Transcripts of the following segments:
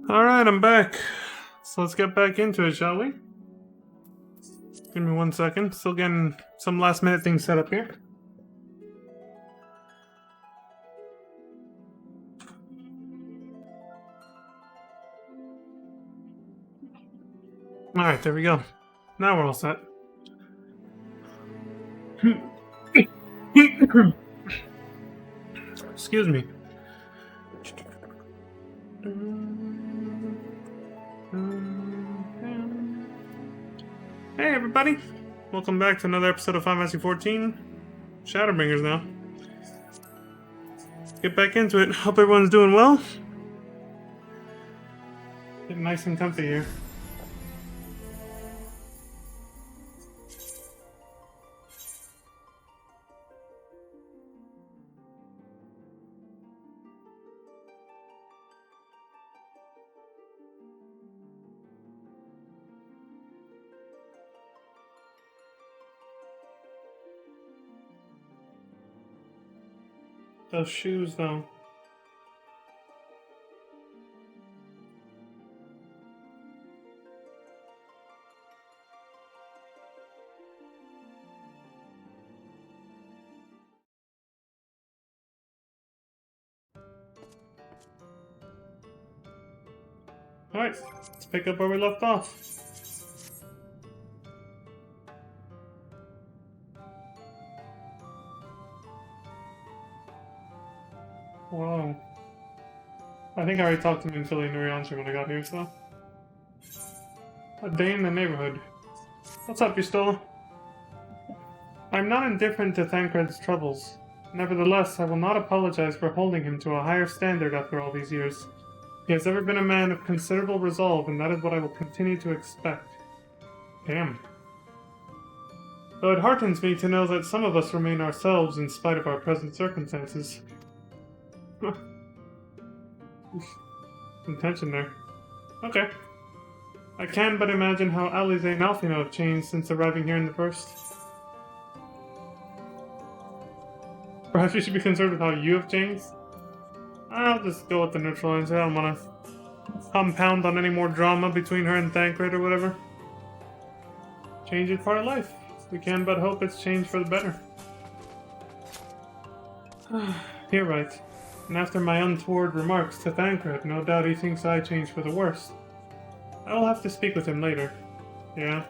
Alright, I'm back. So let's get back into it, shall we? Give me 1 second. Still getting some last minute things set up here. Alright, there we go. Now we're all set. Excuse me. Hey everybody! Welcome back to another episode of FF14. Shadowbringers now. Let's get back into it. Hope everyone's doing well. Getting nice and comfy here. Those shoes, though. Alright, let's pick up where we left off. Whoa. I think I already talked to him until he knew your answer when I got here, so. A day in the neighborhood. What's up, Pistola? I'm not indifferent to Thancred's troubles. Nevertheless, I will not apologize for holding him to a higher standard after all these years. He has ever been a man of considerable resolve, and that is what I will continue to expect. Damn. Though it heartens me to know that some of us remain ourselves in spite of our present circumstances. Some tension there. Okay. I can but imagine how Alize and Alfino have changed since arriving here in the first. Perhaps you should be concerned with how you have changed? I'll just go with the neutral answer. I don't want to compound on any more drama between her and Thancred or whatever. Change is part of life. We can but hope it's changed for the better. You're right. And after my untoward remarks to Thancred, no doubt he thinks I changed for the worse. I will have to speak with him later. Yeah.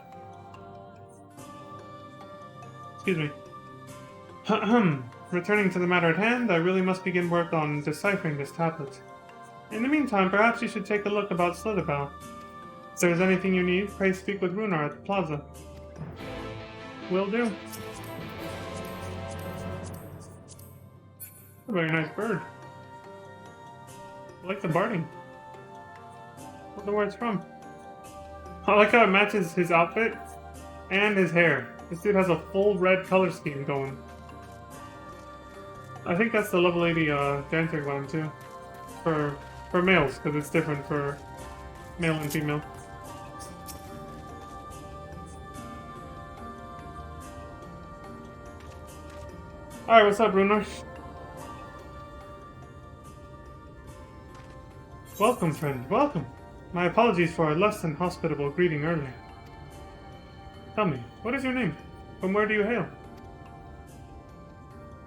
Excuse me. Returning to the matter at hand, I really must begin work on deciphering this tablet. In the meantime, perhaps you should take a look about Slitherbow. If there is anything you need, pray speak with Runar at the plaza. Will do. A very nice bird. I like the barding. I don't know where it's from. I like how it matches his outfit and his hair. This dude has a full red color scheme going. I think that's the level 80 dancing one too. For males, because it's different for male and female. Alright, what's up, Runar? Welcome, friend, welcome. My apologies for our less than hospitable greeting earlier. Tell me, what is your name? From where do you hail?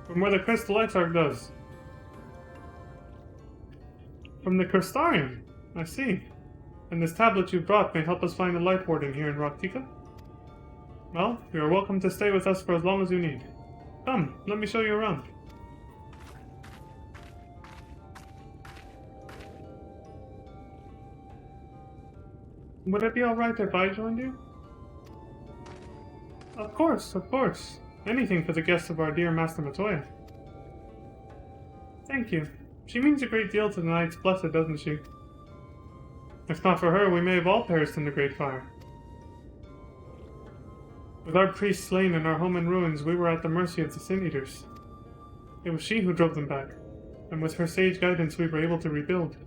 From where the Crystal Exarch does. From the Crystarium? I see. And this tablet you brought may help us find the Light Warden here in Rocktika? Well, you are welcome to stay with us for as long as you need. Come, let me show you around. Would it be alright if I joined you? Of course, of course. Anything for the guests of our dear Master Matoya. Thank you. She means a great deal to the Knights Blessed, doesn't she? If not for her, we may have all perished in the Great Fire. With our priests slain and our home in ruins, we were at the mercy of the Sin Eaters. It was she who drove them back, and with her sage guidance we were able to rebuild.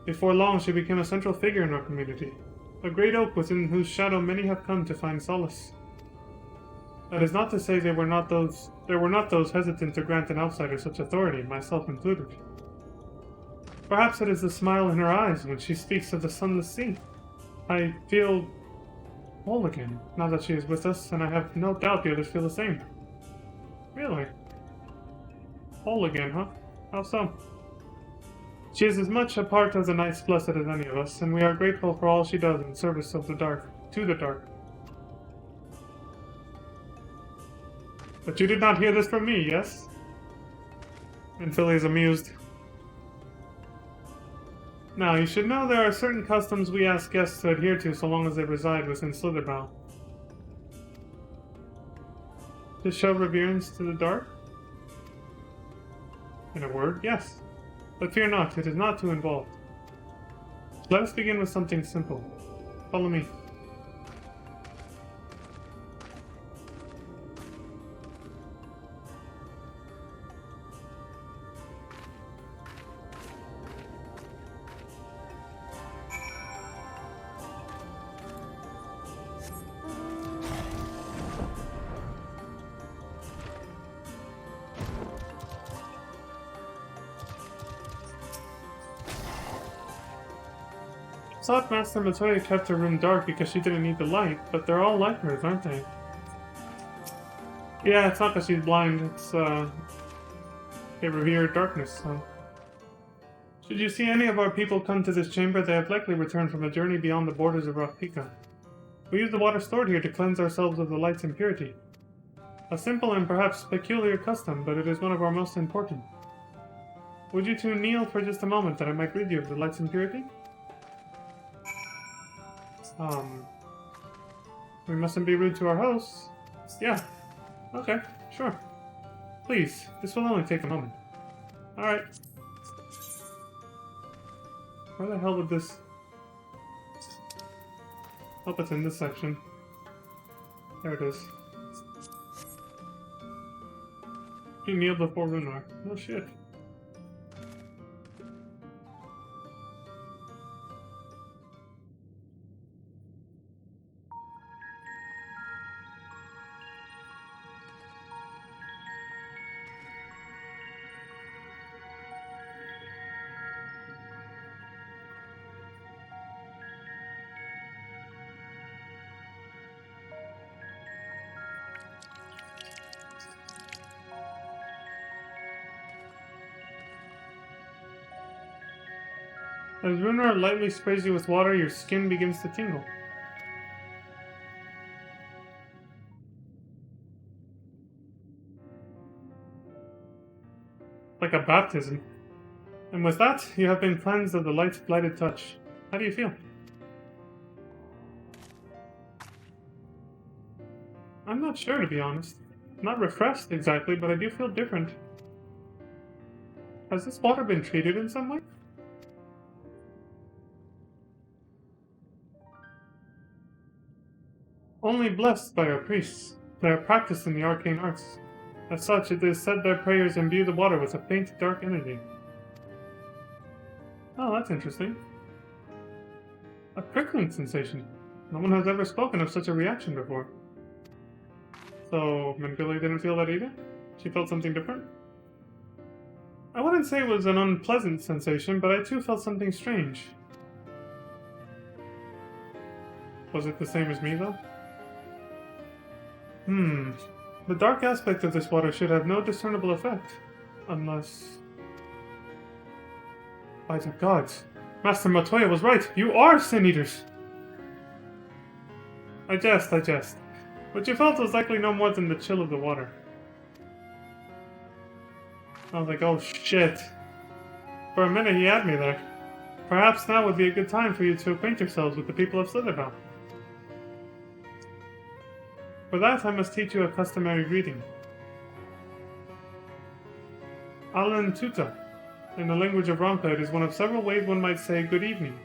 Before long, she became a central figure in our community, a great oak within whose shadow many have come to find solace. That is not to say there were not those hesitant to grant an outsider such authority, myself included. Perhaps it is the smile in her eyes when she speaks of the sunless sea. I feel whole again, now that she is with us, and I have no doubt the others feel the same. Really? Whole again, huh? How so? She is as much a part of the Night's Blessed as any of us, and we are grateful for all she does in service of the dark, to the dark. But you did not hear this from me, yes? And Philly is amused. Now, you should know there are certain customs we ask guests to adhere to so long as they reside within Slitherbow. To show reverence to the dark? In a word, yes. But fear not, it is not too involved. Let us begin with something simple. Follow me. I thought Master Matoya kept her room dark because she didn't need the light, but they're all like hers, aren't they? Yeah, it's not that she's blind, it's, they revere darkness, so... Should you see any of our people come to this chamber, they have likely returned from a journey beyond the borders of Rock Pika. We use the water stored here to cleanse ourselves of the light's impurity. A simple and perhaps peculiar custom, but it is one of our most important. Would you two kneel for just a moment that I might rid you of the light's impurity? We mustn't be rude to our hosts. Yeah. Okay, sure. Please, this will only take a moment. Alright. Where the hell did this... Oh, it's in this section. There it is. You kneel before Runar. No shit. As Runar lightly sprays you with water, your skin begins to tingle. Like a baptism. And with that, you have been cleansed of the light's blighted touch. How do you feel? I'm not sure, to be honest. Not refreshed exactly, but I do feel different. Has this water been treated in some way? Only blessed by our priests. They are practiced in the arcane arts. As such, it is said their prayers imbue the water with a faint, dark energy. Oh, that's interesting. A prickling sensation. No one has ever spoken of such a reaction before. So, Billy didn't feel that either? She felt something different? I wouldn't say it was an unpleasant sensation, but I too felt something strange. Was it the same as me, though? The dark aspect of this water should have no discernible effect. Unless... By the gods, Master Matoya was right! You are Sin-Eaters! I jest. What you felt was likely no more than the chill of the water. I was like, oh shit. For a minute he had me there. Perhaps now would be a good time for you to acquaint yourselves with the people of Slitherbow. For that, I must teach you a customary greeting. Alan Tuta. In the language of Ronka, it is one of several ways one might say good evening.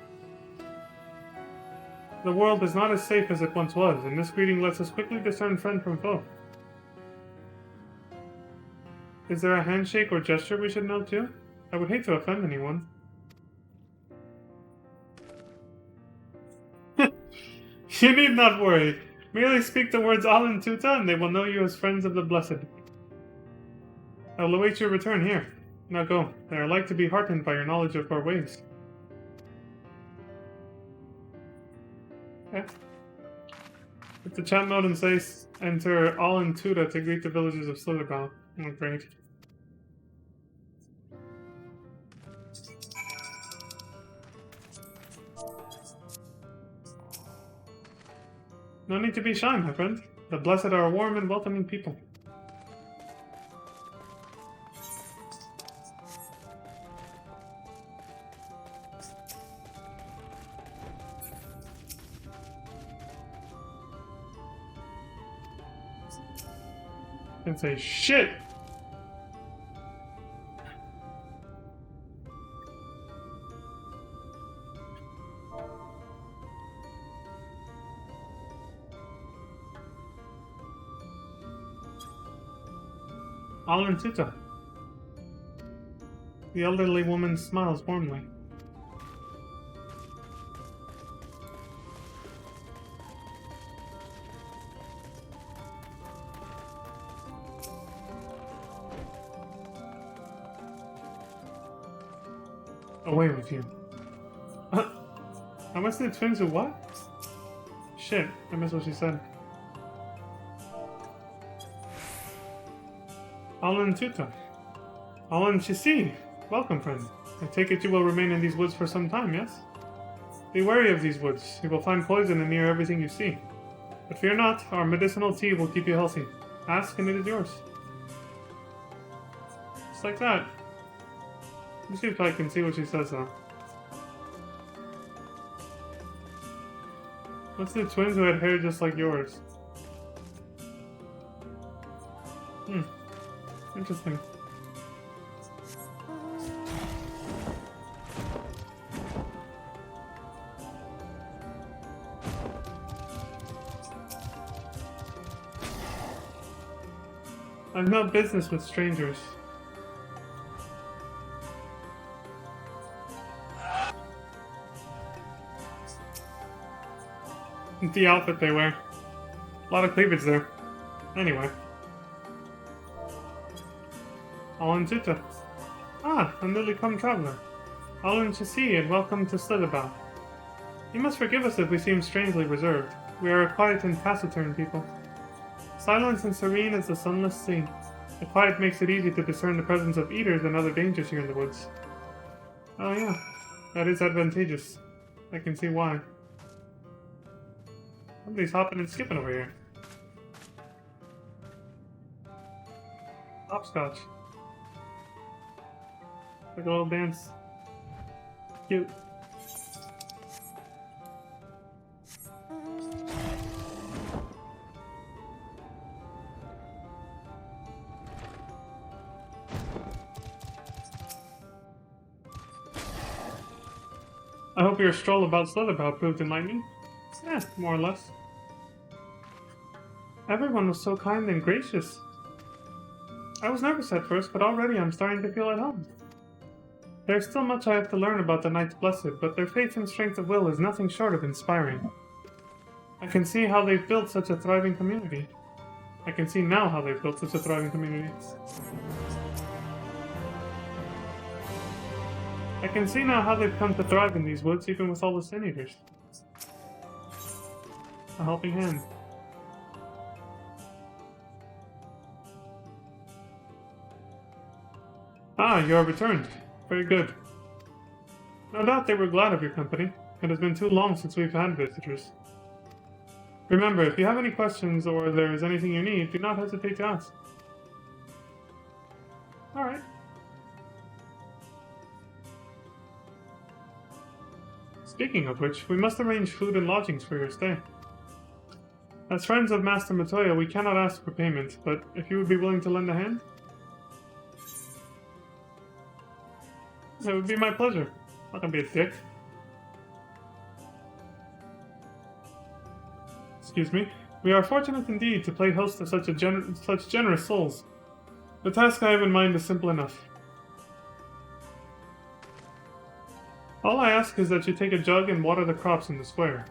The world is not as safe as it once was, and this greeting lets us quickly discern friend from foe. Is there a handshake or gesture we should know too? I would hate to offend anyone. You need not worry. Merely speak the words Alan Tuta and they will know you as friends of the Blessed. I will await your return here. Now go. They are like to be heartened by your knowledge of our ways. Okay. Hit the chat mode and say enter all in Tuda to greet the villagers of Slitherbow. Oh, great. No need to be shy, my friend. The blessed are a warm and welcoming people. And say shit! Alan Tuta. The elderly woman smiles warmly. Away with you. I must say twins who what? Shit, I missed what she said. Alan Tuta. Alan Chisi. Welcome, friend. I take it you will remain in these woods for some time, yes? Be wary of these woods. You will find poison in near everything you see. But fear not, our medicinal tea will keep you healthy. Ask and it is yours. Just like that. Let me see if I can see what she says though. What's the twins who had hair just like yours? Interesting. I have no business with strangers. The outfit they wear. A lot of cleavage there. Anyway. Alan Tuta. Ah, a newly come traveler. Alan Chisi, and welcome to Slitherbow. You must forgive us if we seem strangely reserved. We are a quiet and taciturn people. Silent and serene as the sunless sea. The quiet makes it easy to discern the presence of eaters and other dangers here in the woods. Oh yeah, that is advantageous. I can see why. Somebody's hopping and skipping over here. Hopscotch. Like a little dance. Cute. I hope your stroll about Slitherbow proved enlightening. Yeah, more or less. Everyone was so kind and gracious. I was nervous at first, but already I'm starting to feel at home. There's still much I have to learn about the Knights Blessed, but their faith and strength of will is nothing short of inspiring. I can see how they've built such a thriving community. I can see now how they've built such a thriving community. I can see now how they've come to thrive in these woods, even with all the Sin Eaters. A helping hand. Ah, you are returned. Very good. No doubt they were glad of your company. It has been too long since we've had visitors. Remember, if you have any questions or there is anything you need, do not hesitate to ask. Alright. Speaking of which, we must arrange food and lodgings for your stay. As friends of Master Matoya, we cannot ask for payment, but if you would be willing to lend a hand? It would be my pleasure. I'm not gonna be a dick. Excuse me. We are fortunate indeed to play host to such generous souls. The task I have in mind is simple enough. All I ask is that you take a jug and water the crops in the square.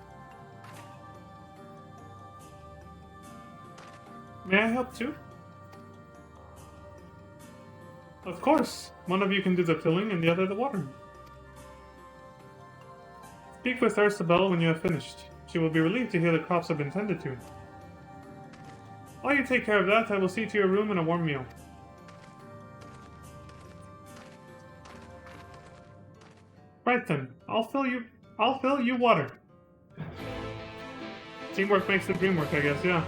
May I help too? Of course. One of you can do the filling and the other the watering. Speak with Ursabel when you have finished. She will be relieved to hear the crops have been tended to. While you take care of that, I will see to your room and a warm meal. Right then, I'll fill you water. Teamwork makes the dream work, I guess, yeah.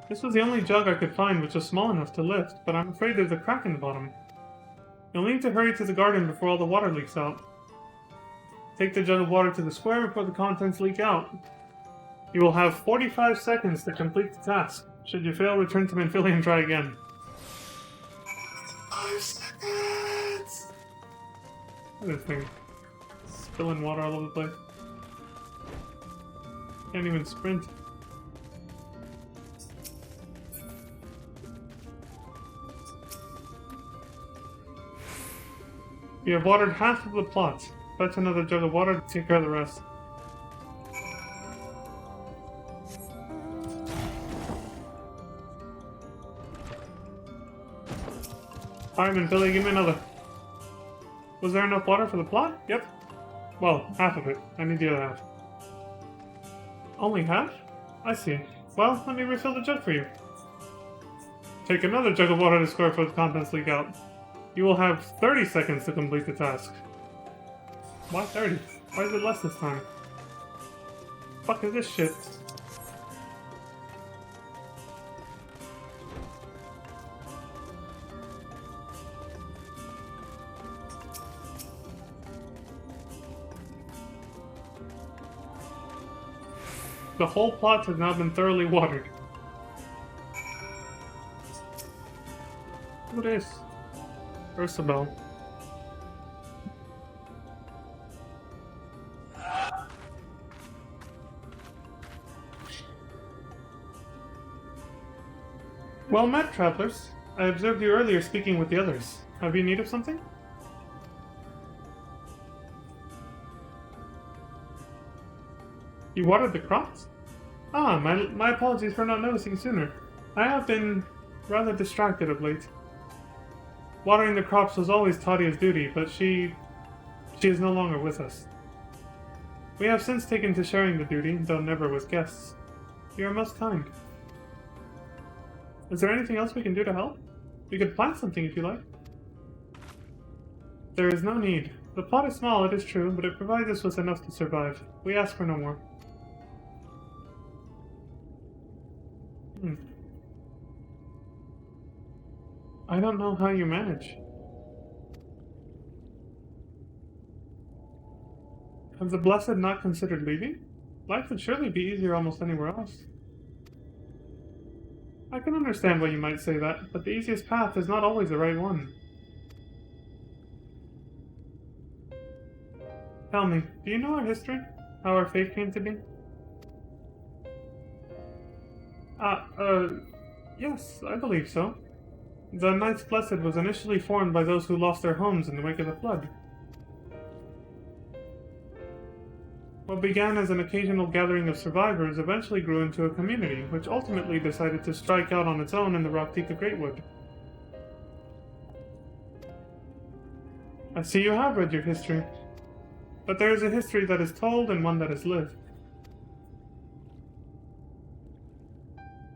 This was the only jug I could find which was small enough to lift, but I'm afraid there's a crack in the bottom. You'll need to hurry to the garden before all the water leaks out. Take the jug of water to the square before the contents leak out. You will have 45 seconds to complete the task. Should you fail, return to Manphilly and try again. 5 seconds! Look at this thing. Spilling water all over the place. Can't even sprint. You have watered half of the plot. Fetch another jug of water to take care of the rest. Alright, Manphilly, give me another. Was there enough water for the plot? Yep. Well, half of it. I need the other half. Only half? I see. Well, let me refill the jug for you. Take another jug of water to square before the contents leak out. You will have 30 seconds to complete the task. Why 30? Why is it less this time? Fuck is this shit? The whole plot has now been thoroughly watered. Who is? Ursabel. Well met, travelers. I observed you earlier speaking with the others. Have you need of something? You watered the crops? Ah, my apologies for not noticing sooner. I have been rather distracted of late. Watering the crops was always Tadia's duty, but she is no longer with us. We have since taken to sharing the duty, though never with guests. You are most kind. Is there anything else we can do to help? We could plant something if you like. There is no need. The plot is small, it is true, but it provides us with enough to survive. We ask for no more. I don't know how you manage. Have the Blessed not considered leaving? Life would surely be easier almost anywhere else. I can understand why you might say that, but the easiest path is not always the right one. Tell me, do you know our history? How our faith came to be? Yes, I believe so. The Knights Blessed was initially formed by those who lost their homes in the wake of the flood. What began as an occasional gathering of survivors eventually grew into a community, which ultimately decided to strike out on its own in the rock peak of Greatwood. I see you have read your history. But there is a history that is told and one that is lived.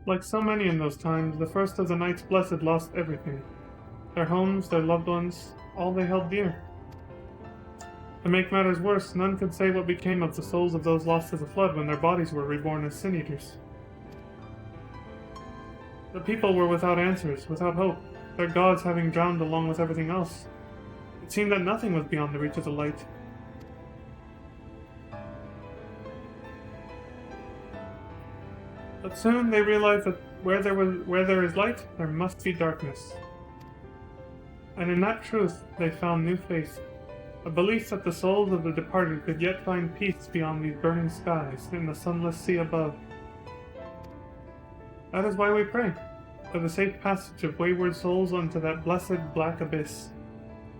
Like so many in those times, the first of the Knights Blessed lost everything. Their homes, their loved ones, all they held dear. To make matters worse, none could say what became of the souls of those lost to the flood when their bodies were reborn as sin-eaters. The people were without answers, without hope, their gods having drowned along with everything else. It seemed that nothing was beyond the reach of the light. But soon they realized that where there is light, there must be darkness. And in that truth, they found new faith. A belief that the souls of the departed could yet find peace beyond these burning skies, in the sunless sea above. That is why we pray, for the safe passage of wayward souls unto that blessed black abyss,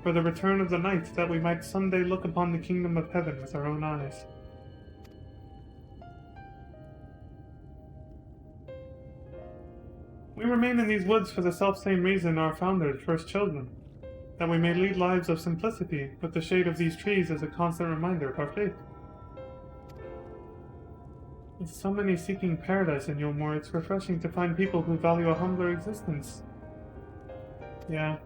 for the return of the night, that we might someday look upon the kingdom of heaven with our own eyes. We remain in these woods for the self-same reason our founders first chose them, that we may lead lives of simplicity, with the shade of these trees as a constant reminder of our faith. With so many seeking paradise in Yulmore, it's refreshing to find people who value a humbler existence. Yeah.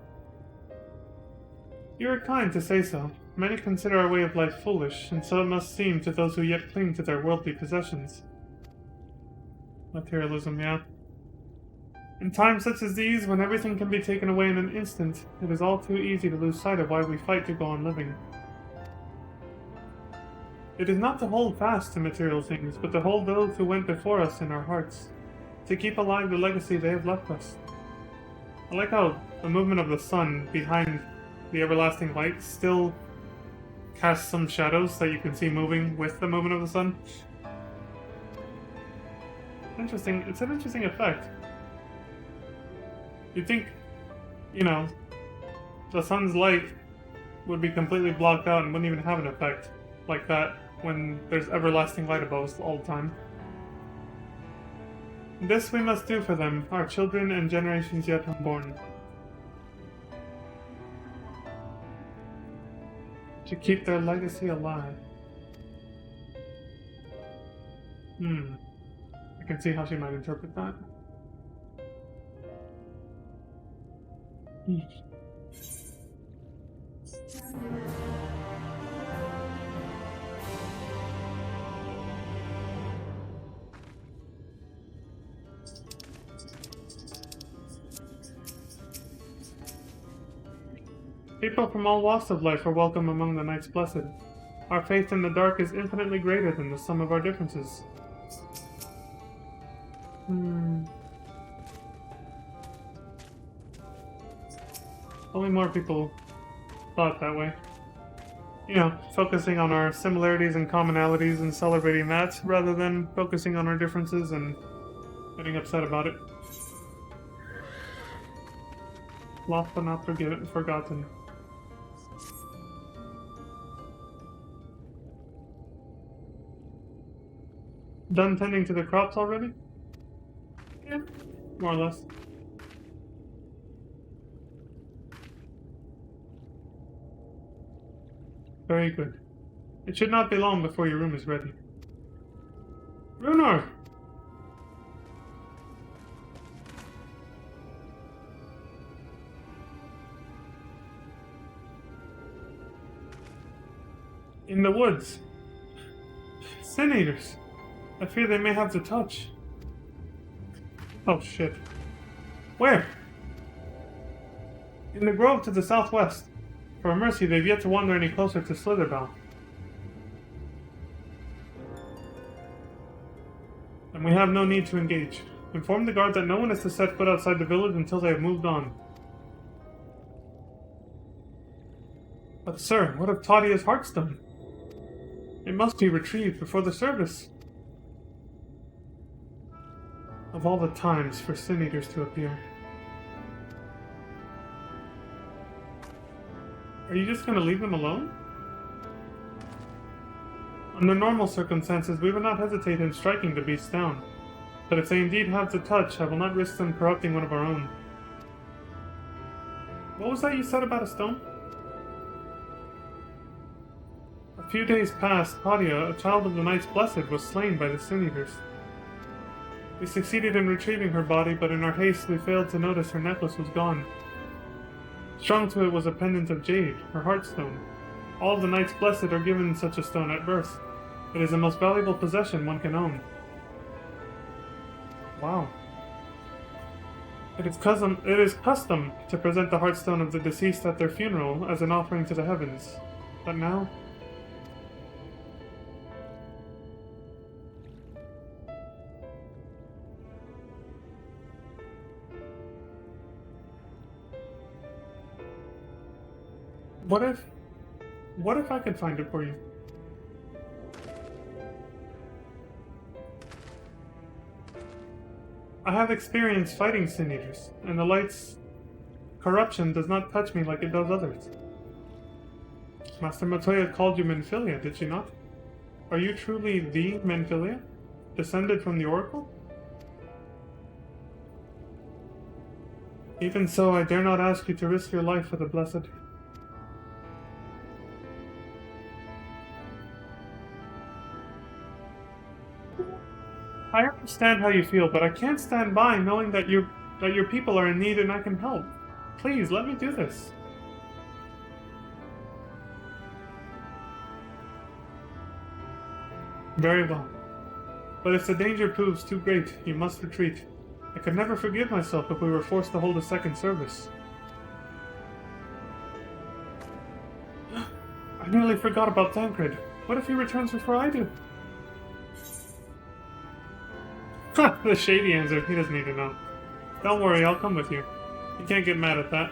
You are kind to say so. Many consider our way of life foolish, and so it must seem to those who yet cling to their worldly possessions. Materialism, yeah. In times such as these, when everything can be taken away in an instant, it is all too easy to lose sight of why we fight to go on living. It is not to hold fast to material things, but to hold those who went before us in our hearts, to keep alive the legacy they have left us. I like how the movement of the sun behind the everlasting light still casts some shadows that you can see moving with the movement of the sun. Interesting. It's an interesting effect. You'd think, you know, the sun's light would be completely blocked out and wouldn't even have an effect like that when there's everlasting light above us all the time. This we must do for them, our children and generations yet unborn. To keep their legacy alive. I can see how she might interpret that. People from all walks of life are welcome among the Knights Blessed. Our faith in the dark is infinitely greater than the sum of our differences. Only more people thought that way. You know, focusing on our similarities and commonalities and celebrating that, rather than focusing on our differences and getting upset about it. Lost but not forgotten. Done tending to the crops already? Yeah, more or less. Very good. It should not be long before your room is ready. Runar! In the woods. Sin Eaters. I fear they may have the touch. Oh shit. Where? In the grove to the southwest. For a mercy, they've yet to wander any closer to Slitherbound. And we have no need to engage. Inform the guard that no one is to set foot outside the village until they have moved on. But sir, what of Tadia's Heartstone? It must be retrieved before the service. Of all the times for Sin Eaters to appear. Are you just going to leave them alone? Under normal circumstances, we would not hesitate in striking the beasts down. But if they indeed have the touch, I will not risk them corrupting one of our own. What was that you said about a stone? A few days past, Padia, a child of the Knights Blessed, was slain by the Sin Eaters. We succeeded in retrieving her body, but in our haste we failed to notice her necklace was gone. Strung to it was a pendant of jade, her heartstone. All of the Knights Blessed are given such a stone at birth. It is the most valuable possession one can own. Wow. It is custom to present the heartstone of the deceased at their funeral as an offering to the heavens. But now... What if I could find it for you? I have experience fighting Sin Eaters, and the Light's corruption does not touch me like it does others. Master Matoya called you Menphilia, did she not? Are you truly the Menphilia? Descended from the Oracle? Even so, I dare not ask you to risk your life for the blessed. I understand how you feel, but I can't stand by knowing that your people are in need and I can help. Please, let me do this. Very well. But if the danger proves too great, you must retreat. I could never forgive myself if we were forced to hold a second service. I nearly forgot about Tancred. What if he returns before I do? The shady answer. He doesn't need to know. Don't worry, I'll come with you. You can't get mad at that.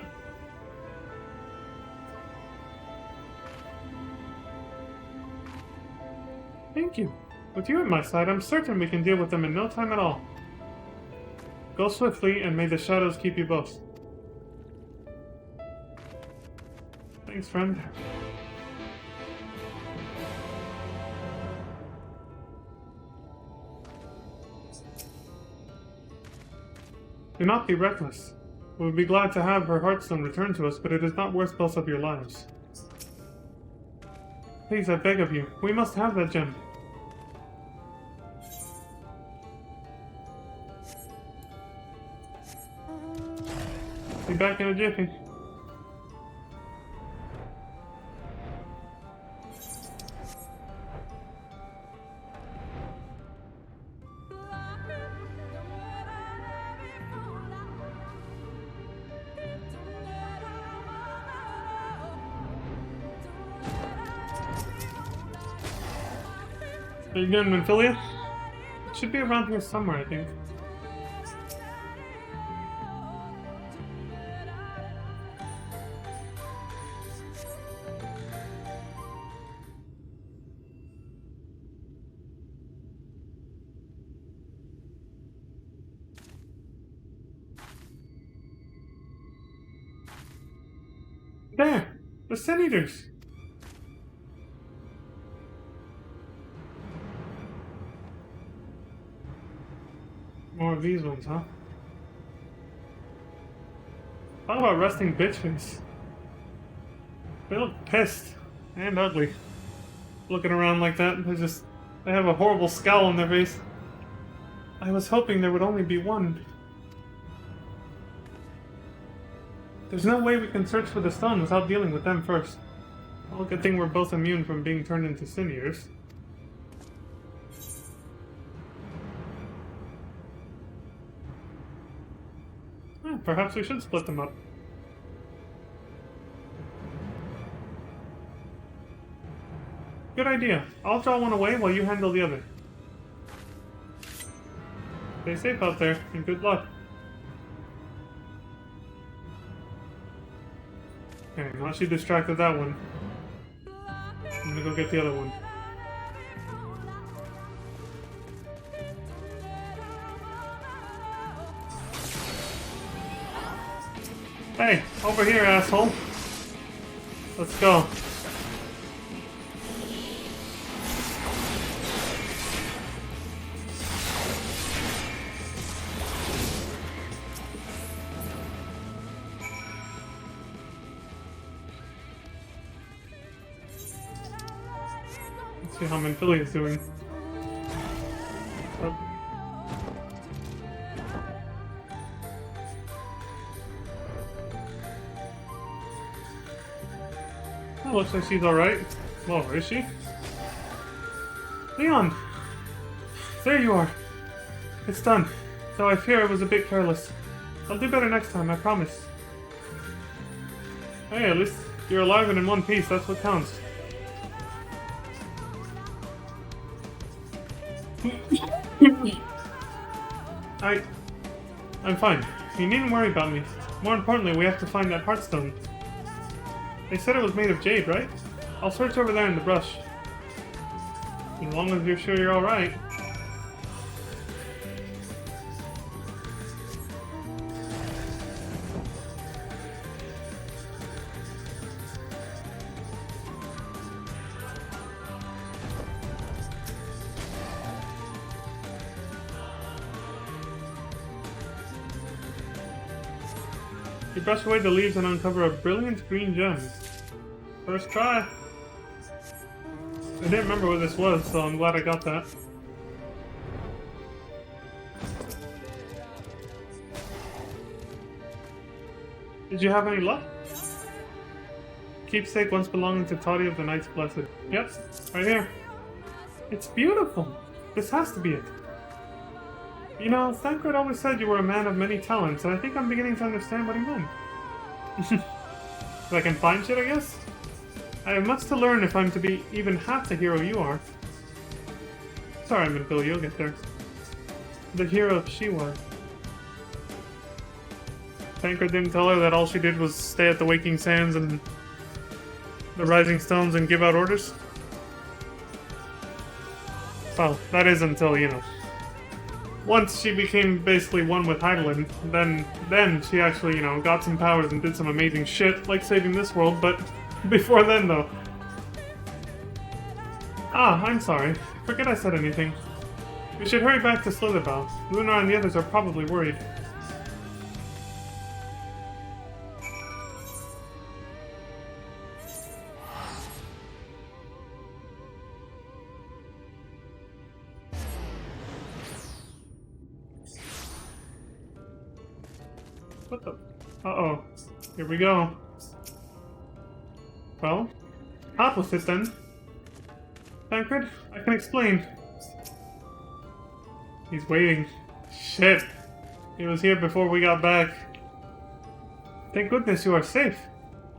Thank you. With you at my side, I'm certain we can deal with them in no time at all. Go swiftly, and may the shadows keep you both. Thanks, friend. Do not be reckless. We would be glad to have her Heartstone returned to us, but it is not worth both of your lives. Please, I beg of you, we must have that gem. Be back in a jiffy. Are you going to Menphilia? It should be around here somewhere, I think. There! The Sin Eaters! More of these ones, huh? Talk about resting bitch face. They look pissed and ugly. Looking around like that, they have a horrible scowl on their face. I was hoping there would only be one. There's no way we can search for the stone without dealing with them first. Well, good thing we're both immune from being turned into Sin Eaters. Perhaps we should split them up. Good idea. I'll draw one away while you handle the other. Stay safe out there, and good luck. Okay, now she distracted that one. I'm gonna go get the other one. Hey, over here, asshole. Let's go. Let's see how Menphilia is doing. Oh. Looks like she's alright. Well, is she? Leon! There you are! It's done. Though I fear I was a bit careless. I'll do better next time, I promise. Hey, at least you're alive and in one piece, that's what counts. I'm fine. You needn't worry about me. More importantly, we have to find that Heartstone. They said it was made of jade, right? I'll search over there in the brush. As long as you're sure you're alright. You brush away the leaves and uncover a brilliant green gem. First try. I didn't remember what this was, so I'm glad I got that. Did you have any luck? Keepsake once belonging to Toddy of the Knights Blessed. Yep, right here. It's beautiful. This has to be it. You know, Thancred always said you were a man of many talents, and I think I'm beginning to understand what he meant. So I can find shit, I guess? I have much to learn if I'm to be even half the hero you are. Sorry, Minville, you'll get there. The hero she was. Thancred didn't tell her that all she did was stay at the Waking Sands and the Rising Stones and give out orders? Well, that is until, you know, once she became basically one with Heidelin, then she actually, you know, got some powers and did some amazing shit, like saving this world, but before then, though. Ah, I'm sorry. Forget I said anything. We should hurry back to Slitherbough. Lunar and the others are probably worried. What the? Uh-oh. Here we go. Well, out with it then. Thancred, I can explain. He's waiting. Shit. He was here before we got back. Thank goodness you are safe.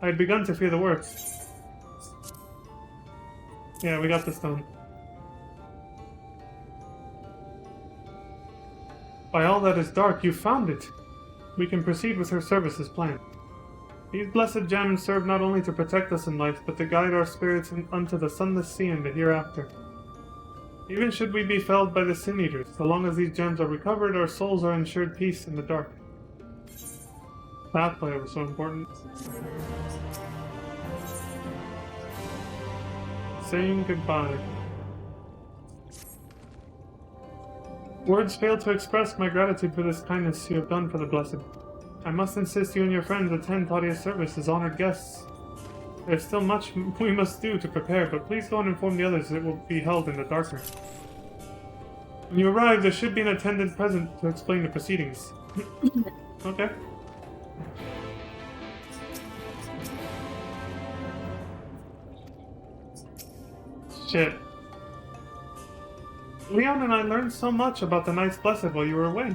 I had begun to fear the worst. Yeah, we got the stone. By all that is dark, you found it. We can proceed with her service as planned. These blessed gems serve not only to protect us in life, but to guide our spirits unto the sunless sea and the hereafter. Even should we be felled by the Sin Eaters, so long as these gems are recovered, our souls are ensured peace in the dark. That player was so important. Saying goodbye. Words fail to express my gratitude for this kindness you have done for the Blessed. I must insist you and your friends attend Tadia's service as honored guests. There's still much we must do to prepare, but please go and inform the others it will be held in the darker. When you arrive, there should be an attendant present to explain the proceedings. Okay. Shit. Leon and I learned so much about the Knights Blessed while you were away.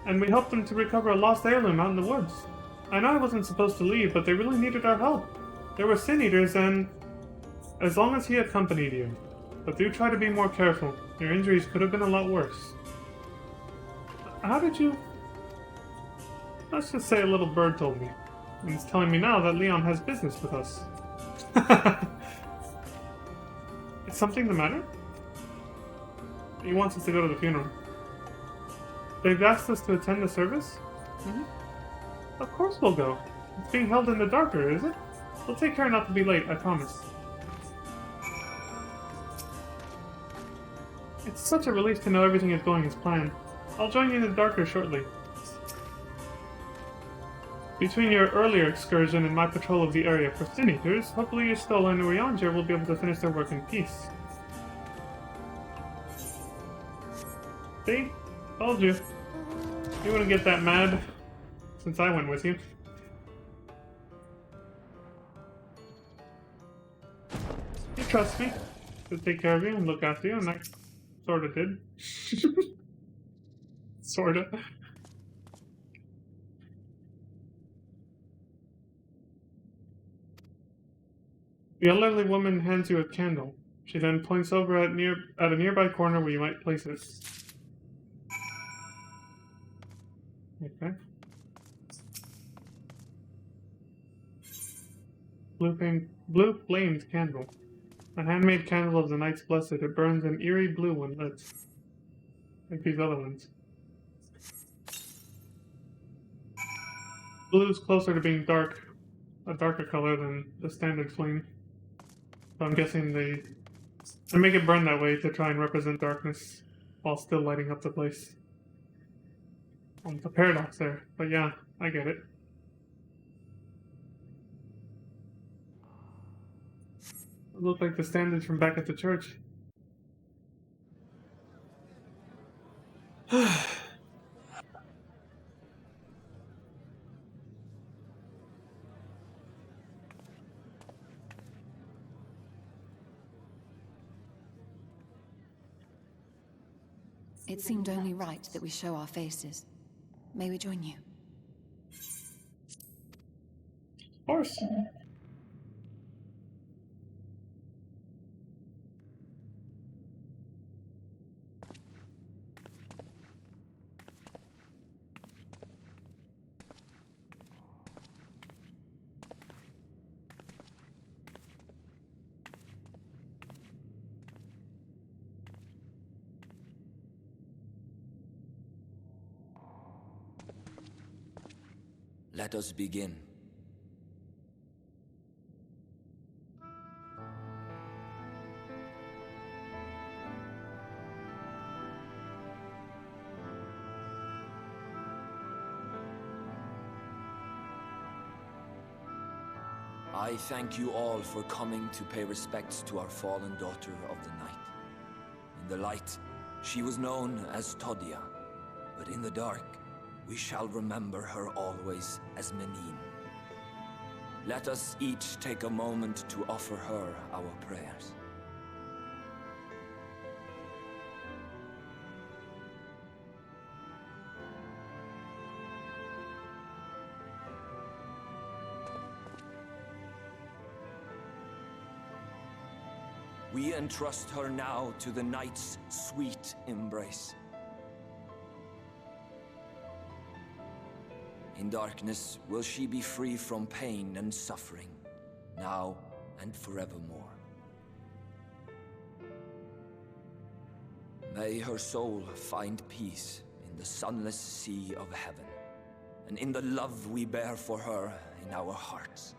And we helped them to recover a lost heirloom out in the woods. I know I wasn't supposed to leave, but they really needed our help. There were Sin Eaters and... as long as he accompanied you. But do try to be more careful. Your injuries could have been a lot worse. How did you... Let's just say a little bird told me. And it's telling me now that Leon has business with us. Is something the matter? He wants us to go to the funeral. They've asked us to attend the service? Mm-hmm. Of course we'll go. It's being held in the darker, is it? We'll take care not to be late, I promise. It's such a relief to know everything is going as planned. I'll join you in the darker shortly. Between your earlier excursion and my patrol of the area for Sin Eaters, hopefully Yustola and Urianger will be able to finish their work in peace. See? Told you. You wouldn't get that mad since I went with you. You trust me to take care of you and look after you, and I sorta did. Sorta. The elderly woman hands you a candle. She then points over at a nearby corner where you might place it. Okay. Blue flamed candle. A handmade candle of the Knights Blessed. It burns an eerie blue when lit. Like these other ones. Blue is closer to being a darker color than the standard flame. So I'm guessing they make it burn that way to try and represent darkness while still lighting up the place. The paradox there, but yeah, I get it. It looked like the standards from back at the church. It seemed only right that we show our faces. May we join you? Of course. Let us begin. I thank you all for coming to pay respects to our fallen daughter of the night. In the light, she was known as Todia, but in the dark, we shall remember her always as Menine. Let us each take a moment to offer her our prayers. We entrust her now to the night's sweet embrace. In darkness will she be free from pain and suffering, now and forevermore. May her soul find peace in the sunless sea of heaven, and in the love we bear for her in our hearts.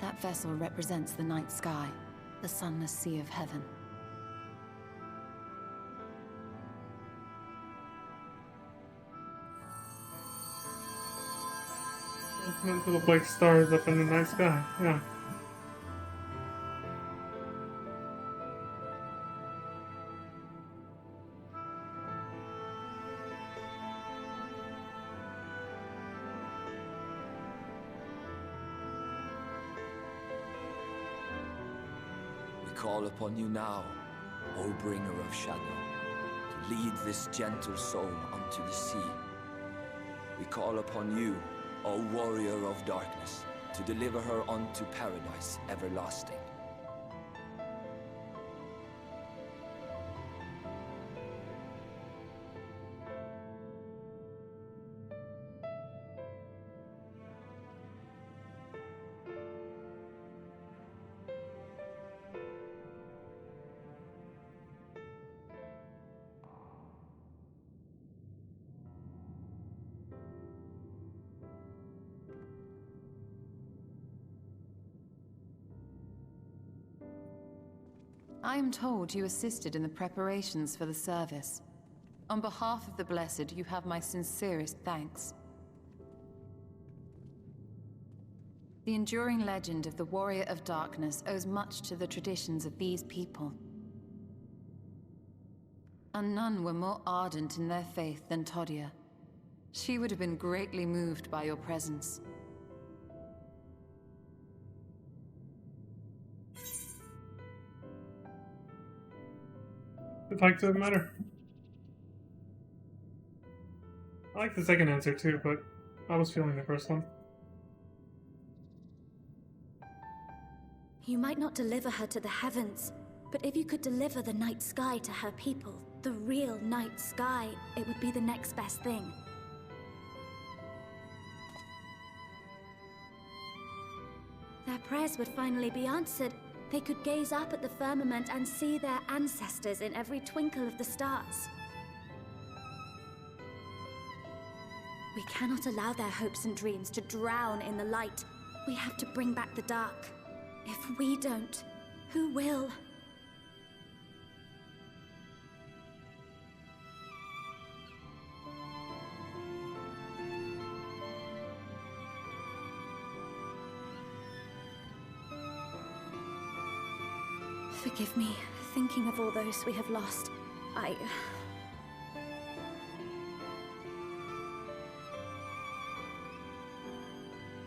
That vessel represents the night sky, the sunless sea of heaven. It's meant to look like stars up in the night sky, yeah. Call upon you now, O bringer of shadow, to lead this gentle soul unto the sea. We call upon you, O warrior of darkness, to deliver her unto paradise everlasting. I am told you assisted in the preparations for the service. On behalf of the Blessed, you have my sincerest thanks. The enduring legend of the Warrior of Darkness owes much to the traditions of these people. And none were more ardent in their faith than Todia. She would have been greatly moved by your presence. The fact doesn't matter. I like the second answer too, but I was feeling the first one. You might not deliver her to the heavens, but if you could deliver the night sky to her people, the real night sky, it would be the next best thing. Their prayers would finally be answered, They could gaze up at the firmament and see their ancestors in every twinkle of the stars. We cannot allow their hopes and dreams to drown in the light. We have to bring back the dark. If we don't, who will? Forgive me, thinking of all those we have lost.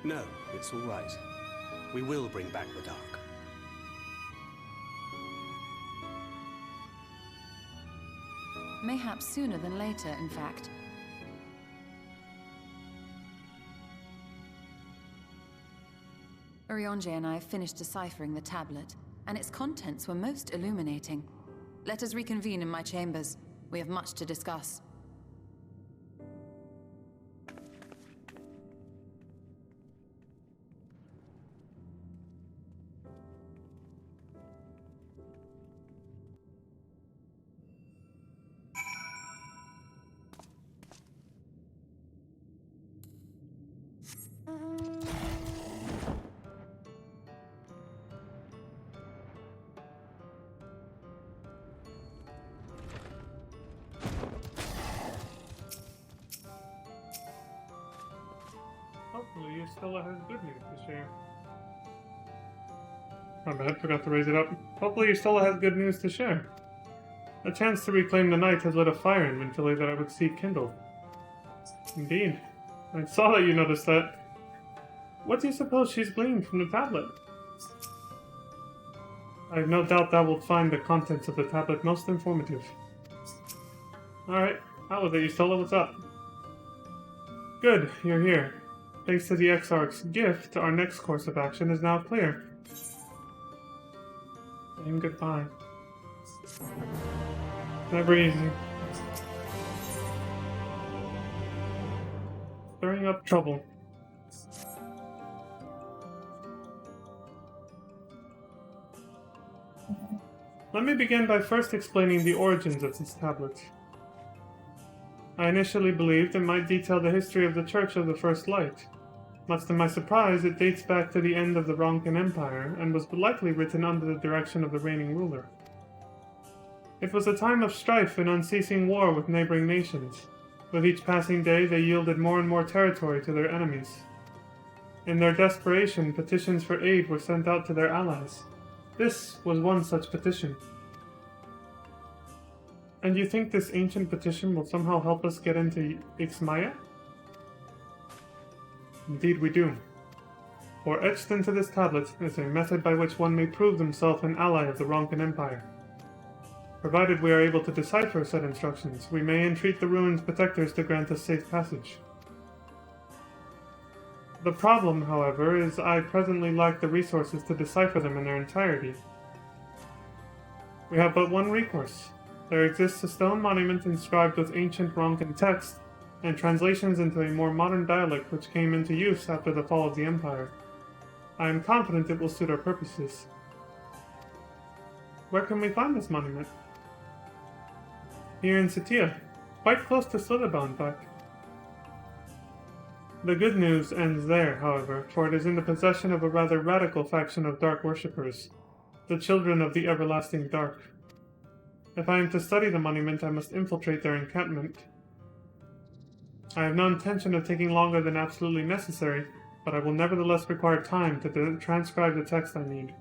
No, it's all right. We will bring back the dark. Mayhaps sooner than later, in fact. Urianger and I finished deciphering the tablet, and its contents were most illuminating. Let us reconvene in my chambers. We have much to discuss. Hopefully, Stella has good news to share. My bad, forgot to raise it up. Hopefully, Stella has good news to share. A chance to reclaim the night has lit a fire in Ventili that I would see kindled. Indeed. I saw that you noticed that. What do you suppose she's gleaned from the tablet? I have no doubt that will find the contents of the tablet most informative. Alright, how was it, Stella? What's up? Good, you're here. Thanks to the Exarch's gift, our next course of action is now clear. And goodbye. Never easy. Stirring up trouble. Let me begin by first explaining the origins of this tablet. I initially believed it might detail the history of the Church of the First Light. Much to my surprise, it dates back to the end of the Ronkan Empire, and was likely written under the direction of the reigning ruler. It was a time of strife and unceasing war with neighboring nations. With each passing day, they yielded more and more territory to their enemies. In their desperation, petitions for aid were sent out to their allies. This was one such petition. And you think this ancient petition will somehow help us get into Ixmaya? Indeed we do. For etched into this tablet is a method by which one may prove himself an ally of the Ronkan Empire. Provided we are able to decipher said instructions, we may entreat the ruin's protectors to grant us safe passage. The problem, however, is I presently lack the resources to decipher them in their entirety. We have but one recourse. There exists a stone monument inscribed with ancient Ronkan text, and translations into a more modern dialect which came into use after the fall of the Empire. I am confident it will suit our purposes. Where can we find this monument? Here in Satia, quite close to Slitherbow, in fact. The good news ends there, however, for it is in the possession of a rather radical faction of Dark Worshippers, the Children of the Everlasting Dark. If I am to study the monument, I must infiltrate their encampment. I have no intention of taking longer than absolutely necessary, but I will nevertheless require time to transcribe the text I need.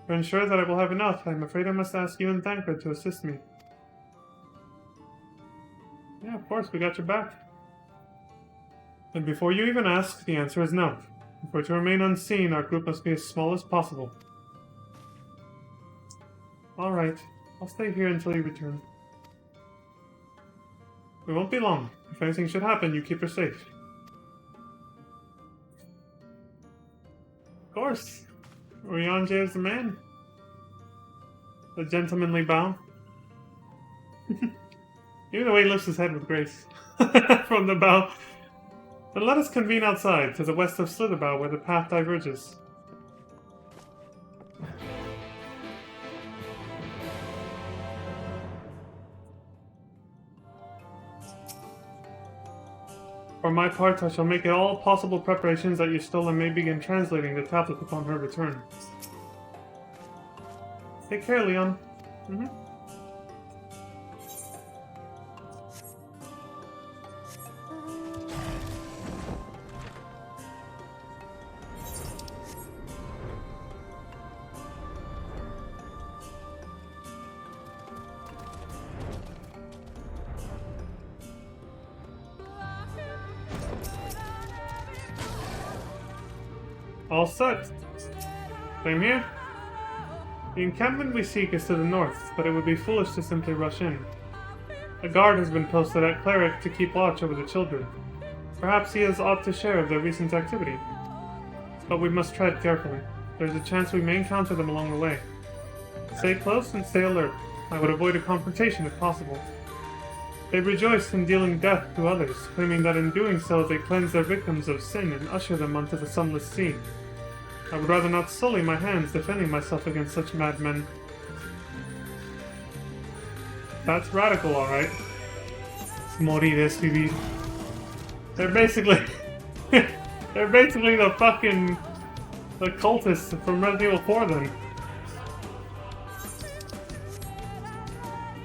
To ensure that I will have enough, I am afraid I must ask you and Thancred to assist me. Yeah, of course, we got your back. And before you even ask, the answer is no. If we're to remain unseen, our group must be as small as possible. Alright, I'll stay here until you return. We won't be long. If anything should happen, you keep her safe. Of course. Urianger is the man. A gentlemanly bow. Even the way he lifts his head with grace. From the bow. Then let us convene outside, to the west of Slitherbow, where the path diverges. For my part, I shall make all possible preparations that Yustola may begin translating the tablet upon her return. Take care, Leon. All set. Same here. The encampment we seek is to the north, but it would be foolish to simply rush in. A guard has been posted at Cleric to keep watch over the children. Perhaps he has aught to share of their recent activity. But we must tread carefully. There's a chance we may encounter them along the way. Stay close and stay alert. I would avoid a confrontation if possible. They rejoice in dealing death to others, claiming that in doing so they cleanse their victims of sin and usher them onto the sunless sea. I would rather not sully my hands defending myself against such madmen. That's radical, alright. Morirás vivir. They're basically... they're basically the fucking... the cultists from Resident Evil 4 then.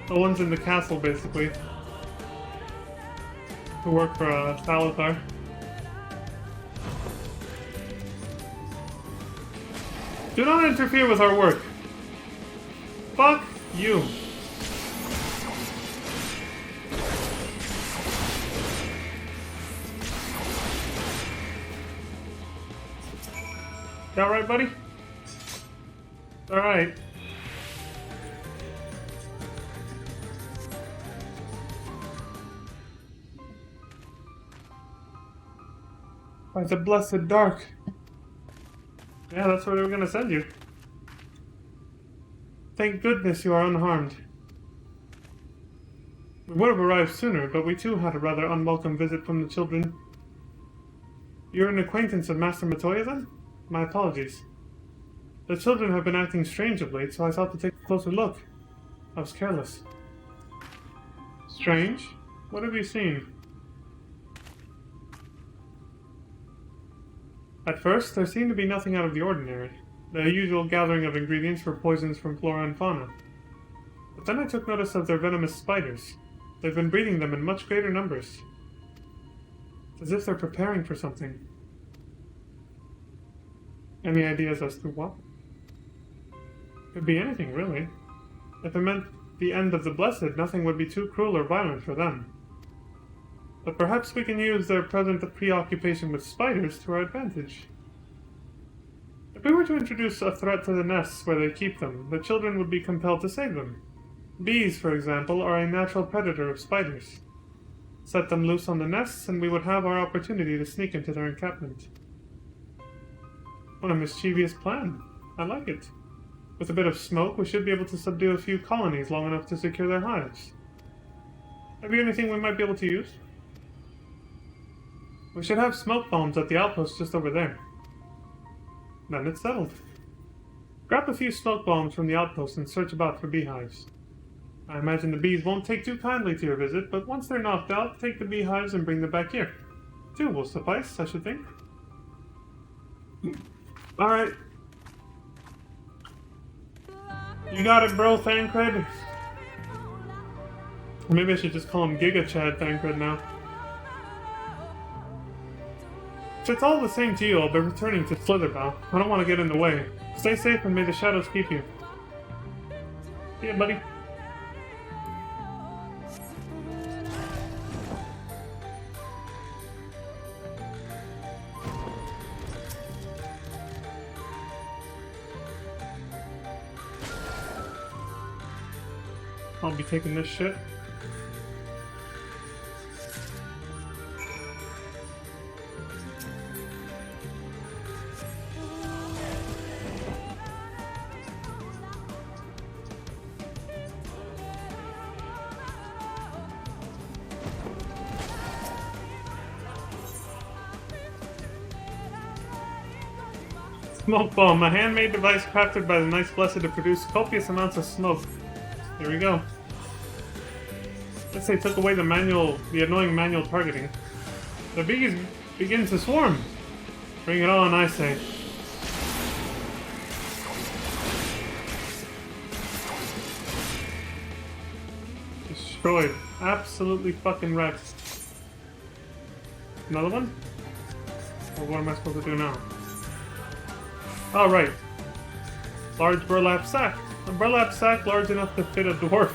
The ones in the castle, basically. Who work for Salazar. Do not interfere with our work. Fuck you. You alright, buddy? Alright. By the blessed dark. Yeah, that's where they were gonna send you. Thank goodness you are unharmed. We would have arrived sooner, but we too had a rather unwelcome visit from the children. You're an acquaintance of Master Matoya then? My apologies. The children have been acting strange of late, so I thought to take a closer look. I was careless. Strange? What have you seen? At first, there seemed to be nothing out of the ordinary, the usual gathering of ingredients for poisons from flora and fauna. But then I took notice of their venomous spiders. They've been breeding them in much greater numbers. It's as if they're preparing for something. Any ideas as to what? Could be anything, really. If it meant the end of the Blessed, nothing would be too cruel or violent for them. But perhaps we can use their present preoccupation with spiders to our advantage. If we were to introduce a threat to the nests where they keep them, the children would be compelled to save them. Bees, for example, are a natural predator of spiders. Set them loose on the nests, and we would have our opportunity to sneak into their encampment. What a mischievous plan. I like it. With a bit of smoke, we should be able to subdue a few colonies long enough to secure their hives. Have you anything we might be able to use? We should have smoke bombs at the outpost just over there. Then it's settled. Grab a few smoke bombs from the outpost and search about for beehives. I imagine the bees won't take too kindly to your visit, but once they're knocked out, take the beehives and bring them back here. 2 will suffice, I should think. Alright. You got it, bro, Thancred. Or maybe I should just call him Giga Chad Thancred now. If it's all the same to you, I'll be returning to Slitherbow. I don't want to get in the way. Stay safe and may the shadows keep you. See ya, buddy. I'll be taking this shit. Smoke bomb, a handmade device crafted by the Nice Blessed to produce copious amounts of smoke. Here we go. Guess they took away the annoying manual targeting. The bees begin to swarm. Bring it on, I say. Destroyed. Absolutely fucking wrecked. Another one? Or what am I supposed to do now? Oh, right. Large burlap sack. A burlap sack large enough to fit a dwarf.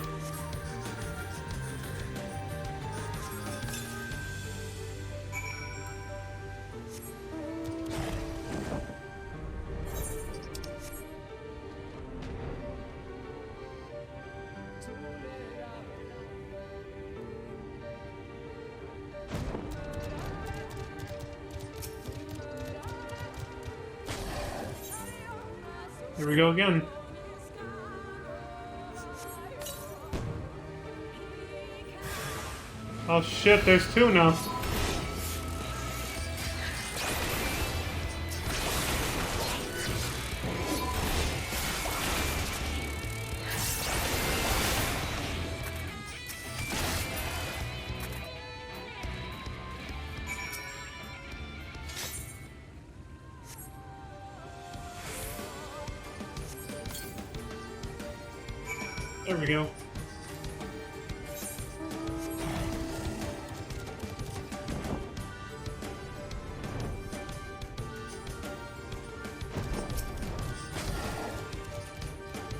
Here we go again. Oh shit, there's two now. There we go.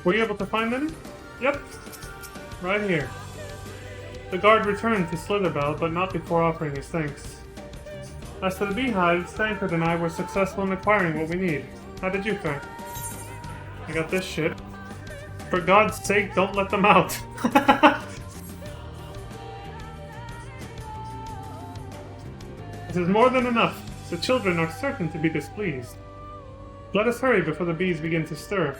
Were you able to find any? Yep. Right here. The guard returned to Slitherbell, but not before offering his thanks. As to the beehives, Thancred and I were successful in acquiring what we need. How did you fare? I got this shit. For God's sake, don't let them out. This is more than enough. The children are certain to be displeased. Let us hurry before the bees begin to stir.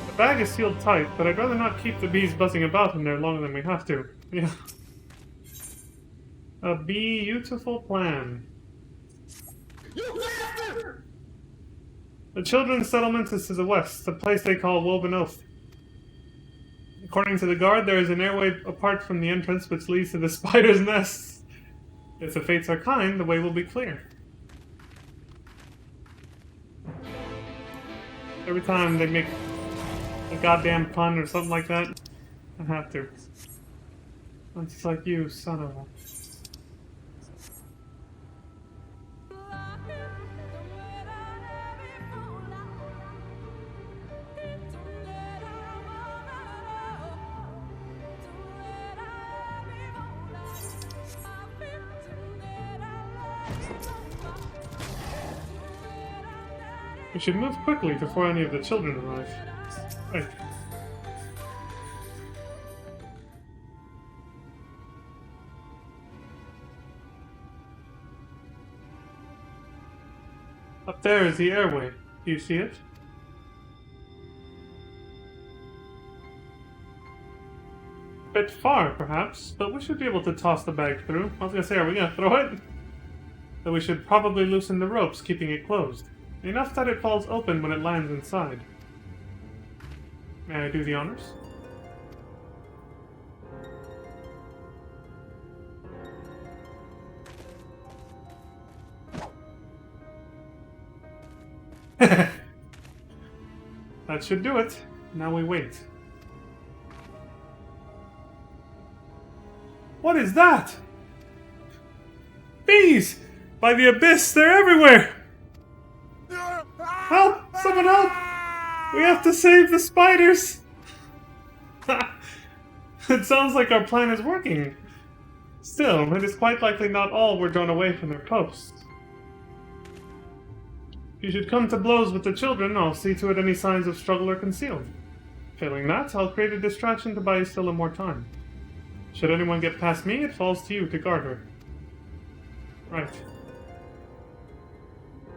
The bag is sealed tight, but I'd rather not keep the bees buzzing about in there longer than we have to. Yeah. A beautiful plan. The children's settlement is to the west, a place they call Woven Oath. According to the guard, there is an airway apart from the entrance which leads to the spider's nests. If the fates are kind, the way will be clear. Every time they make a goddamn pun or something like that, I have to. It's like you, son of a... We should move quickly before any of the children arrive. Right. Up there is the airway. Do you see it? Bit far, perhaps, but we should be able to toss the bag through. I was gonna say, are we gonna throw it? Though we should probably loosen the ropes, keeping it closed. Enough that it falls open when it lands inside. May I do the honors? That should do it. Now we wait. What is that? Bees! By the abyss, they're everywhere! Help! Someone help! We have to save the spiders! It sounds like our plan is working. Still, it is quite likely not all were drawn away from their posts. If you should come to blows with the children, I'll see to it any signs of struggle are concealed. Failing that, I'll create a distraction to buy you still more time. Should anyone get past me, it falls to you to guard her. Right.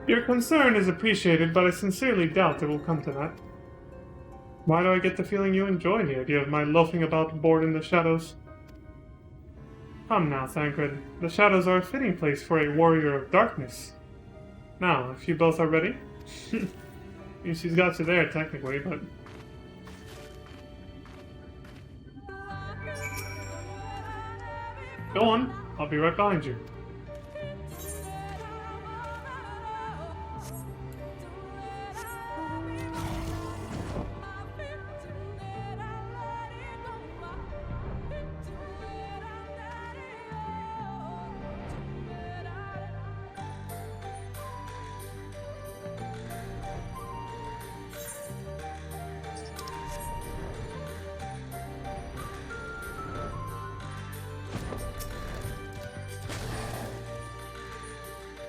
Your concern is appreciated, but I sincerely doubt it will come to that. Why do I get the feeling you enjoy the idea of my loafing about bored in the shadows? Come now, Thancred. The shadows are a fitting place for a warrior of darkness. Now, if you both are ready... She's got you there, technically, but... Go on, I'll be right behind you.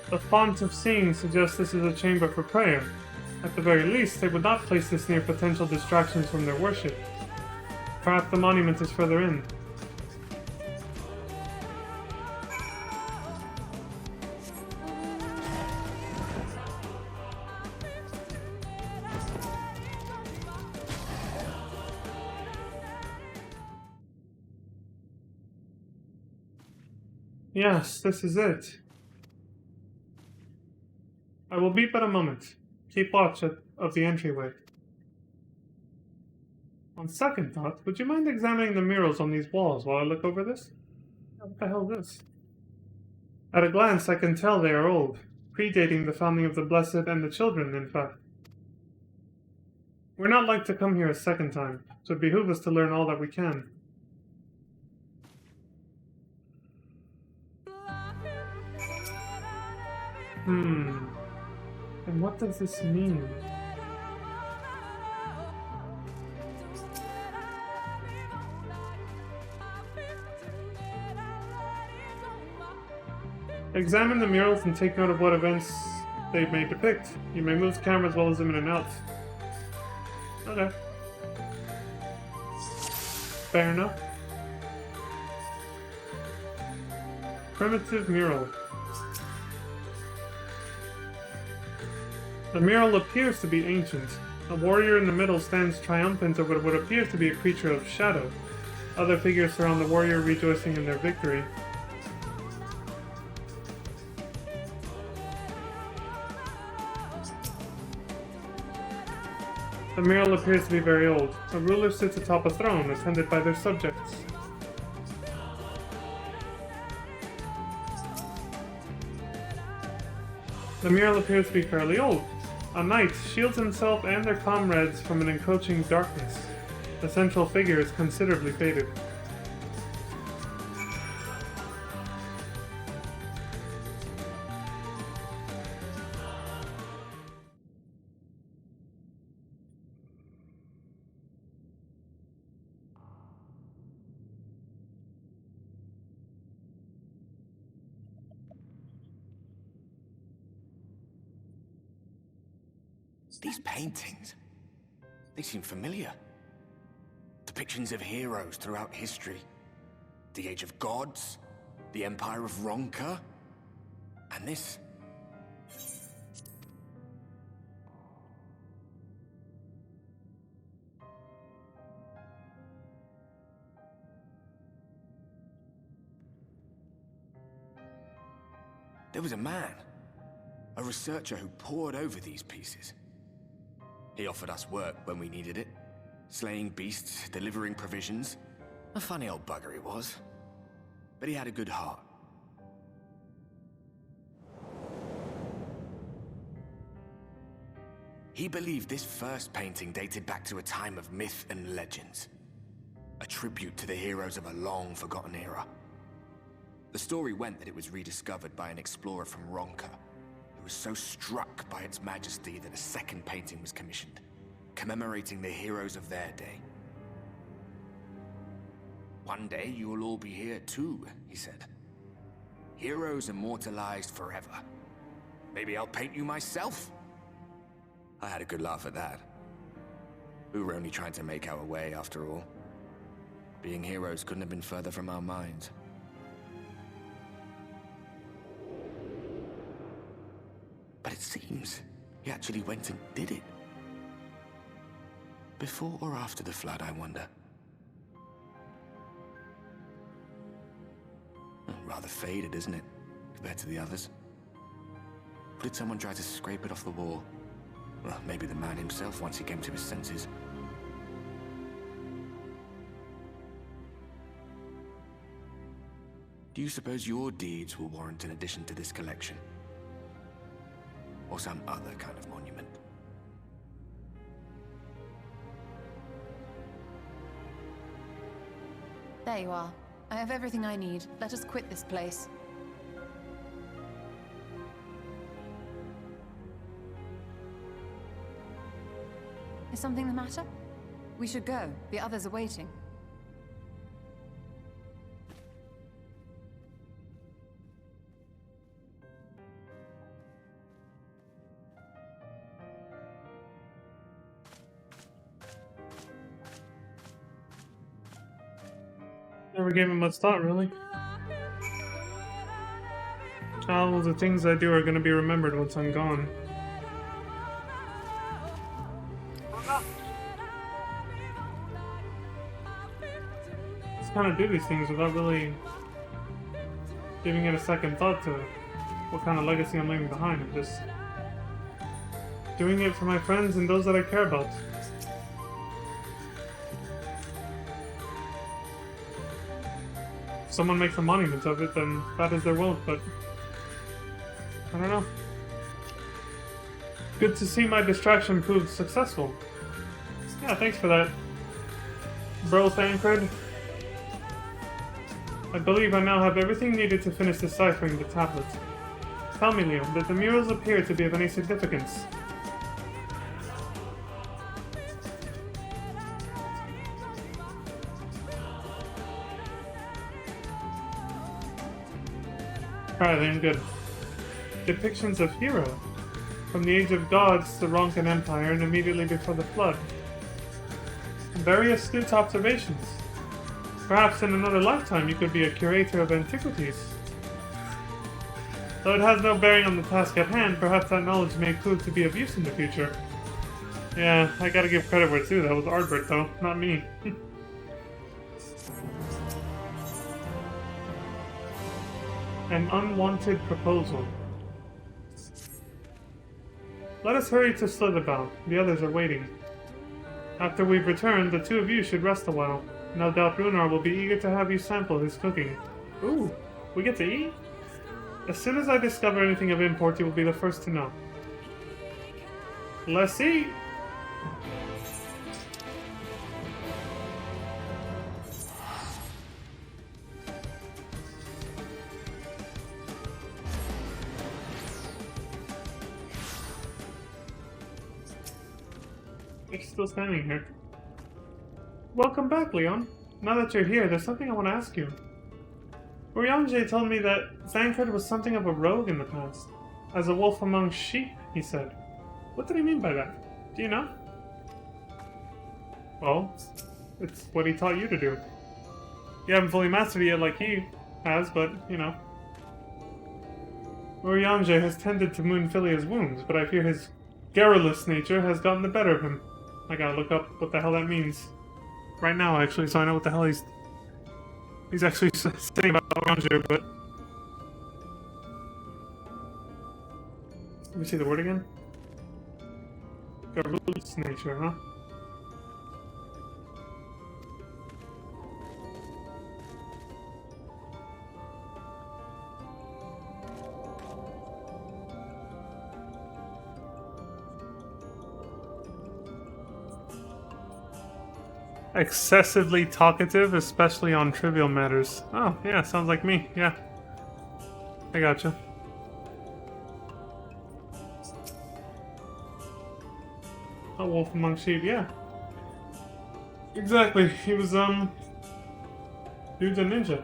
The font of seeing suggests this is a chamber for prayer. At the very least, they would not place this near potential distractions from their worship. Perhaps the monument is further in. Yes, this is it. I will be but a moment. Keep watch of the entryway. On second thought, would you mind examining the murals on these walls while I look over this? What the hell is this? At a glance, I can tell they are old, predating the founding of the Blessed and the Children, in fact. We're not like to come here a second time, so it behooves us to learn all that we can. And what does this mean? Examine the murals and take note of what events they may depict. You may move the camera as well as zoom in and out. Okay. Fair enough. Primitive mural. The mural appears to be ancient. A warrior in the middle stands triumphant over what appears to be a creature of shadow. Other figures surround the warrior rejoicing in their victory. The mural appears to be very old. A ruler sits atop a throne, attended by their subjects. The mural appears to be fairly old. A knight shields himself and their comrades from an encroaching darkness. The central figure is considerably faded. These paintings, they seem familiar. Depictions of heroes throughout history. The Age of Gods, the Empire of Ronka, and this. There was a man, a researcher who pored over these pieces. He offered us work when we needed it. Slaying beasts, delivering provisions. A funny old bugger he was. But he had a good heart. He believed this first painting dated back to a time of myth and legends. A tribute to the heroes of a long-forgotten era. The story went that it was rediscovered by an explorer from Ronka, who was so struck by its majesty that a second painting was commissioned, commemorating the heroes of their day. One day you will all be here too, he said. Heroes immortalized forever. Maybe I'll paint you myself? I had a good laugh at that. We were only trying to make our way after all. Being heroes couldn't have been further from our minds. But it seems he actually went and did it. Before or after the flood, I wonder. Rather faded, isn't it, compared to the others? Or did someone try to scrape it off the wall? Well, maybe the man himself once he came to his senses. Do you suppose your deeds will warrant an addition to this collection? Or some other kind of monument? There you are. I have everything I need. Let us quit this place. Is something the matter? We should go. The others are waiting. Never gave it much thought, really. All the things I do are going to be remembered once I'm gone. Just kind of do these things without really giving it a second thought to what kind of legacy I'm leaving behind. I'm just doing it for my friends and those that I care about. If someone makes a monument of it, then that is their will, but I don't know. Good to see my distraction proved successful. Yeah, thanks for that, Bro Thancred. I believe I now have everything needed to finish deciphering the tablet. Tell me, Leo, did the murals appear to be of any significance? Alright then, good. Depictions of Hero, from the Age of Gods, the Ronkan Empire, and immediately before the Flood. Very astute observations. Perhaps in another lifetime you could be a curator of antiquities. Though it has no bearing on the task at hand, perhaps that knowledge may prove to be of use in the future. Yeah, I gotta give credit where it's due. That was Ardbert, though, not me. An unwanted proposal. Let us hurry to Slitherbound. The others are waiting. After we've returned, the two of you should rest a while. No doubt Runar will be eager to have you sample his cooking. Ooh, we get to eat? As soon as I discover anything of import, you will be the first to know. Let's eat! You're still standing here. Welcome back, Leon. Now that you're here, there's something I want to ask you. Urianger told me that Thancred was something of a rogue in the past. As a wolf among sheep, he said. What did he mean by that? Do you know? Well, it's what he taught you to do. You haven't fully mastered it yet like he has, but, you know. Urianger has tended to Moonfilia's wounds, but I fear his garrulous nature has gotten the better of him. I gotta look up what the hell that means. Right now, actually, so I know what the hell he's actually saying about Urianger, but... Let me see the word again. Garrulous nature, huh? Excessively talkative, especially on trivial matters. Oh, yeah, sounds like me, yeah. I gotcha. A wolf among sheep, yeah. Exactly, he was, dude's a ninja.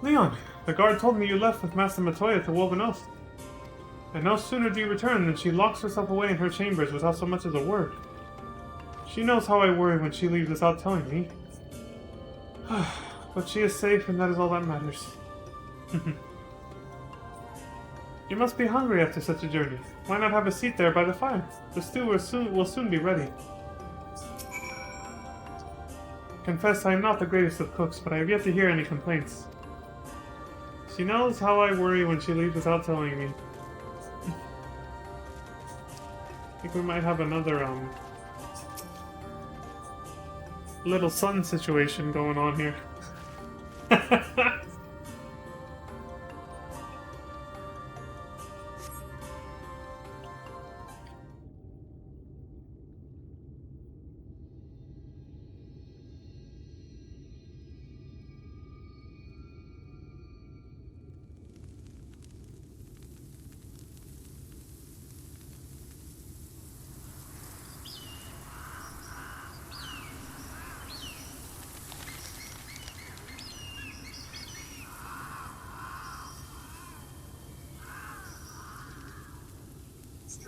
Leon, the guard told me you left with Master Matoya to Woven Oath. And no sooner do you return than she locks herself away in her chambers without so much as a word. She knows how I worry when she leaves without telling me. But she is safe, and that is all that matters. You must be hungry after such a journey. Why not have a seat there by the fire? The stew will soon be ready. Confess I am not the greatest of cooks, but I have yet to hear any complaints. She knows how I worry when she leaves without telling me. I think we might have another, little sun situation going on here.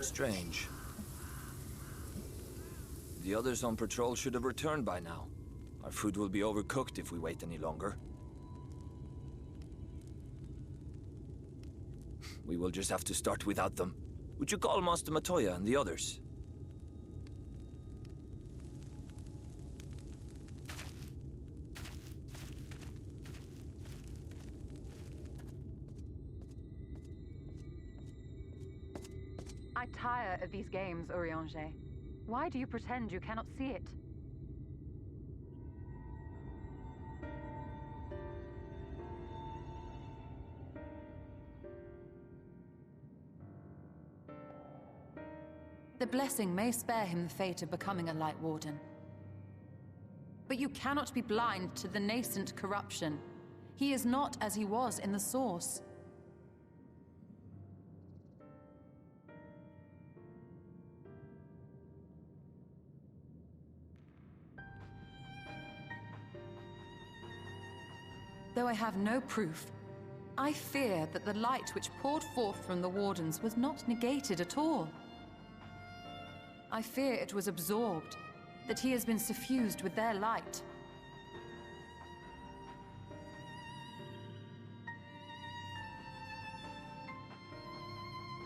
Strange. The others on patrol should have returned by now. Our food will be overcooked if we wait any longer. We will just have to start without them. Would you call Master Matoya and the others? I tire of these games, Urianger. Why do you pretend you cannot see it? The blessing may spare him the fate of becoming a Light Warden. But you cannot be blind to the nascent corruption. He is not as he was in the Source. Though I have no proof, I fear that the light which poured forth from the Wardens was not negated at all. I fear it was absorbed, that he has been suffused with their light.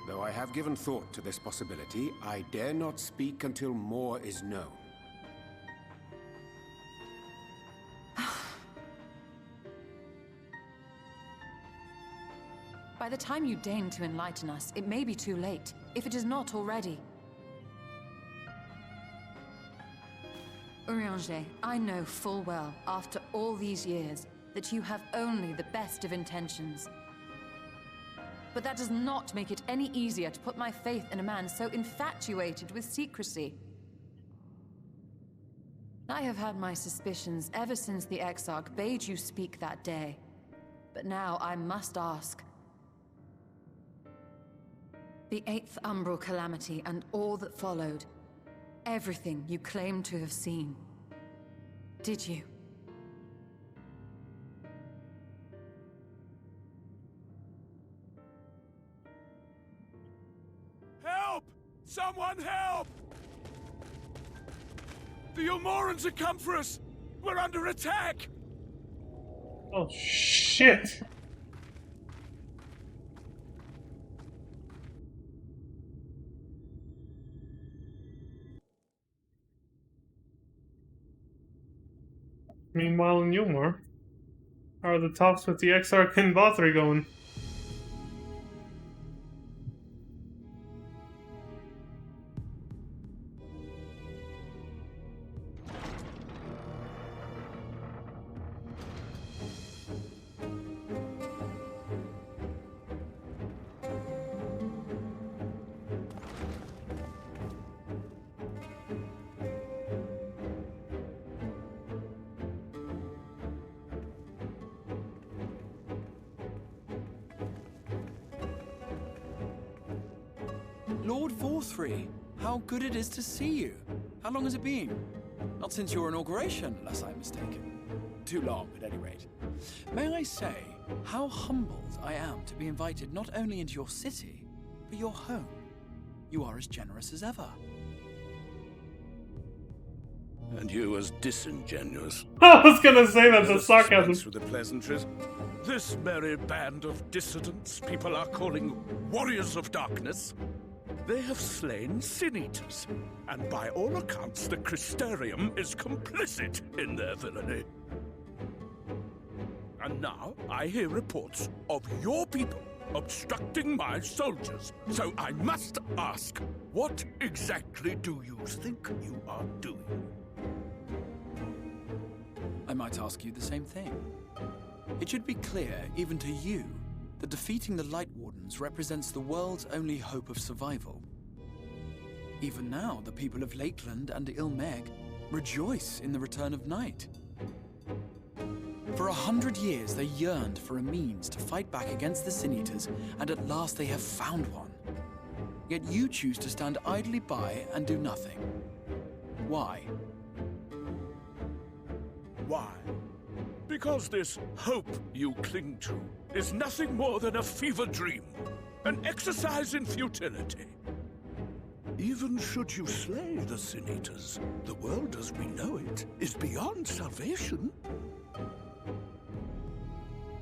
Though I have given thought to this possibility, I dare not speak until more is known. By the time you deign to enlighten us, it may be too late, if it is not already. Urianger, I know full well, after all these years, that you have only the best of intentions. But that does not make it any easier to put my faith in a man so infatuated with secrecy. I have had my suspicions ever since the Exarch bade you speak that day. But now I must ask. The 8th Umbral Calamity and all that followed. Everything you claim to have seen. Did you? Help! Someone help! The Umorans have come for us! We're under attack! Oh shit! Meanwhile in Yulmore, how are the talks with the Exarch and Vothri going? Lord Vothri, how good it is to see you. How long has it been? Not since your inauguration, unless I'm mistaken. Too long, at any rate. May I say how humbled I am to be invited not only into your city, but your home. You are as generous as ever. And you as disingenuous. I was gonna say that, the sarcasm. With the pleasantries. This merry band of dissidents people are calling warriors of darkness. They have slain sin-eaters, and by all accounts the Crystarium is complicit in their villainy. And now I hear reports of your people obstructing my soldiers. So I must ask, what exactly do you think you are doing? might ask you the same thing. It should be clear, even to you, that defeating the Light Wardens represents the world's only hope of survival. Even now, the people of Lakeland and Ilmeg rejoice in the return of night. For 100 years, they yearned for a means to fight back against the Sin Eaters, and at last they have found one. Yet you choose to stand idly by and do nothing. Why? Why? Because this hope you cling to is nothing more than a fever dream, an exercise in futility. Even should you slay the Sin Eaters, the world as we know it is beyond salvation.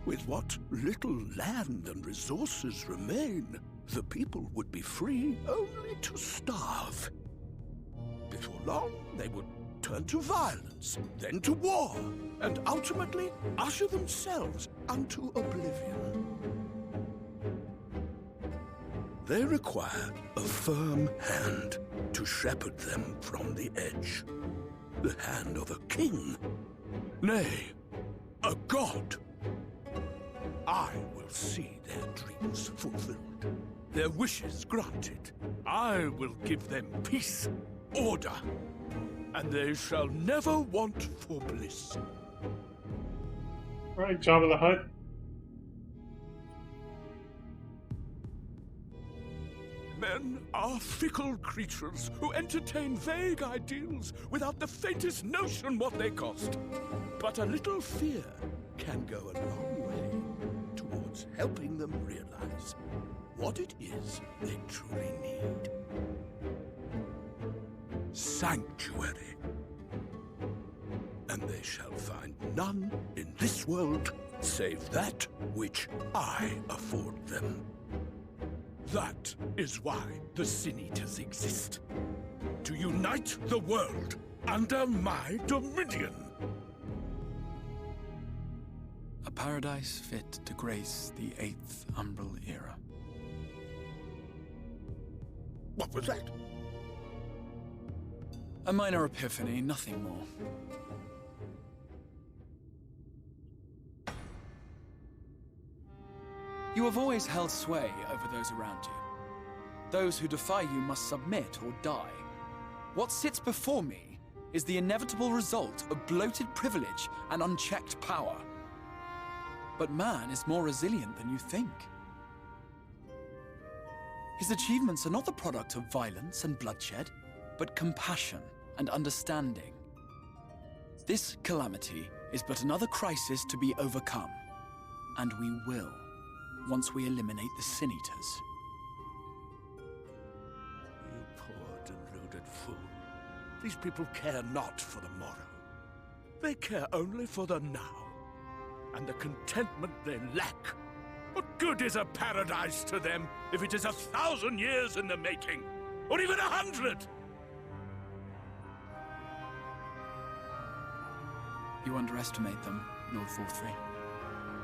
With what little land and resources remain, the people would be free only to starve. Before long, they would turn to violence, then to war, and ultimately usher themselves unto oblivion. They require a firm hand to shepherd them from the edge. The hand of a king, nay, a god. I will see their dreams fulfilled, their wishes granted. I will give them peace, order, and they shall never want for bliss. Right, Jabba the Hutt. Men are fickle creatures who entertain vague ideals without the faintest notion what they cost. But a little fear can go a long way towards helping them realize what it is they truly need. Sanctuary. And they shall find none in this world save that which I afford them. That is why the Sin Eaters exist. To unite the world under my dominion. A paradise fit to grace the 8th Umbral era. What was that? A minor epiphany, nothing more. You have always held sway over those around you. Those who defy you must submit or die. What sits before me is the inevitable result of bloated privilege and unchecked power. But man is more resilient than you think. His achievements are not the product of violence and bloodshed, but compassion and understanding. This calamity is but another crisis to be overcome, and we will, once we eliminate the Sin Eaters. You poor deluded fool. These people care not for the morrow. They care only for the now, and the contentment they lack. What good is a paradise to them if it is 1,000 years in the making, or even 100? You underestimate them, Lord Forthry.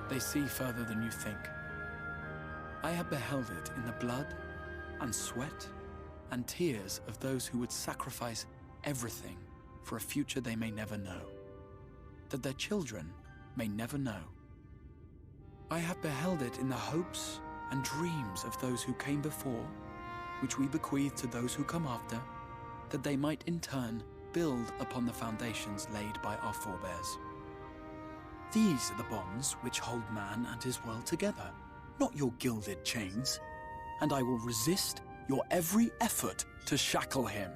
They see further than you think. I have beheld it in the blood and sweat and tears of those who would sacrifice everything for a future they may never know, that their children may never know. I have beheld it in the hopes and dreams of those who came before, which we bequeath to those who come after, that they might in turn build upon the foundations laid by our forebears. These are the bonds which hold man and his world together, not your gilded chains, and I will resist your every effort to shackle him.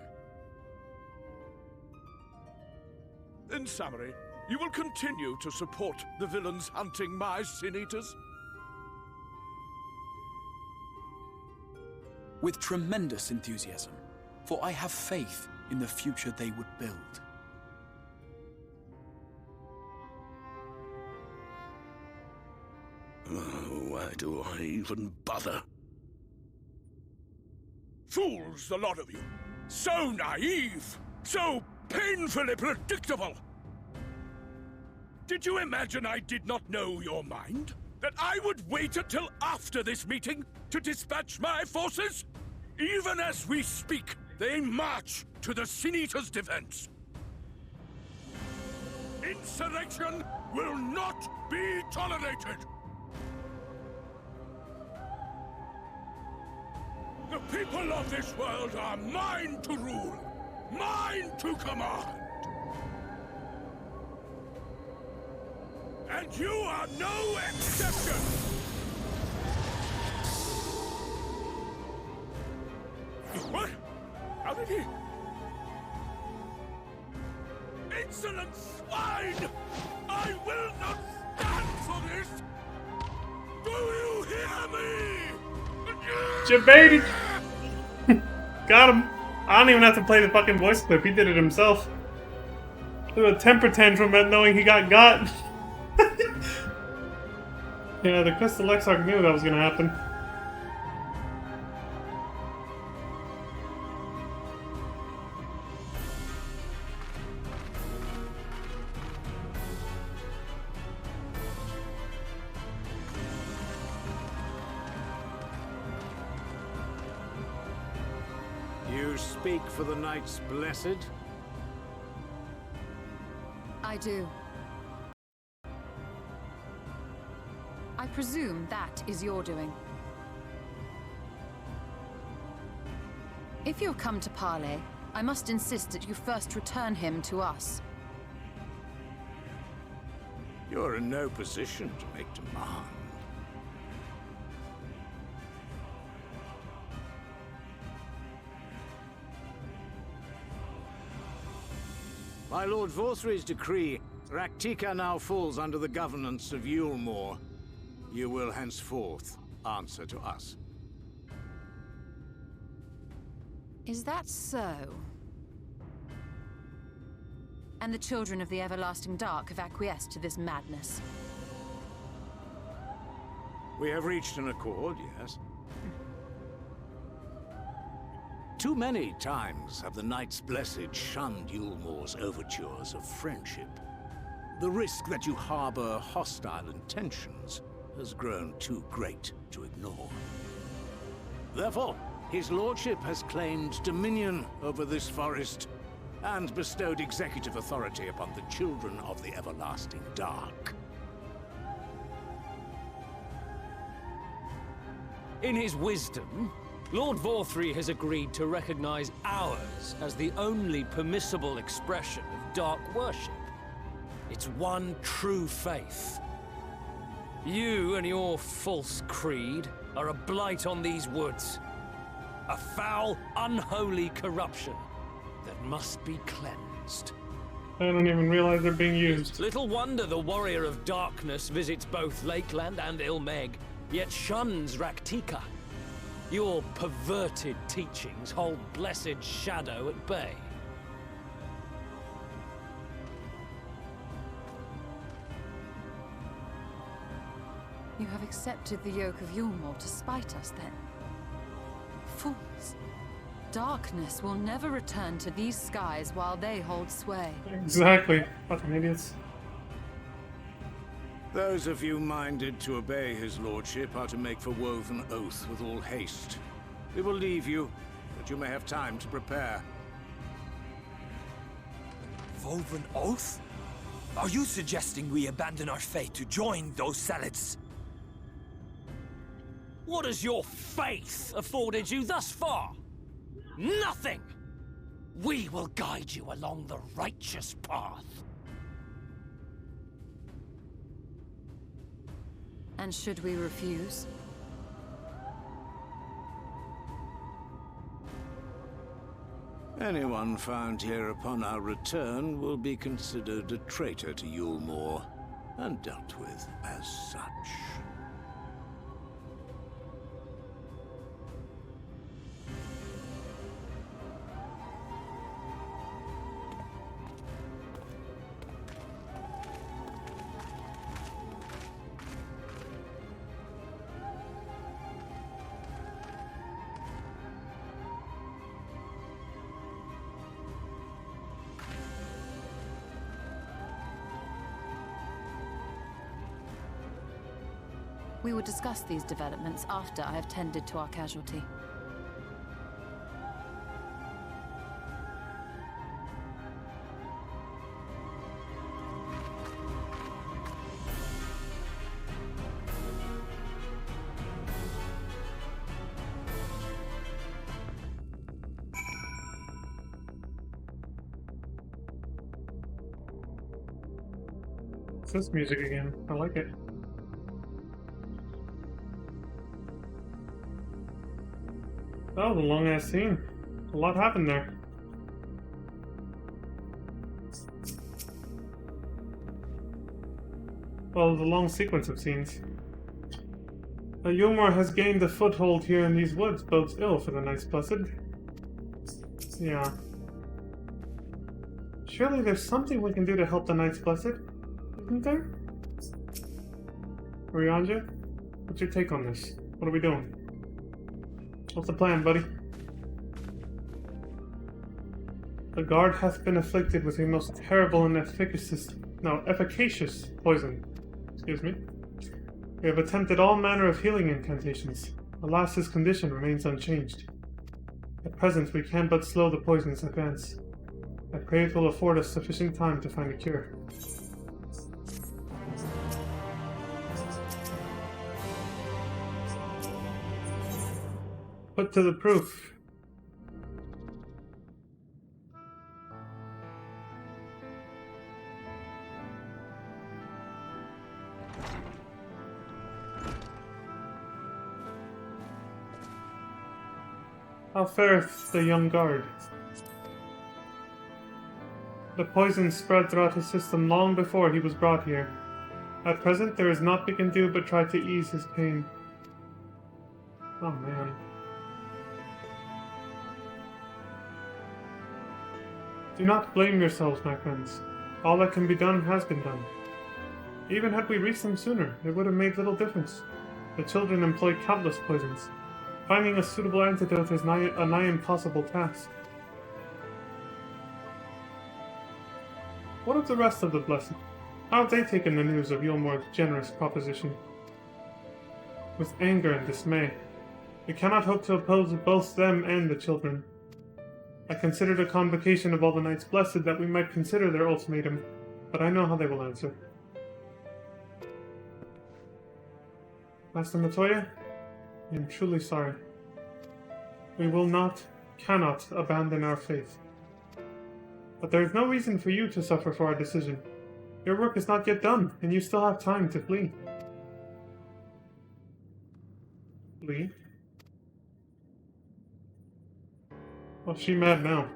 In summary, you will continue to support the villains hunting my Sin Eaters? With tremendous enthusiasm, for I have faith in the future they would build. Why do I even bother? Fools, the lot of you! So naive! So painfully predictable! Did you imagine I did not know your mind? That I would wait until after this meeting to dispatch my forces? Even as we speak, they march to the Sin Eaters' defense. Insurrection will not be tolerated! The people of this world are mine to rule, mine to command! And you are no exception! What? How did he... Insolent swine! I will not stand for this! Do you hear me? Jebaited! Got him! I don't even have to play the fucking voice clip, he did it himself. Threw a temper tantrum at knowing he got. Yeah, the Crystal Exarch knew that was gonna happen. You speak for the Knights Blessed? I do. I presume that is your doing. If you've come to parley, I must insist that you first return him to us. You're in no position to make demand. By Lord Vorthry's decree, Raktika now falls under the governance of Yulmore. You will henceforth answer to us. Is that so? And the children of the Everlasting Dark have acquiesced to this madness? We have reached an accord, yes. Too many times have the Knights Blessed shunned Yulmore's overtures of friendship. The risk that you harbor hostile intentions has grown too great to ignore. Therefore, his lordship has claimed dominion over this forest and bestowed executive authority upon the children of the Everlasting Dark. In his wisdom, Lord Vorthry has agreed to recognize ours as the only permissible expression of dark worship. It's one true faith. You and your false creed are a blight on these woods. A foul, unholy corruption that must be cleansed. I don't even realize they're being used. Little wonder the Warrior of Darkness visits both Lakeland and Ilmeg, yet shuns Raktika. Your perverted teachings hold blessed Shadow at bay. You have accepted the yoke of Yulmore to spite us, then? Fools. Darkness will never return to these skies while they hold sway. Exactly. Fucking idiots. Those of you minded to obey his lordship are to make for Woven Oath with all haste. We will leave you, that you may have time to prepare. Woven Oath? Are you suggesting we abandon our fate to join those zealots? What has your faith afforded you thus far? Nothing! We will guide you along the righteous path. And should we refuse? Anyone found here upon our return will be considered a traitor to Yulmore, and dealt with as such. We will discuss these developments after I have tended to our casualty. What's this music again? I like it. That was a long ass scene. A lot happened there. Well, it was a long sequence of scenes. Yulmore has gained a foothold here in these woods, bodes ill for the Knights Blessed. Yeah. Surely there's something we can do to help the Knights Blessed, isn't there? Ryanja, what's your take on this? What are we doing? What's the plan, buddy? The guard hath been afflicted with a most terrible and efficacious poison. Excuse me. We have attempted all manner of healing incantations. Alas, his condition remains unchanged. At present, we can but slow the poison's advance. I pray it will afford us sufficient time to find a cure. Put to the proof. How fareth the young guard? The poison spread throughout his system long before he was brought here. At present, there is naught we can do but try to ease his pain. Oh man. Do not blame yourselves, my friends. All that can be done has been done. Even had we reached them sooner, it would have made little difference. The children employ countless poisons. Finding a suitable antidote is a nigh impossible task. What of the rest of the Blessed? How have they taken the news of Yulmore's generous proposition? With anger and dismay. We cannot hope to oppose both them and the children. I considered a convocation of all the Knights Blessed that we might consider their ultimatum, but I know how they will answer. Master Matoya, I am truly sorry. We will not, cannot abandon our faith. But there is no reason for you to suffer for our decision. Your work is not yet done, and you still have time to flee. Flee? What's she mad now?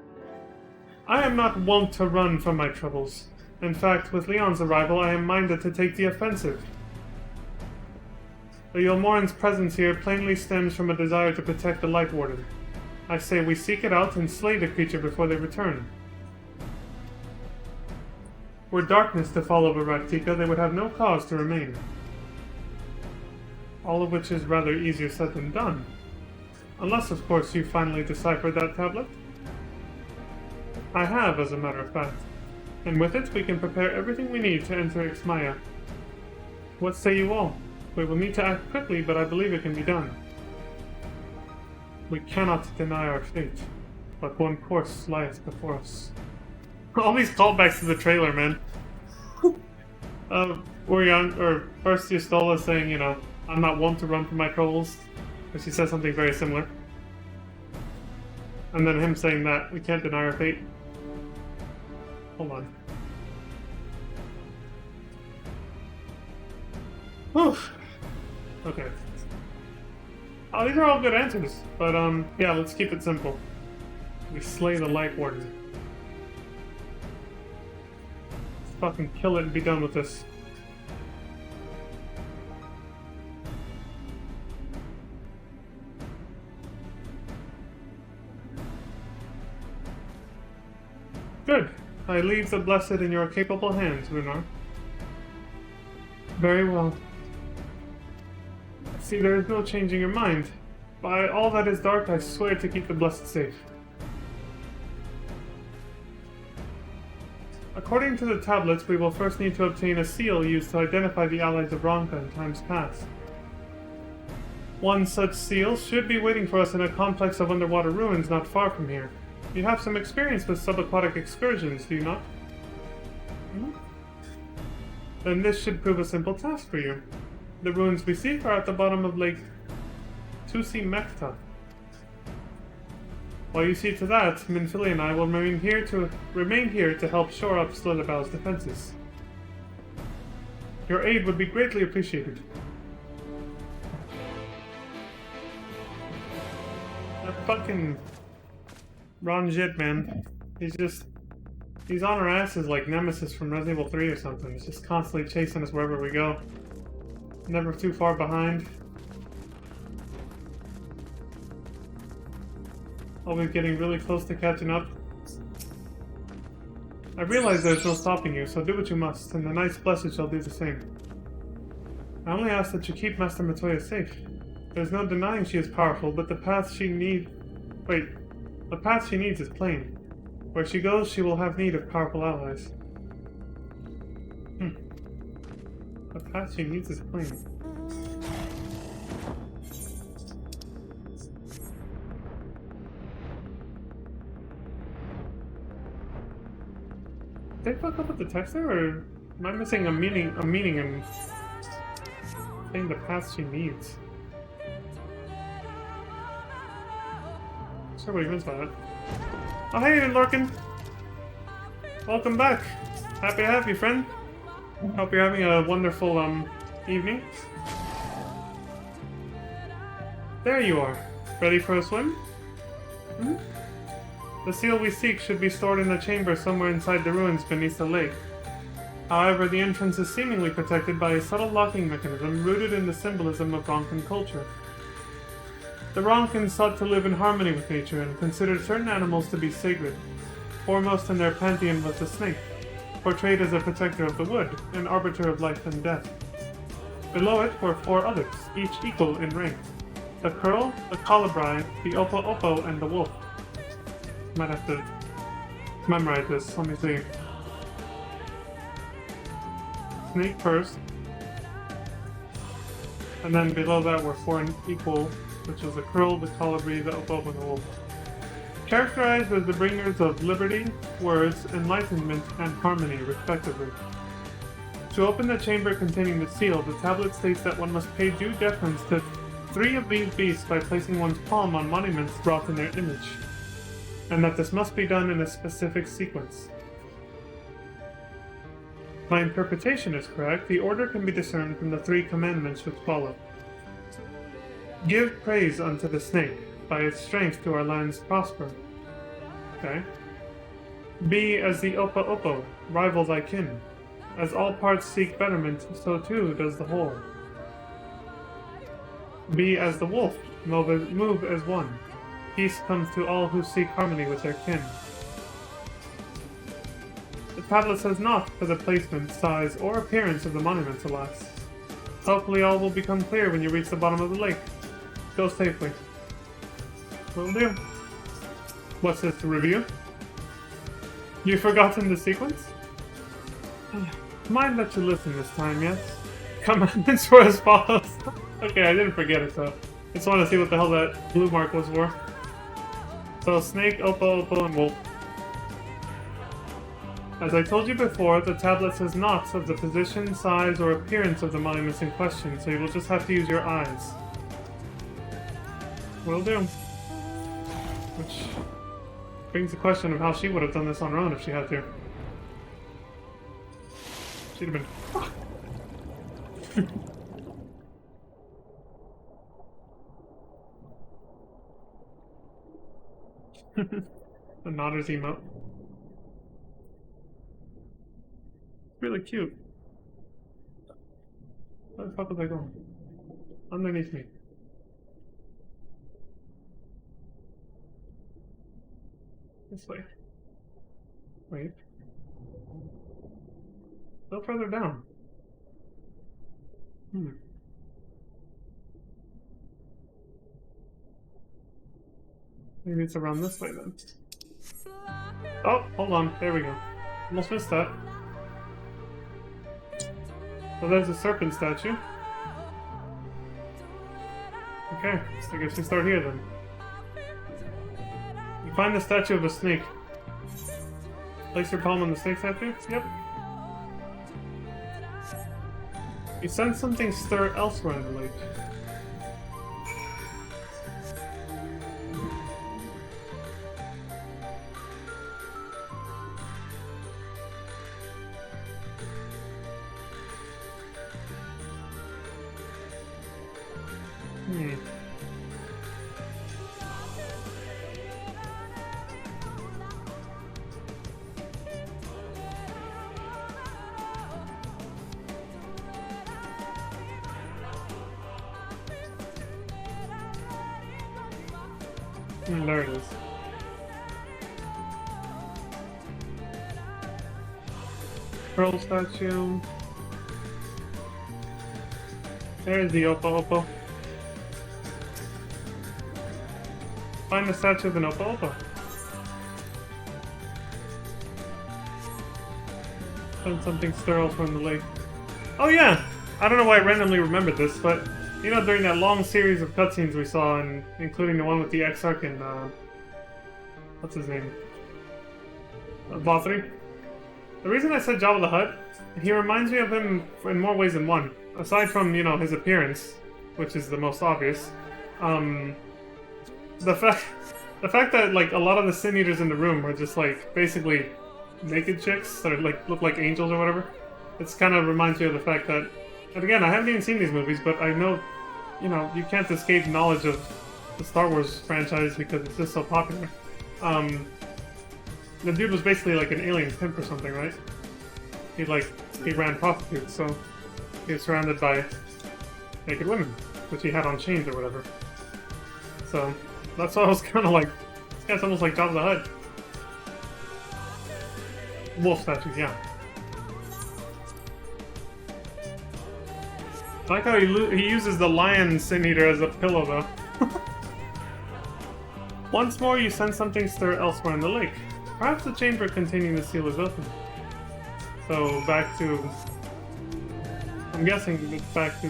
I am not wont to run from my troubles. In fact, with Leon's arrival, I am minded to take the offensive. The Yulmoran's presence here plainly stems from a desire to protect the Light Warden. I say we seek it out and slay the creature before they return. Were darkness to fall over Raktika, they would have no cause to remain. All of which is rather easier said than done. Unless, of course, you finally deciphered that tablet. I have, as a matter of fact. And with it, we can prepare everything we need to enter Ixmaya. What say you all? We will need to act quickly, but I believe it can be done. We cannot deny our fate, but one course lieth before us. All these callbacks to the trailer, man. First Yustola saying, you know, I'm not one to run from my troubles. But she says something very similar. And then him saying that we can't deny our fate. Hold on. Whew. Okay. Oh, these are all good answers. But, yeah, let's keep it simple. We slay the Light Warden. Let's fucking kill it and be done with this. Good. I leave the Blessed in your capable hands, Runar. Very well. See, there is no changing your mind. By all that is dark, I swear to keep the Blessed safe. According to the tablets, we will first need to obtain a seal used to identify the allies of Ronka in times past. One such seal should be waiting for us in a complex of underwater ruins not far from here. You have some experience with subaquatic excursions, do you not? Hmm? Then this should prove a simple task for you. The ruins we seek are at the bottom of Lake Tusi Mekta. While you see to that, Minfili and I will remain here to help shore up Slitherbal's defenses. Your aid would be greatly appreciated. That fucking Ranjit, man. He's on our asses like Nemesis from Resident Evil 3 or something. He's just constantly chasing us wherever we go. Never too far behind. Always getting really close to catching up. I realize there's no stopping you, so do what you must, and the Knight's Blessed shall do the same. I only ask that you keep Master Matoya safe. There's no denying she is powerful, but the path she needs is plain. Where she goes, she will have need of powerful allies. The path she needs is plain. Did they fuck up with the text there, or am I missing a meaning in saying the path she needs? Sure what he means by that. Oh hey, Larkin! Welcome back! Happy to have you, friend. Hope you're having a wonderful, evening. There you are. Ready for a swim? Hmm? The seal we seek should be stored in a chamber somewhere inside the ruins beneath the lake. However, the entrance is seemingly protected by a subtle locking mechanism rooted in the symbolism of Ronkan culture. The Ronkans sought to live in harmony with nature and considered certain animals to be sacred. Foremost in their pantheon was the snake, portrayed as a protector of the wood, an arbiter of life and death. Below it were 4 others, each equal in rank. The curl, the colibri, the opo-opo, and the wolf. Might have to memorize this, let me see. Snake first. And then below that were 4 equal, which was the curl, the colibri, the opo, and the wolf. Characterized as the bringers of liberty, words, enlightenment, and harmony, respectively. To open the chamber containing the seal, the tablet states that one must pay due deference to 3 of these beasts by placing one's palm on monuments wrought in their image, and that this must be done in a specific sequence. My interpretation is correct. The order can be discerned from the 3 commandments which follow. Give praise unto the snake. By its strength do our lands prosper. Okay. Be as the opo-opo, rival thy kin. As all parts seek betterment, so too does the whole. Be as the wolf, move as one. Peace comes to all who seek harmony with their kin. The tablet says naught for the placement, size, or appearance of the monuments, alas. Hopefully all will become clear when you reach the bottom of the lake. Go safely. Will do. What's this to review? You've forgotten the sequence? Mind that you listen this time, yes? Commandments were as follows. Okay, I didn't forget it, so just want to see what the hell that blue mark was for. So, snake, opo, and wolf. As I told you before, the tablet says naught of the position, size, or appearance of the monuments in question, so you will just have to use your eyes. Will do. Which brings the question of how she would have done this on her own if she had to. She'd have been fucked. The nodders emote. Really cute. Where the fuck was I going? Underneath me. This way. Wait. A little further down. Maybe it's around this way then. Oh, hold on. There we go. Almost missed that. So there's a serpent statue. Okay, so I guess we start here then. You find the statue of a snake. Place your palm on the snake statue? Yep. You sense something stir elsewhere in the lake. Hmm. There it is. Pearl statue. There's the Oppa Oppa. Find the statue of an Oppa Oppa. Find something sterile from the lake. Oh yeah! I don't know why I randomly remembered this, but you know, during that long series of cutscenes we saw, and including the one with the Exarch and what's his name? Vothri. The reason I said Jabba the Hutt, he reminds me of him in more ways than one. Aside from, you know, his appearance, which is the most obvious, the fact that like a lot of the Sin Eaters in the room are just like basically naked chicks that are, like look like angels or whatever. It's kind of reminds me of the fact that, and again, I haven't even seen these movies, but I know, you know, you can't escape knowledge of the Star Wars franchise because it's just so popular. The dude was basically like an alien pimp or something, right? He ran prostitutes, so he was surrounded by naked women, which he had on chains or whatever. So that's why I was kind of like, this guy's almost like Jabba the Hutt. Wolf statues, yeah. I like how he uses the lion Sin Eater as a pillow, though. Once more, you sense something stir elsewhere in the lake. Perhaps the chamber containing the seal is open. So, back to... I'm guessing it's back to,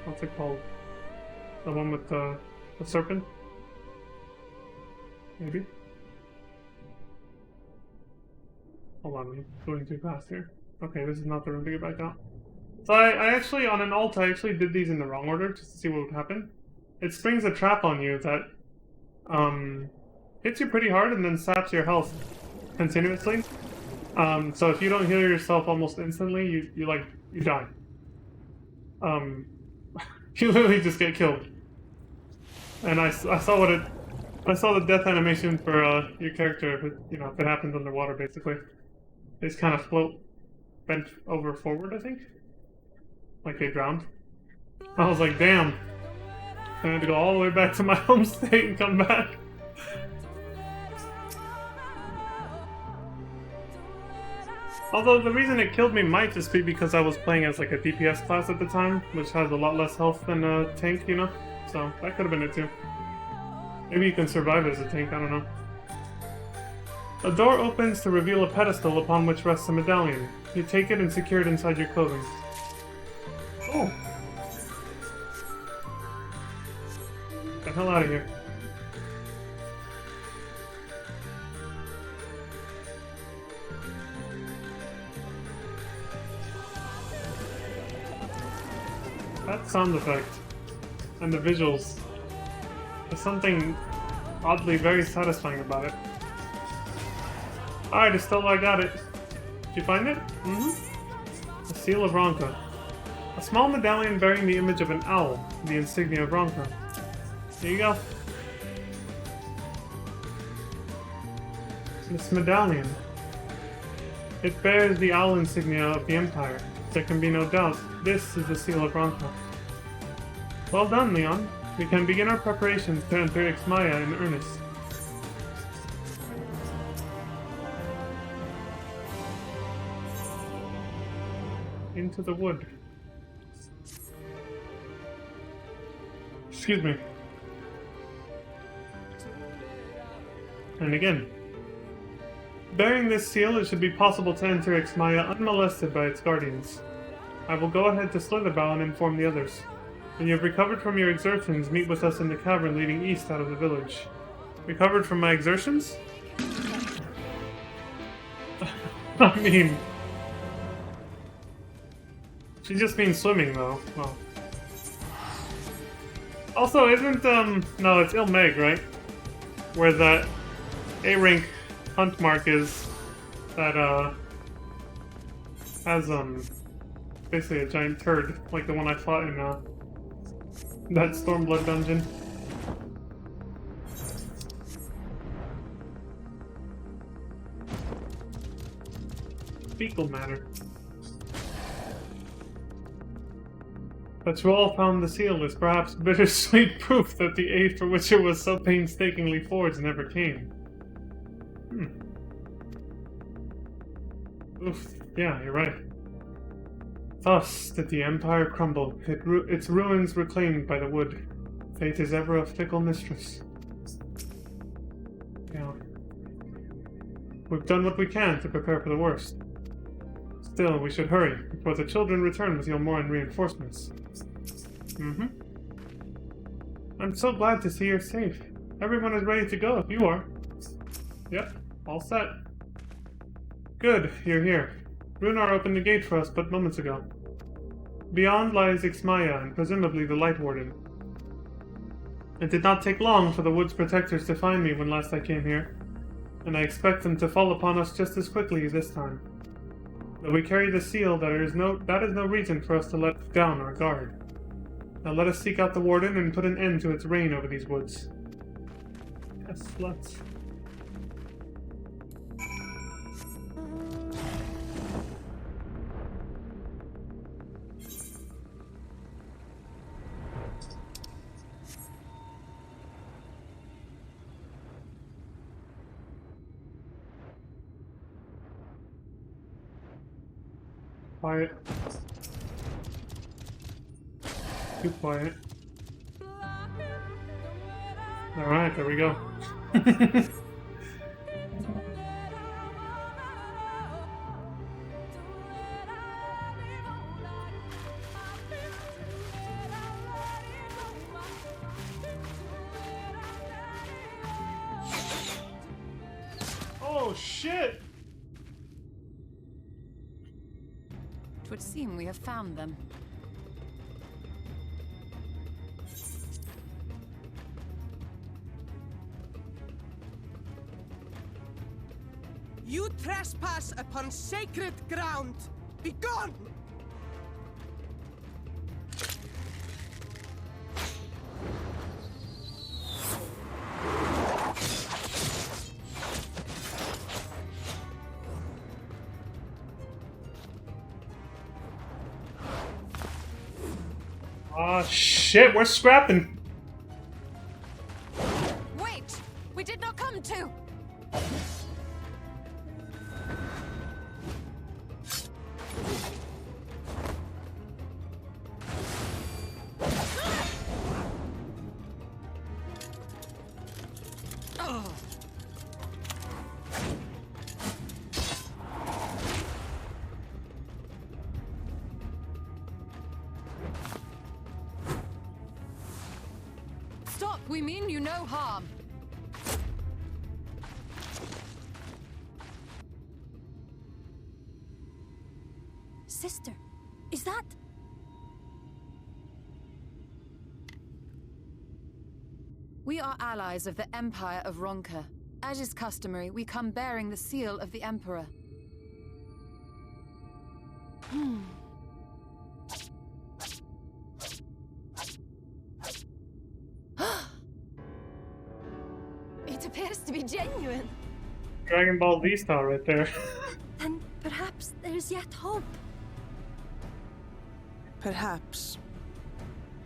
what's it called? The one with the serpent? Maybe? Hold on, I'm going too fast here. Okay, this is not the room to get back out. So I actually, on an alt, I actually did these in the wrong order, just to see what would happen. It springs a trap on you that, hits you pretty hard and then saps your health continuously. So if you don't heal yourself almost instantly, you die. You literally just get killed. And I saw the death animation for your character, if it happens underwater, basically. They just kind of float, bent over forward, I think. Like they drowned. I was like, damn. I had to go all the way back to my home state and come back. Although the reason it killed me might just be because I was playing as like a DPS class at the time, which has a lot less health than a tank, you know? So that could have been it too. Maybe you can survive as a tank, I don't know. A door opens to reveal a pedestal upon which rests a medallion. You take it and secure it inside your clothing. Oh! Get the hell out of here. That sound effect and the visuals, there's something oddly very satisfying about it. Alright, Estella, I got it. Did you find it? Mm-hmm. The Seal of Ronka. A small medallion bearing the image of an owl, the insignia of Ronka. Here you go. This medallion. It bears the owl insignia of the Empire. There can be no doubt, this is the Seal of Ronka. Well done, Leon. We can begin our preparations to enter Ixmaya in earnest. Into the wood. Excuse me. And again. Bearing this seal, it should be possible to enter Ixmaya unmolested by its guardians. I will go ahead to Slitherbow and inform the others. When you have recovered from your exertions, meet with us in the cavern leading east out of the village. Recovered from my exertions? I mean... She just means swimming, though. Well. Also, isn't, no, it's Ilmeg, right? Where that A-rank hunt mark is that, has, basically a giant turd, like the one I fought in that Stormblood dungeon. Fecal matter. That you all found the seal is perhaps bittersweet proof that the aid for which it was so painstakingly forged never came. Oof, yeah, you're right. Thus did the Empire crumble, its ruins reclaimed by the wood. Fate is ever a fickle mistress. Yeah. We've done what we can to prepare for the worst. Still, we should hurry, before the children return with Yulmoran reinforcements. I'm so glad to see you're safe. Everyone is ready to go if you are. Yep, all set. Good, you're here. Runar opened the gate for us but moments ago. Beyond lies Ixmaya and presumably the Light Warden. It did not take long for the Wood's protectors to find me when last I came here, and I expect them to fall upon us just as quickly this time. Though we carry the seal, that is no reason for us to let down our guard. Now let us seek out the Warden and put an end to its reign over these woods. Yes, let's. Quiet. Too quiet. Alright, there we go. Oh shit! It would seem we have found them. You trespass upon sacred ground! Begone! Ah, shit, we're scrapping. Wait! We did not come to! Stop! We mean you no harm. Sister, is that... We are allies of the Empire of Ronka. As is customary, we come bearing the seal of the Emperor. It appears to be genuine. Dragon Ball Z style right there. Then perhaps there's yet hope. Perhaps.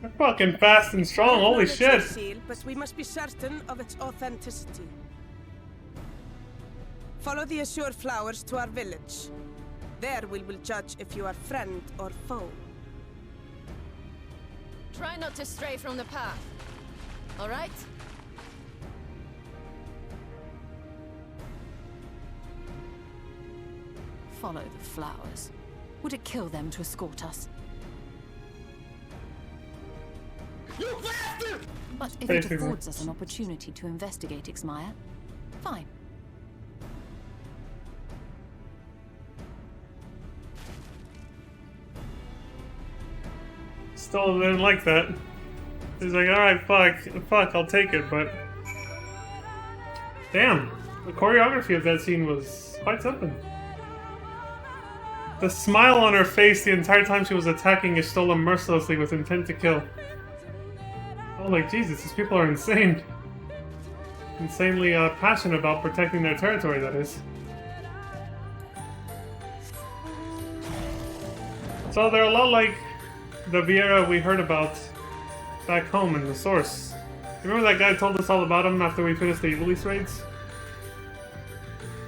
They're fucking fast and strong, holy shit! Seal, but we must be certain of its authenticity. Follow the azure flowers to our village. There we will judge if you are friend or foe. Try not to stray from the path. All right? Follow the flowers. Would it kill them to escort us? You bastard! But if it affords us an opportunity to investigate Ixmaya, fine. Still didn't like that. He's like, alright, fuck, I'll take it, but... Damn, the choreography of that scene was quite something. The smile on her face the entire time she was attacking Istola mercilessly with intent to kill. Oh, like Jesus, these people are insane. Insanely passionate about protecting their territory, that is. So they're a lot like the Vieira we heard about back home in the source. Remember that guy told us all about him after we finished the Evil East raids?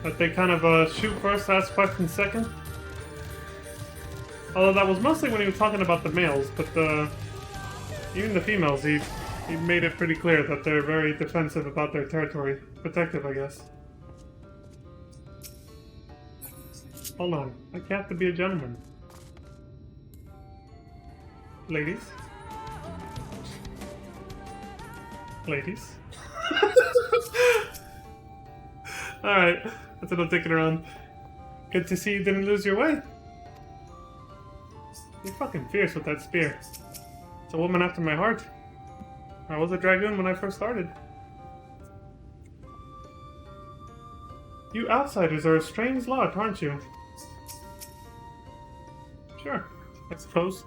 That they kind of shoot first, ask questions second? Although that was mostly when he was talking about the males, but even the females, he made it pretty clear that they're very defensive about their territory. Protective, I guess. Hold on, I have to be a gentleman. Ladies? Ladies? Alright, that's enough dicking around. Good to see you didn't lose your way. You're fucking fierce with that spear. It's a woman after my heart. I was a dragoon when I first started. You outsiders are a strange lot, aren't you? Sure, I suppose.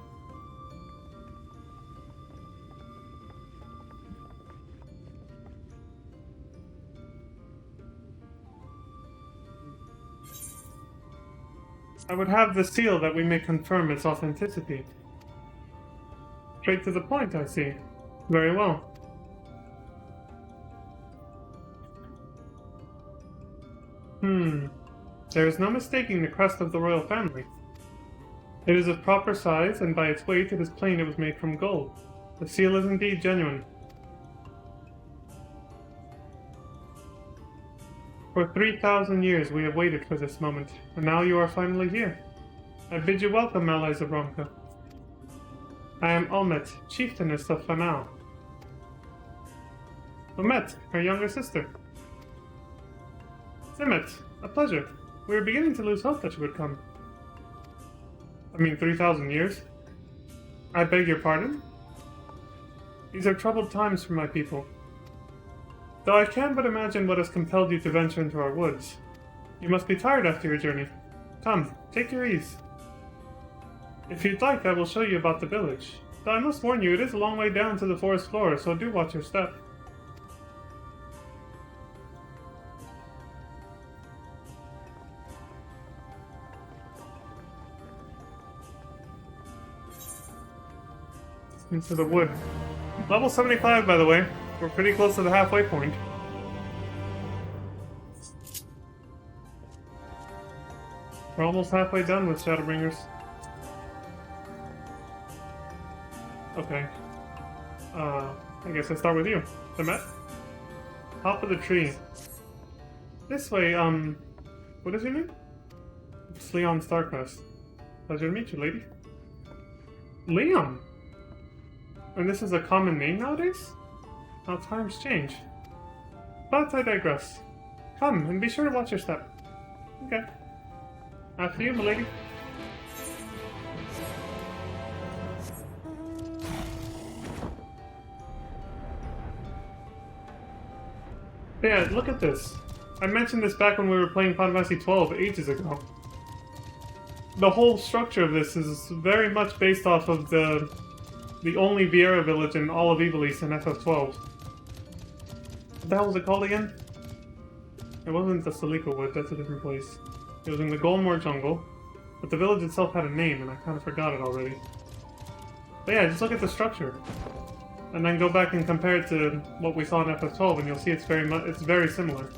I would have the seal that we may confirm its authenticity. Straight to the point, I see. Very well. There is no mistaking the crest of the royal family. It is of proper size, and by its weight it is plain it was made from gold. The seal is indeed genuine. For 3,000 years we have waited for this moment, and now you are finally here. I bid you welcome, allies of Romka. I am Olmet, chieftainess of Fanau. Omet, her younger sister. Zimet, a pleasure. We were beginning to lose hope that you would come. 3,000 years? I beg your pardon? These are troubled times for my people. Though I can but imagine what has compelled you to venture into our woods. You must be tired after your journey. Come, take your ease. If you'd like, I will show you about the village. Though I must warn you, it is a long way down to the forest floor, so do watch your step. Into the wood. Level 75, by the way. We're pretty close to the halfway point. We're almost halfway done with Shadowbringers. Okay. I guess I start with you. Demet? Top of the tree. This way, what is your name? It's Leon Starcrest. Pleasure to meet you, lady. Leon? And this is a common name nowadays? How times change. But I digress. Come, and be sure to watch your step. Okay. After you, milady. Yeah, look at this. I mentioned this back when we were playing Final Fantasy 12 ages ago. The whole structure of this is very much based off of the only Vieira village in all of Evil East in FF12. What the hell was it called again? It wasn't the Salika Wood, that's a different place. It was in the Golmore jungle, but the village itself had a name and I kind of forgot it already. But yeah, just look at the structure. And then go back and compare it to what we saw in FF12 and you'll see it's very similar.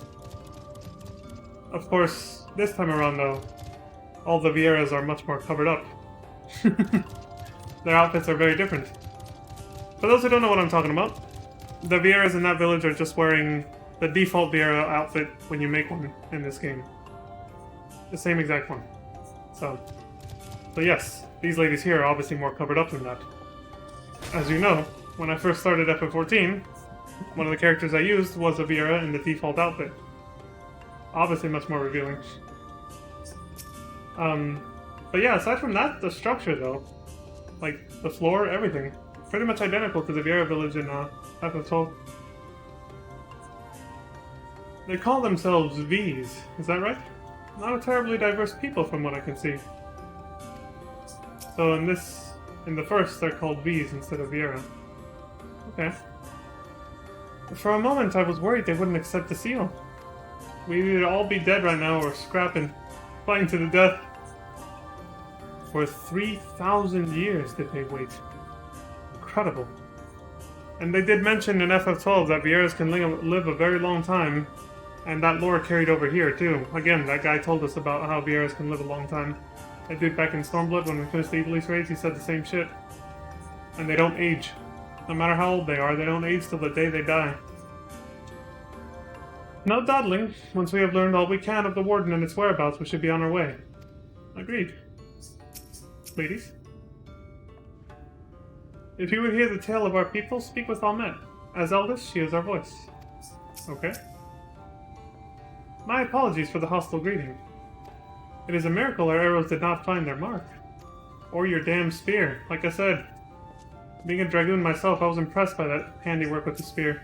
Of course, this time around though, all the Vieiras are much more covered up. Their outfits are very different. For those who don't know what I'm talking about, the Vieiras in that village are just wearing the default Vieira outfit when you make one in this game. The same exact one. So yes, these ladies here are obviously more covered up than that. As you know, when I first started FF14, one of the characters I used was a Vieira in the default outfit. Obviously much more revealing. But yeah, aside from that, the structure though, like the floor, everything, pretty much identical to the Vieira village in FF12. They call themselves V's, is that right? Not a terribly diverse people from what I can see. So in the first, they're called V's instead of Viera. Okay. For a moment, I was worried they wouldn't accept the seal. We'd either all be dead right now or scrapping, fighting to the death. For 3,000 years did they wait. Incredible. And they did mention in FF12 that Vieras can live a very long time, and that lore carried over here too. Again, that guy told us about how Vieras can live a long time. That dude back in Stormblood, when we finished the Evilise raids, he said the same shit. And they don't age. No matter how old they are, they don't age till the day they die. No dawdling. Once we have learned all we can of the Warden and its whereabouts, we should be on our way. Agreed. Ladies? If you would hear the tale of our people, speak with Almet. As eldest, she is our voice. Okay. My apologies for the hostile greeting. It is a miracle our arrows did not find their mark. Or your damn spear. Like I said, being a dragoon myself, I was impressed by that handiwork with the spear.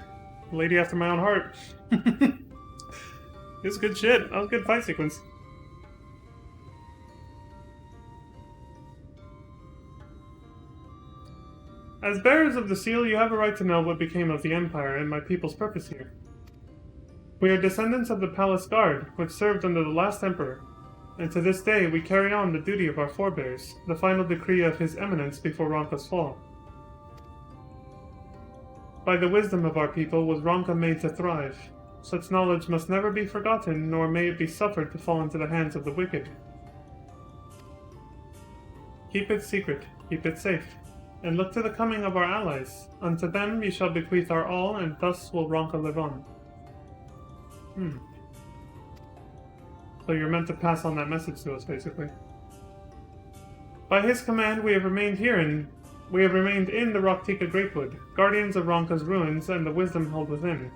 A lady after my own heart. It was good shit. That was a good fight sequence. As bearers of the seal, you have a right to know what became of the Empire and my people's purpose here. We are descendants of the Palace Guard, which served under the last Emperor, and to this day we carry on the duty of our forebears, the final decree of His Eminence before Ronka's fall. By the wisdom of our people was Ronka made to thrive. Such knowledge must never be forgotten, nor may it be suffered to fall into the hands of the wicked. Keep it secret, keep it safe, and look to the coming of our allies. Unto them ye shall bequeath our all, and thus will Ronka live on. So you're meant to pass on that message to us, basically. By his command we have remained in the Roktika Greatwood, guardians of Ronka's ruins and the wisdom held within.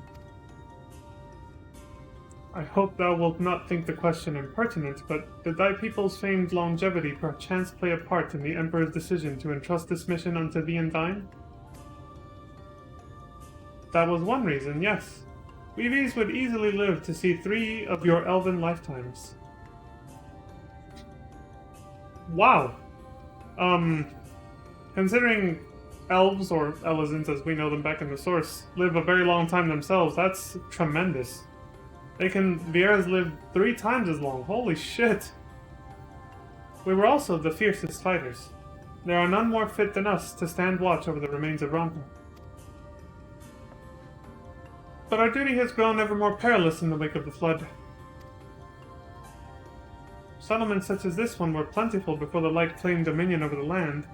I hope thou wilt not think the question impertinent, but did thy people's famed longevity perchance play a part in the Emperor's decision to entrust this mission unto thee and thine? That was one reason, yes. We V's would easily live to see 3 of your elven lifetimes. Wow. Considering elves, or Elizans as we know them back in the source, live a very long time themselves, that's tremendous. Vieras live 3 times as long, holy shit! We were also the fiercest fighters. There are none more fit than us to stand watch over the remains of Ronka. But our duty has grown ever more perilous in the wake of the flood. Settlements such as this one were plentiful before the light claimed dominion over the land,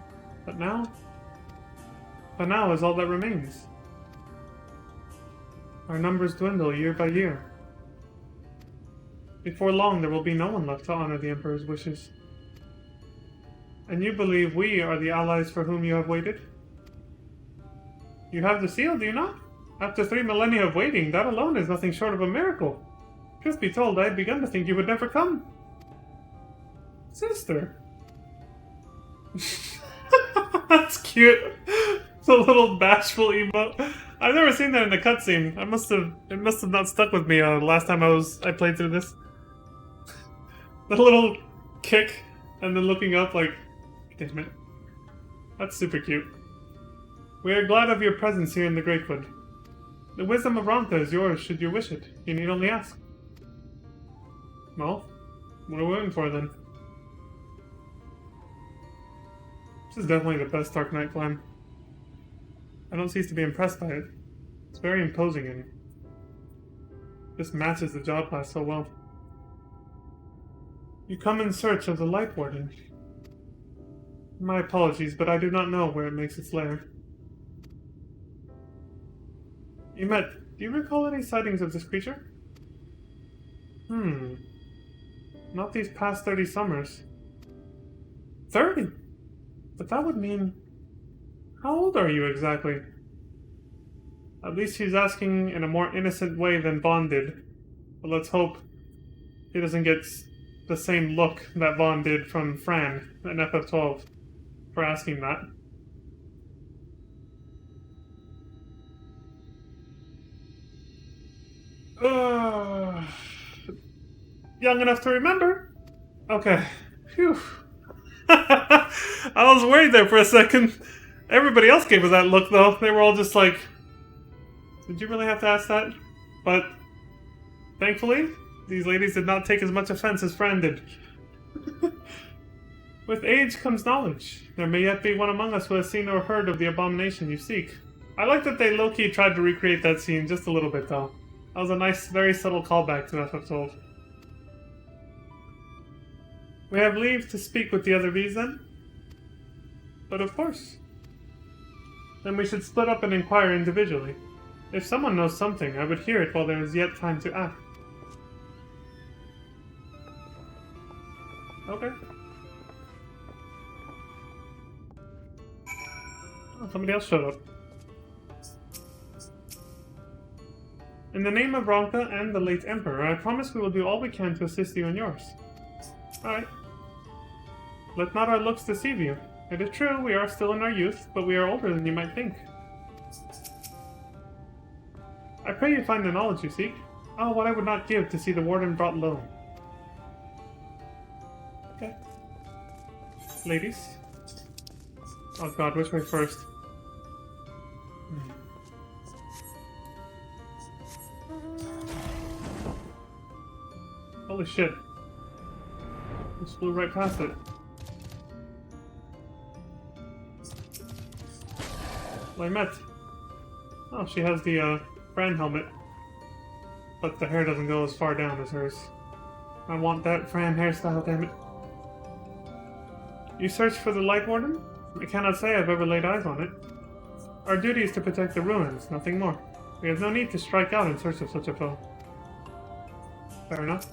but now is all that remains. Our numbers dwindle year by year. Before long there will be no one left to honor the Emperor's wishes. And you believe we are the allies for whom you have waited? You have the seal, do you not? After 3 millennia of waiting, that alone is nothing short of a miracle. Truth be told, I had begun to think you would never come. Sister. That's cute. It's a little bashful emote. I've never seen that in the cutscene. It must have not stuck with me last time I played through this. The little kick and then looking up like, damn it. That's super cute. We are glad of your presence here in the Greatwood. The wisdom of Ronka is yours should you wish it. You need only ask. Well, what are we waiting for then? This is definitely the best Dark Knight climb. I don't cease to be impressed by it. It's very imposing and this matches the job class so well. You come in search of the Light Warden. My apologies, but I do not know where it makes its lair. Emet, do you recall any sightings of this creature? Not these past 30 summers. 30? But that would mean... How old are you exactly? At least he's asking in a more innocent way than Vaughn did. But let's hope he doesn't get the same look that Vaughn did from Fran in FF12 for asking that. Young enough to remember? Okay. Phew. I was worried there for a second. Everybody else gave us that look, though. They were all just like, did you really have to ask that? But thankfully, these ladies did not take as much offense as Fran did. With age comes knowledge. There may yet be one among us who has seen or heard of the abomination you seek. I like that they low-key tried to recreate that scene just a little bit, though. That was a nice, very subtle callback to FF14. We have leave to speak with the other V's then? But of course. Then we should split up and inquire individually. If someone knows something, I would hear it while there is yet time to act. Okay. Oh, somebody else showed up. In the name of Ronka and the late Emperor, I promise we will do all we can to assist you in yours. Alright. Let not our looks deceive you. It is true, we are still in our youth, but we are older than you might think. I pray you find the knowledge you seek. Oh, what I would not give to see the warden brought low. Okay. Ladies? Oh god, which way first? Holy shit. Just flew right past it. Lamette. Oh, she has the brand helmet. But the hair doesn't go as far down as hers. I want that Fran hairstyle, damn it. You searched for the Light Warden? I cannot say I've ever laid eyes on it. Our duty is to protect the ruins, nothing more. We have no need to strike out in search of such a foe. Fair enough.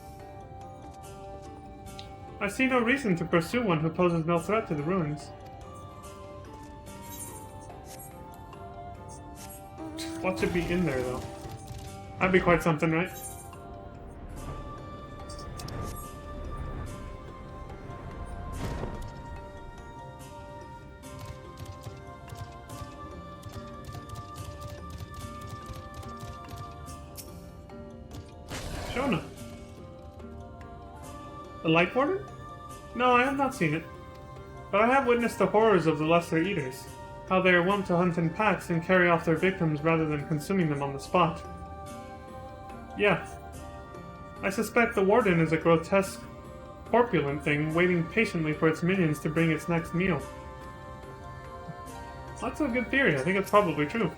I see no reason to pursue one who poses no threat to the ruins. What should be in there, though? That'd be quite something, right? Shona. The Light Warden? No, I have not seen it. But I have witnessed the horrors of the Lesser Eaters. How they are wont to hunt in packs and carry off their victims rather than consuming them on the spot. Yeah. I suspect the Warden is a grotesque, corpulent thing waiting patiently for its minions to bring its next meal. That's a good theory. I think it's probably true.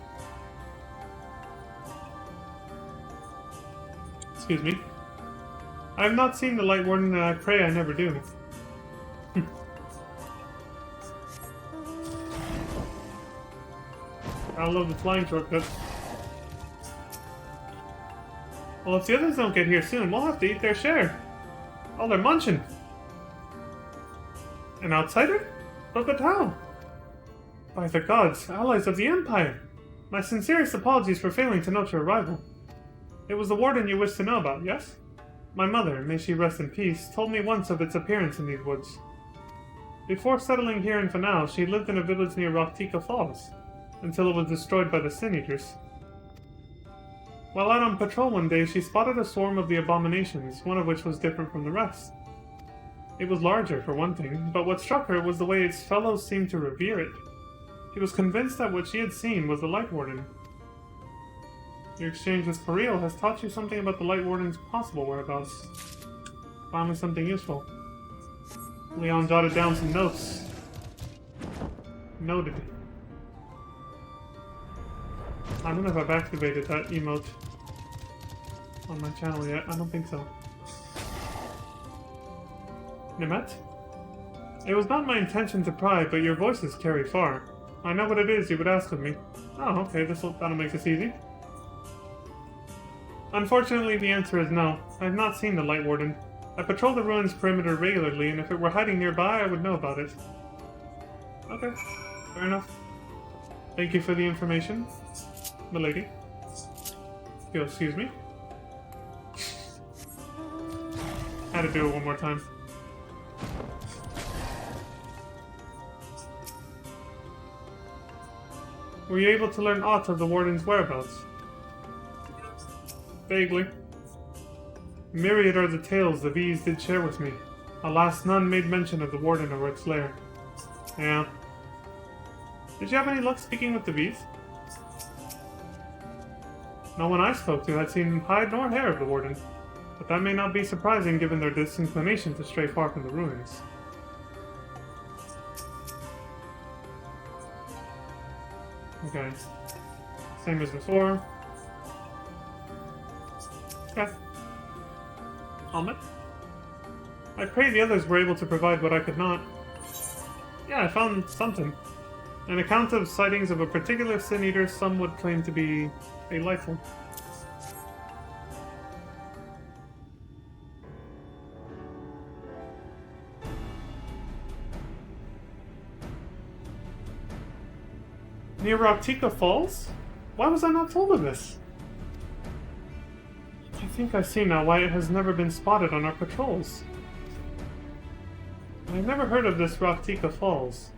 Excuse me. I have not seen the Light Warden, and I pray I never do. I love the flying shortcut. Well, if the others don't get here soon, we'll have to eat their share. Oh, they're munching. An outsider? But how? By the gods, allies of the Empire! My sincerest apologies for failing to note your arrival. It was the Warden you wished to know about, yes? My mother, may she rest in peace, told me once of its appearance in these woods. Before settling here in Fanal, she lived in a village near Rocktika Falls, until it was destroyed by the Sin Eaters. While out on patrol one day, she spotted a swarm of the abominations, one of which was different from the rest. It was larger, for one thing, but what struck her was the way its fellows seemed to revere it. She was convinced that what she had seen was the Light Warden. Your exchange with Pariel has taught you something about the Light Warden's possible whereabouts. Finally something useful. Leon jotted down some notes. Noted. I don't know if I've activated that emote on my channel yet. I don't think so. Nimet? It was not my intention to pry, but your voices carry far. I know what it is you would ask of me. Oh, okay, that'll make this easy. Unfortunately, the answer is no. I have not seen the Light Warden. I patrol the ruins perimeter regularly, and if it were hiding nearby, I would know about it. Okay, fair enough. Thank you for the information, milady. You'll excuse me. Had to do it one more time. Were you able to learn aught of the Warden's whereabouts? Vaguely. Myriad are the tales the V's did share with me. Alas, none made mention of the Warden or its lair. Yeah. Did you have any luck speaking with the bees? No one I spoke to had seen hide nor hair of the Warden, but that may not be surprising given their disinclination to stray far from the ruins. Okay. Same as before. Okay. Helmet? I pray the others were able to provide what I could not. Yeah, I found something. An account of sightings of a particular sin eater some would claim to be a lifer. Near Roctica Falls? Why was I not told of this? I think I see now why it has never been spotted on our patrols. I've never heard of this Roctica Falls.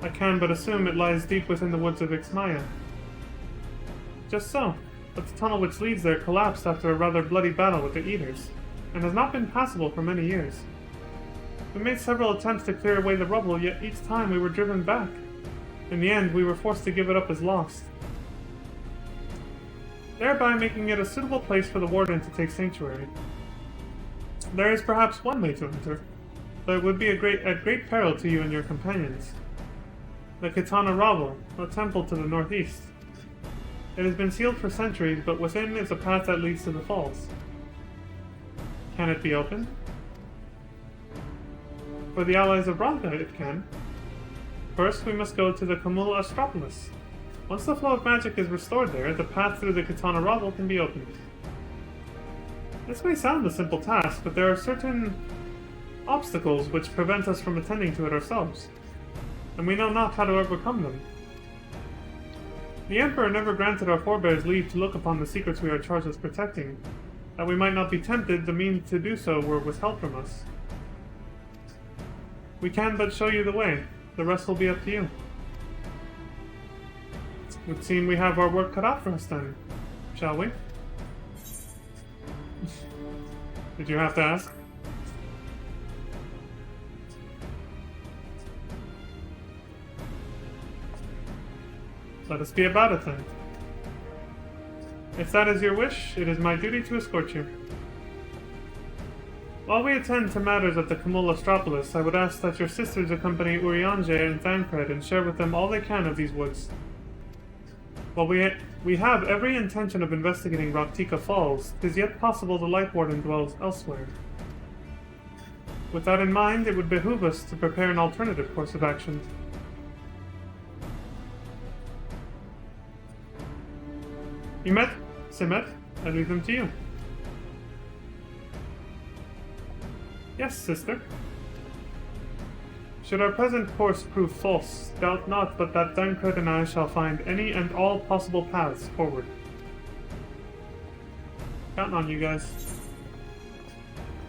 I can but assume it lies deep within the woods of Ixmaya. Just so, but the tunnel which leads there collapsed after a rather bloody battle with the Eaters, and has not been passable for many years. We made several attempts to clear away the rubble, yet each time we were driven back. In the end, we were forced to give it up as lost, thereby making it a suitable place for the Warden to take sanctuary. There is perhaps one way to enter, though it would be at great peril to you and your companions. The Katana Ravel, a temple to the northeast. It has been sealed for centuries, but within is a path that leads to the falls. Can it be opened? For the allies of Ranka, it can. First, we must go to the Kamul Astropolis. Once the flow of magic is restored there, the path through the Katana Ravel can be opened. This may sound a simple task, but there are certain obstacles which prevent us from attending to it ourselves, and we know not how to overcome them. The Emperor never granted our forebears leave to look upon the secrets we are charged with protecting. That we might not be tempted, the means to do so were withheld from us. We can but show you the way. The rest will be up to you. Would seem we have our work cut out for us then, shall we? Did you have to ask? Let us be about it then. If that is your wish, it is my duty to escort you. While we attend to matters at the Kamul Astropolis, I would ask that your sisters accompany Urianger and Thancred and share with them all they can of these woods. While we have every intention of investigating Roctica Falls, it is yet possible the Light Warden dwells elsewhere. With that in mind, it would behoove us to prepare an alternative course of action. Yumet, Simet, I leave them to you. Yes, sister. Should our present course prove false, doubt not but that Thancred and I shall find any and all possible paths forward. Counting on you guys.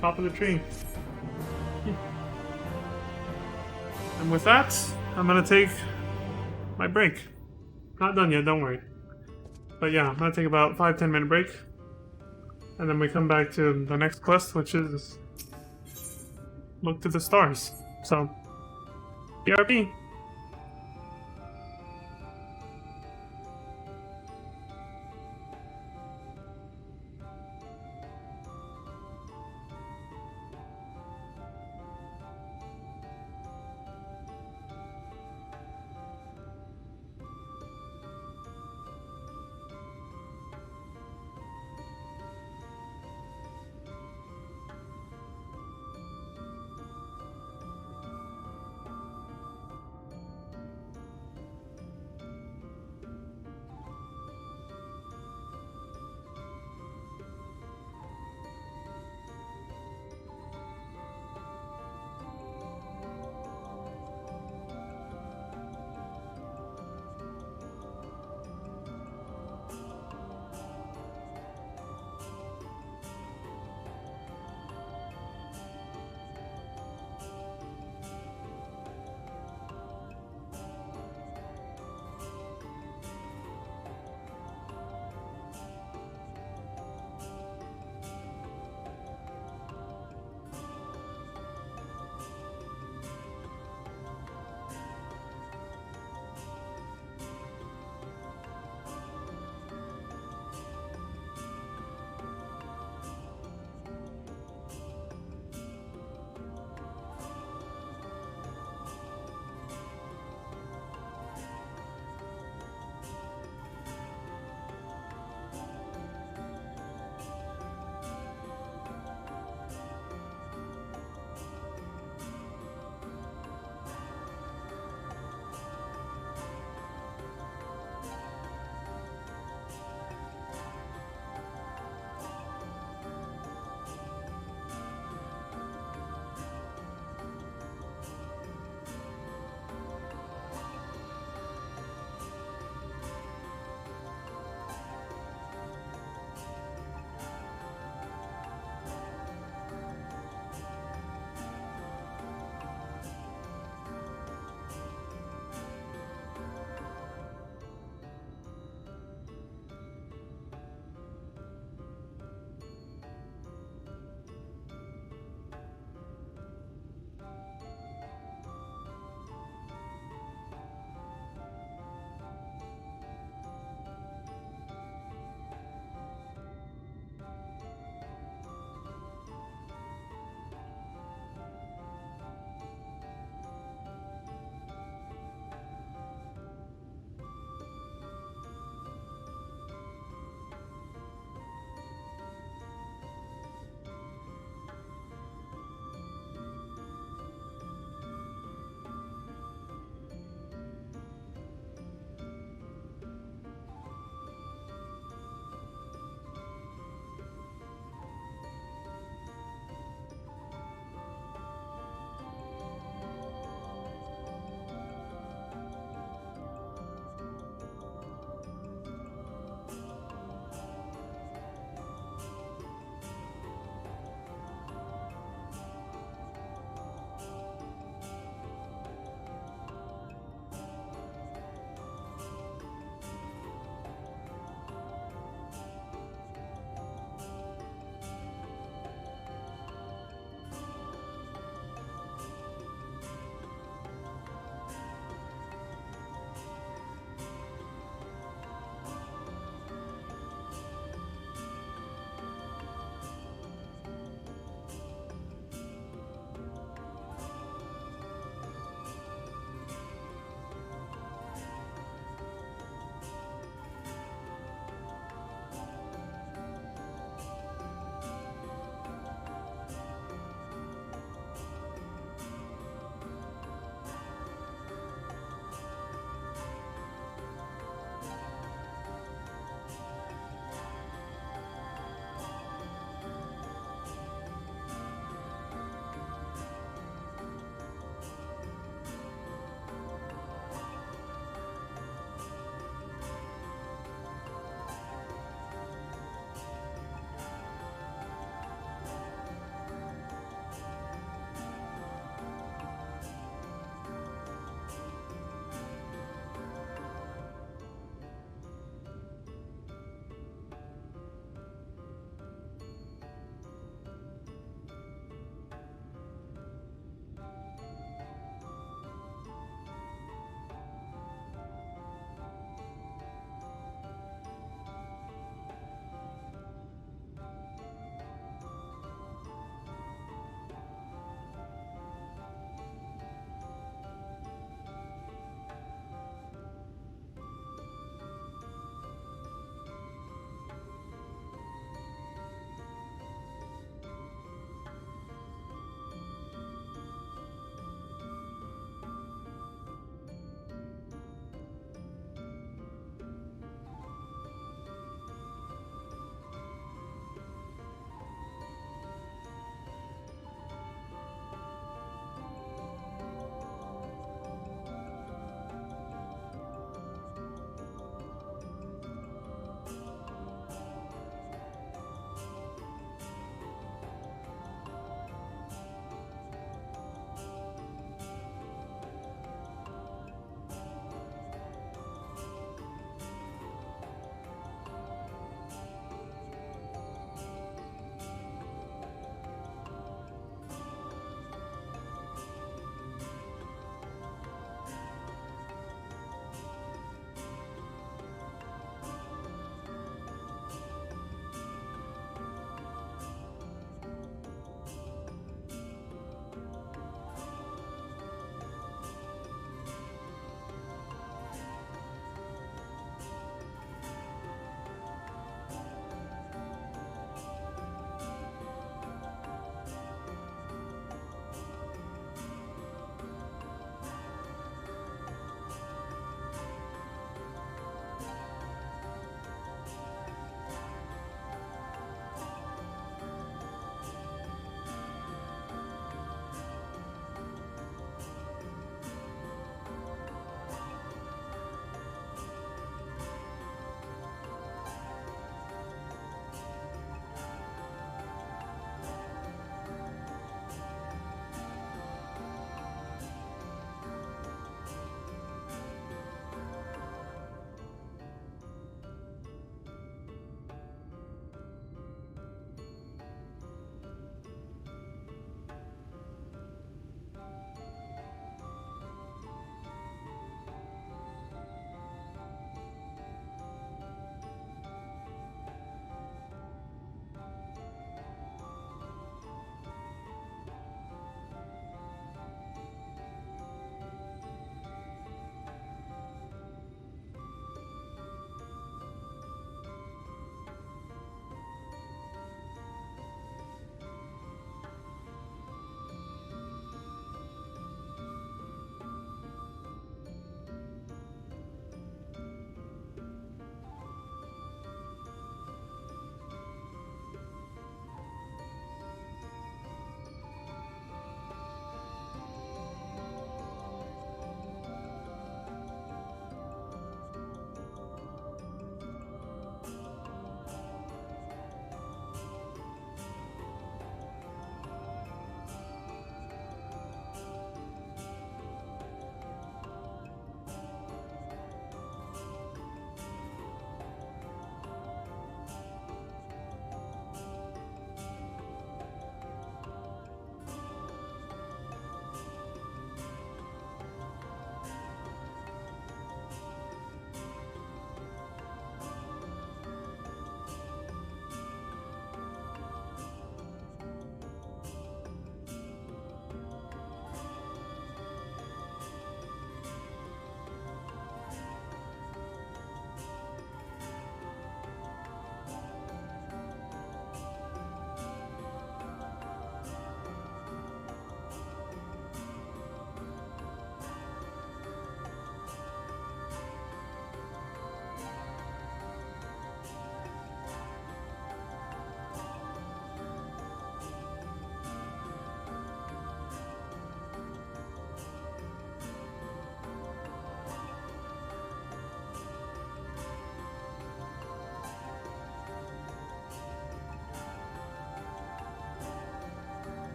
Top of the tree. And with that, I'm gonna take my break. Not done yet, don't worry. But yeah, I'm gonna take about 5-10 minute break. And then we come back to the next quest, which is look to the stars. So, BRB.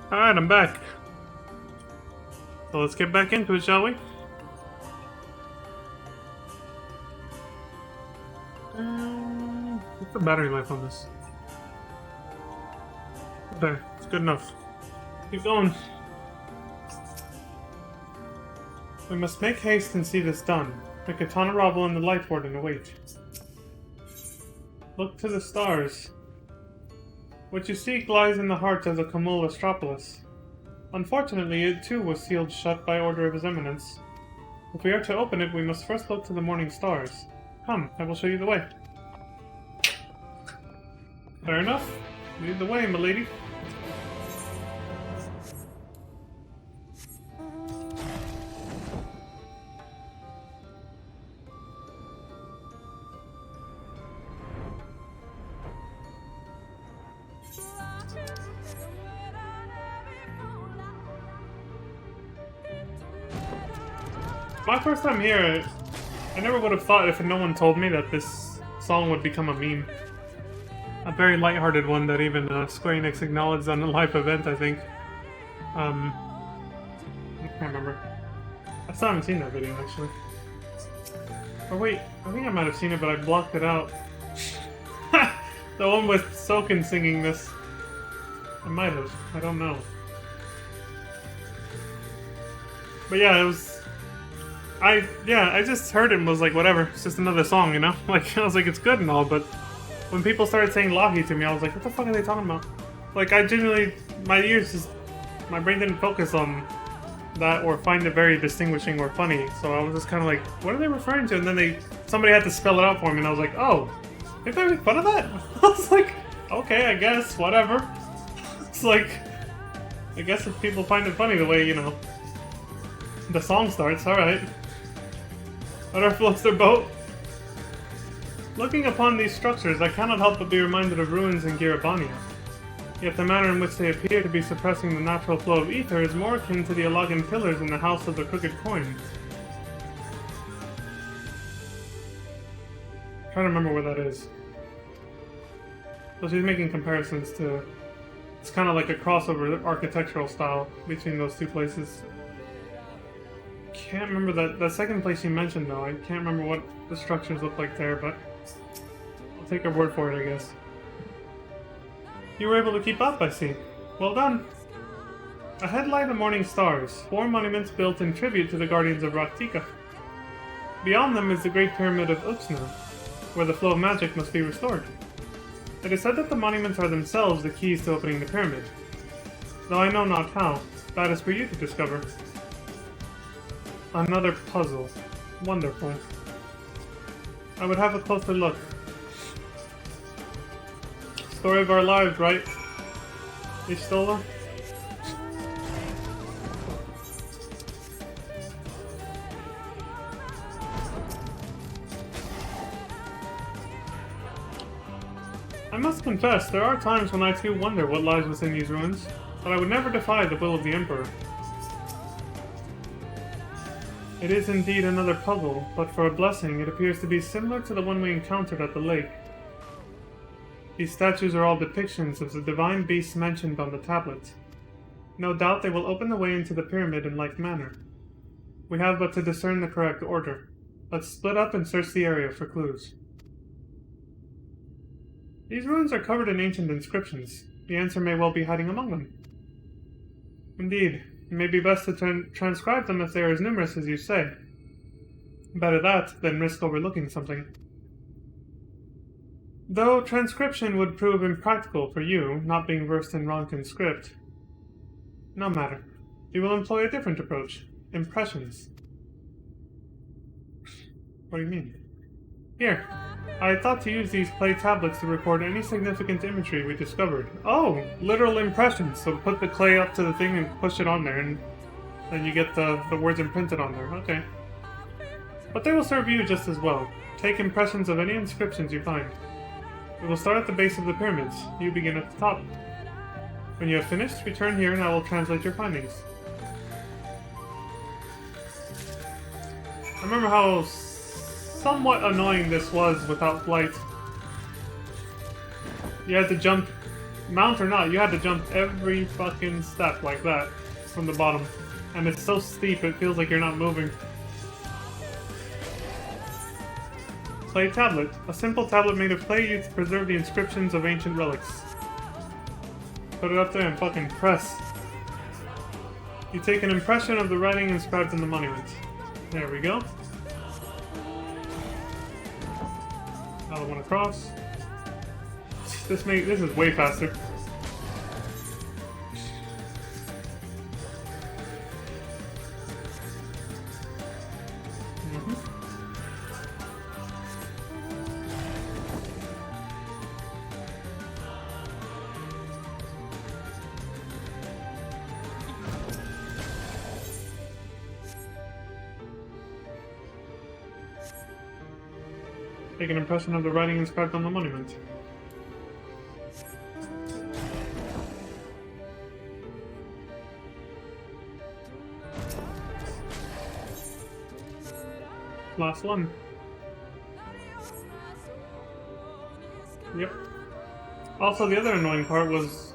Alright, I'm back. So let's get back into it, shall we? What's the battery life on this? There, it's good enough. Keep going. We must make haste and see this done. The Katana Ravel and the Light Warden await. Look to the stars. What you seek lies in the heart of the Kamul Astropolis. Unfortunately, it too was sealed shut by order of His Eminence. If we are to open it, we must first look to the morning stars. Come, I will show you the way. Fair enough. Lead the way, milady. My first time here, I never would have thought if no one told me that this song would become a meme. A very lighthearted one that even Square Enix acknowledged on a live event, I think. I can't remember. I still haven't seen that video, actually. Or wait, I think I might have seen it, but I blocked it out. The one with Soken singing this. I might have. I don't know. But yeah, it was... I just heard it and was like, whatever, it's just another song, you know? Like, I was like, it's good and all, but when people started saying Lahi to me, I was like, what the fuck are they talking about? Like, I genuinely, my brain didn't focus on that or find it very distinguishing or funny, so I was just kind of like, what are they referring to? And then somebody had to spell it out for me, and I was like, oh, they make fun of that? I was like, okay, I guess, whatever. It's like, I guess if people find it funny the way, you know, the song starts, alright. Whatever floats their boat. Looking upon these structures, I cannot help but be reminded of ruins in Girabania. Yet the manner in which they appear to be suppressing the natural flow of ether is more akin to the Alagan pillars in the House of the Crooked Coin. I'm trying to remember where that is. So she's making comparisons to... It's kind of like a crossover architectural style between those two places. Can't remember that second place you mentioned though. I can't remember what the structures look like there, but I'll take your word for it, I guess. You were able to keep up, I see. Well done. Ahead lie the morning stars, 4 monuments built in tribute to the guardians of Raktika. Beyond them is the great pyramid of Uxna, where the flow of magic must be restored. It is said that the monuments are themselves the keys to opening the pyramid. Though I know not how, that is for you to discover. Another puzzle. Wonderful. I would have a closer look. Story of our lives, right? Istola? I must confess, there are times when I too wonder what lies within these ruins, but I would never defy the will of the Emperor. It is indeed another puzzle, but for a blessing, it appears to be similar to the one we encountered at the lake. These statues are all depictions of the divine beasts mentioned on the tablet. No doubt they will open the way into the pyramid in like manner. We have but to discern the correct order. Let's split up and search the area for clues. These ruins are covered in ancient inscriptions. The answer may well be hiding among them. Indeed. It may be best to transcribe them if they are as numerous as you say. Better that than risk overlooking something. Though transcription would prove impractical for you, not being versed in Ronkan script. No matter. We will employ a different approach. Impressions. What do you mean? Here. I had thought to use these clay tablets to record any significant imagery we discovered. Oh! Literal impressions. So put the clay up to the thing and push it on there, and then you get the words imprinted on there. Okay. But they will serve you just as well. Take impressions of any inscriptions you find. We will start at the base of the pyramids. You begin at the top. When you have finished, return here and I will translate your findings. I remember how somewhat annoying this was without flight. You had to jump Mount or not, you had to jump every fucking step like that from the bottom. And it's so steep, it feels like you're not moving. Clay tablet. A simple tablet made of clay used to preserve the inscriptions of ancient relics. Put it up there and fucking press. You take an impression of the writing inscribed in the monument. There we go. Another one across. This is way faster. Take an impression of the writing inscribed on the monument. Last one. Yep. Also, the other annoying part was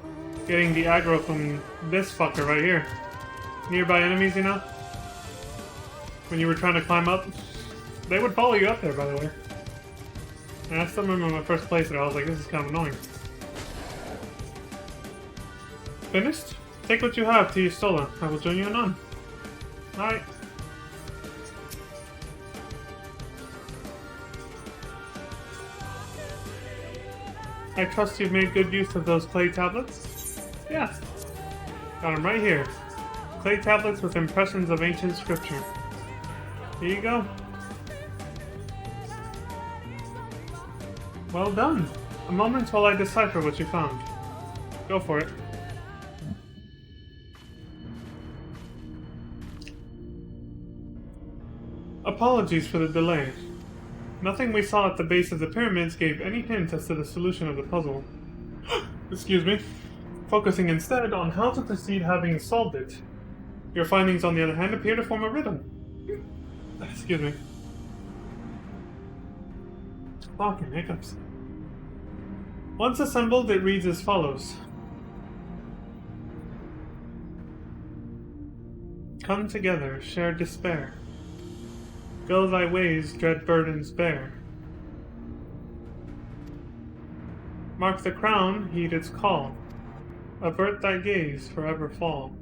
getting the aggro from this fucker right here. Nearby enemies, you know? When you were trying to climb up. They would follow you up there, by the way. And I still remember my first playthrough, I was like, this is kind of annoying. Finished? Take what you have to Yustola. I will join you anon. Alright. I trust you've made good use of those clay tablets? Yeah. Got them right here. Clay tablets with impressions of ancient scripture. Here you go. Well done. A moment while I decipher what you found. Go for it. Apologies for the delay. Nothing we saw at the base of the pyramids gave any hint as to the solution of the puzzle. Excuse me. Focusing instead on how to proceed having solved it. Your findings, on the other hand, appear to form a riddle. Excuse me. Fucking hiccups. Once assembled, it reads as follows. Come together, share despair. Go thy ways, dread burdens bear. Mark the crown, heed its call. Avert thy gaze, forever fall.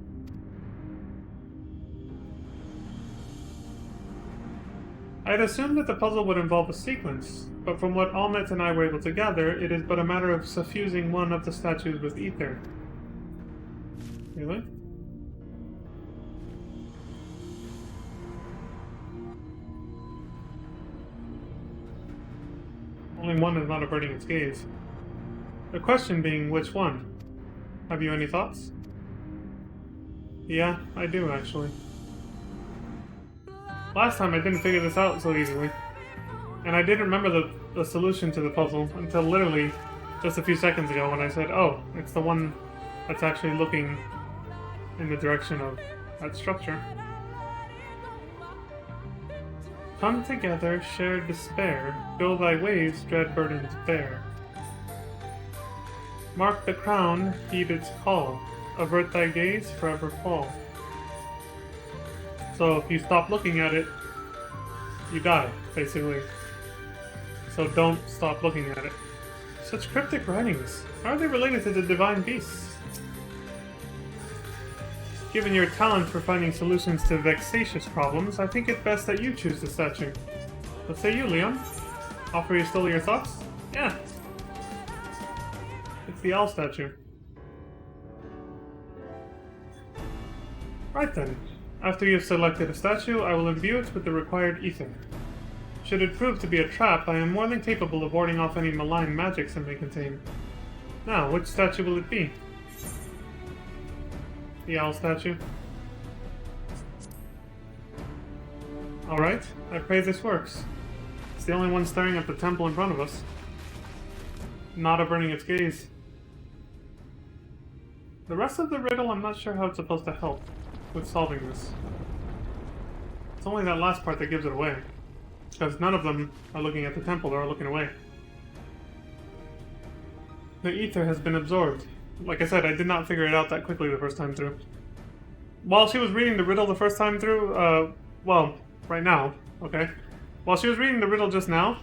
I had assumed that the puzzle would involve a sequence, but from what Almet and I were able to gather, it is but a matter of suffusing one of the statues with ether. Really? Only one is not averting its gaze. The question being, which one? Have you any thoughts? Yeah, I do, actually. Last time I didn't figure this out so easily. And I didn't remember the solution to the puzzle until literally just a few seconds ago when I said, oh, it's the one that's actually looking in the direction of that structure. Come together, share despair. Go thy ways, dread burdens bear. Mark the crown, heed its call. Avert thy gaze, forever fall. So if you stop looking at it, you die, basically. So don't stop looking at it. Such cryptic writings. How are they related to the divine beasts? Given your talent for finding solutions to vexatious problems, I think it best that you choose the statue. What say you, Leon? Offer you still your thoughts? Yeah. It's the owl statue. Right then. After you have selected a statue, I will imbue it with the required ether. Should it prove to be a trap, I am more than capable of warding off any malign magics it may contain. Now, which statue will it be? The owl statue. Alright, I pray this works. It's the only one staring at the temple in front of us. Not averting its gaze. The rest of the riddle, I'm not sure how it's supposed to help with solving this. It's only that last part that gives it away. Because none of them are looking at the temple, they're all looking away. The ether has been absorbed. like I said, I did not figure it out that quickly the first time through. While she was reading the riddle the first time through, well, right now, okay? While she was reading the riddle just now,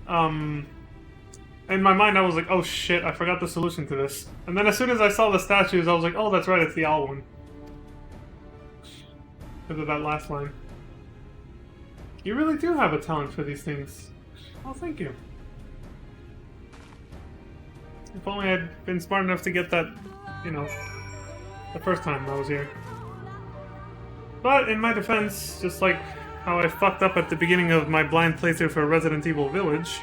in my mind I was like, oh shit, I forgot the solution to this. And then as soon as I saw the statues, I was like, oh, that's right, it's the owl one. Because of that last line. You really do have a talent for these things. Oh, thank you. If only I'd been smart enough to get that, you know, the first time I was here. But in my defense, just like how I fucked up at the beginning of my blind playthrough for Resident Evil Village,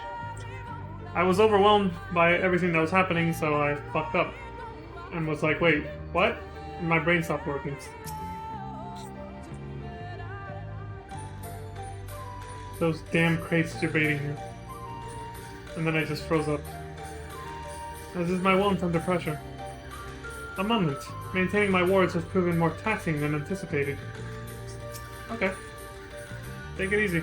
I was overwhelmed by everything that was happening, so I fucked up. And was like, wait, what? And my brain stopped working. Those damn crates debating me. And then I just froze up. As is my wont under pressure. A moment. Maintaining my wards has proven more taxing than anticipated. Okay. Take it easy.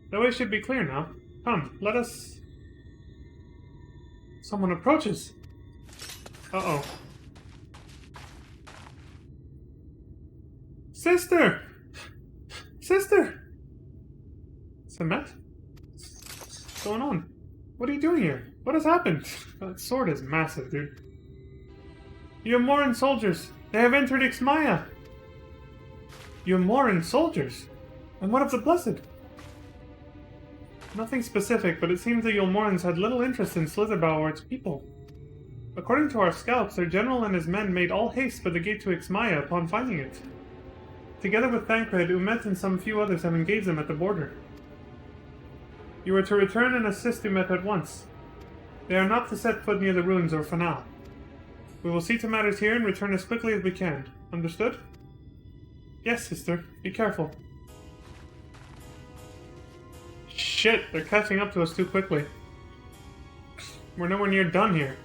The way should be clear now. Come, let us... Someone approaches. Uh-oh. Sister! Sister! Semet? What's going on? What are you doing here? What has happened? That sword is massive, dude. Yomoran soldiers! They have entered Ixmaya! Yomoran soldiers? And what of the Blessed? Nothing specific, but it seems the Yomorans had little interest in Slitherbau or its people. According to our scouts, their general and his men made all haste for the gate to Ixmaya upon finding it. Together with Thancred, Umet and some few others have engaged them at the border. You are to return and assist Umet at once. They are not to set foot near the ruins or for now. We will see to matters here and return as quickly as we can. Understood? Yes, sister. Be careful. Shit, they're catching up to us too quickly. We're nowhere near done here.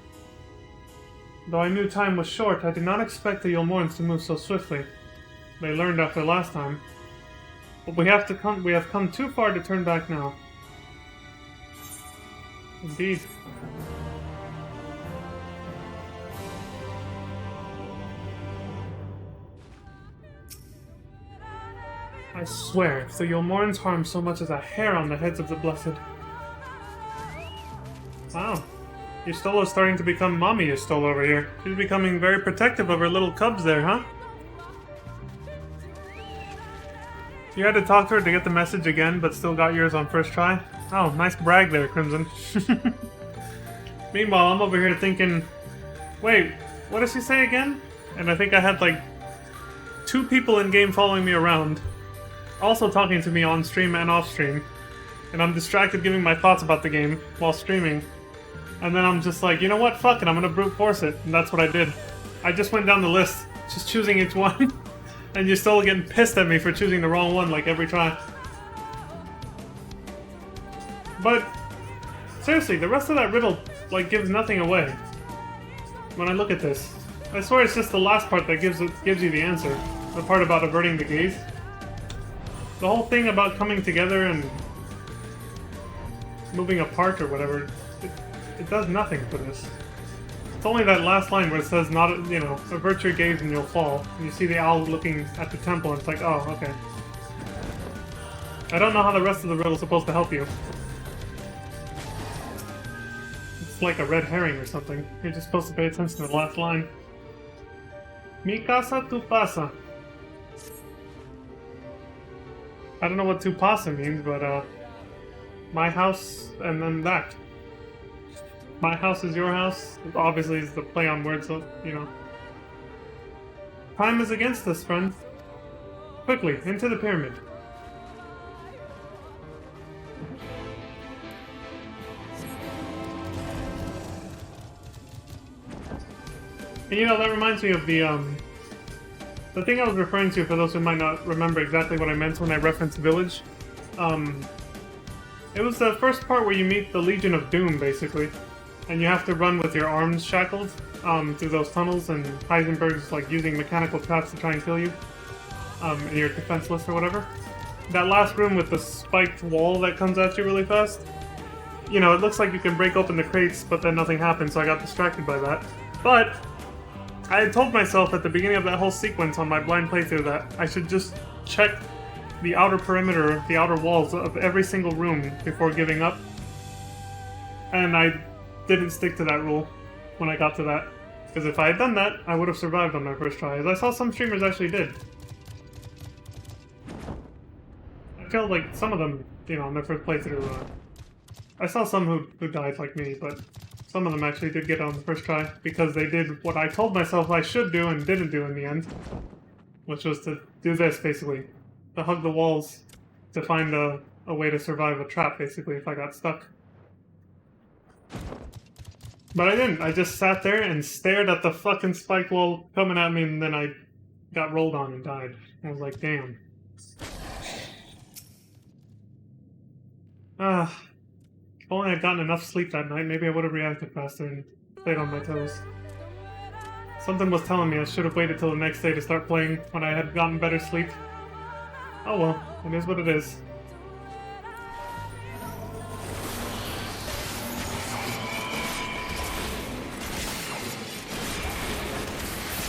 Though I knew time was short, I did not expect the Yomorans to move so swiftly. They learned after last time. But we have come too far to turn back now. Indeed. I swear, if the Yomorans harm so much as a hair on the heads of the Blessed. Wow. Ystola's starting to become Mommy Ystola over here. She's becoming very protective of her little cubs there, huh? You had to talk to her to get the message again, but still got yours on first try? Oh, nice brag there, Crimson. Meanwhile, I'm over here thinking, wait, what does she say again? And I think I had like 2 people in-game following me around, also talking to me on stream and off stream, and I'm distracted giving my thoughts about the game while streaming. And then I'm just like, you know what, fuck it, I'm gonna brute force it, and that's what I did. I just went down the list, just choosing each one. And you're still getting pissed at me for choosing the wrong one, like, every try. But, seriously, the rest of that riddle, like, gives nothing away. When I look at this. I swear it's just the last part that gives you the answer. The part about averting the gaze. The whole thing about coming together and moving apart or whatever, it does nothing for this. It's only that last line where it says, not, you know, avert your gaze and you'll fall. And you see the owl looking at the temple and it's like, oh, okay. I don't know how the rest of the riddle is supposed to help you. It's like a red herring or something. You're just supposed to pay attention to the last line. Mi casa tu pasa. I don't know what tu pasa means, but my house and then that. My house is your house. Obviously, it's the play on words, so, you know. Time is against us, friend. Quickly, into the pyramid. And you know, that reminds me of the thing I was referring to, for those who might not remember exactly what I meant when I referenced Village. It was the first part where you meet the Legion of Doom, basically. And you have to run with your arms shackled through those tunnels, and Heisenberg's like using mechanical traps to try and kill you. And you're defenseless or whatever. That last room with the spiked wall that comes at you really fast. you know, it looks like you can break open the crates, but then nothing happened, so I got distracted by that. But I had told myself at the beginning of that whole sequence on my blind playthrough that I should just check the outer perimeter, the outer walls of every single room before giving up. And I didn't stick to that rule when I got to that. Because if I had done that, I would have survived on my first try, as I saw some streamers actually did. I felt like some of them, you know, on their first playthrough, I saw some who died like me, but some of them actually did get on the first try, because they did what I told myself I should do and didn't do in the end. Which was to do this, basically. To hug the walls to find a way to survive a trap, basically, if I got stuck. But I didn't. I just sat there and stared at the fucking spiked wall coming at me, and then I got rolled on and died. I was like, damn. If only I'd gotten enough sleep that night, maybe I would have reacted faster and stayed on my toes. Something was telling me I should have waited till the next day to start playing when I had gotten better sleep. Oh well, it is what it is.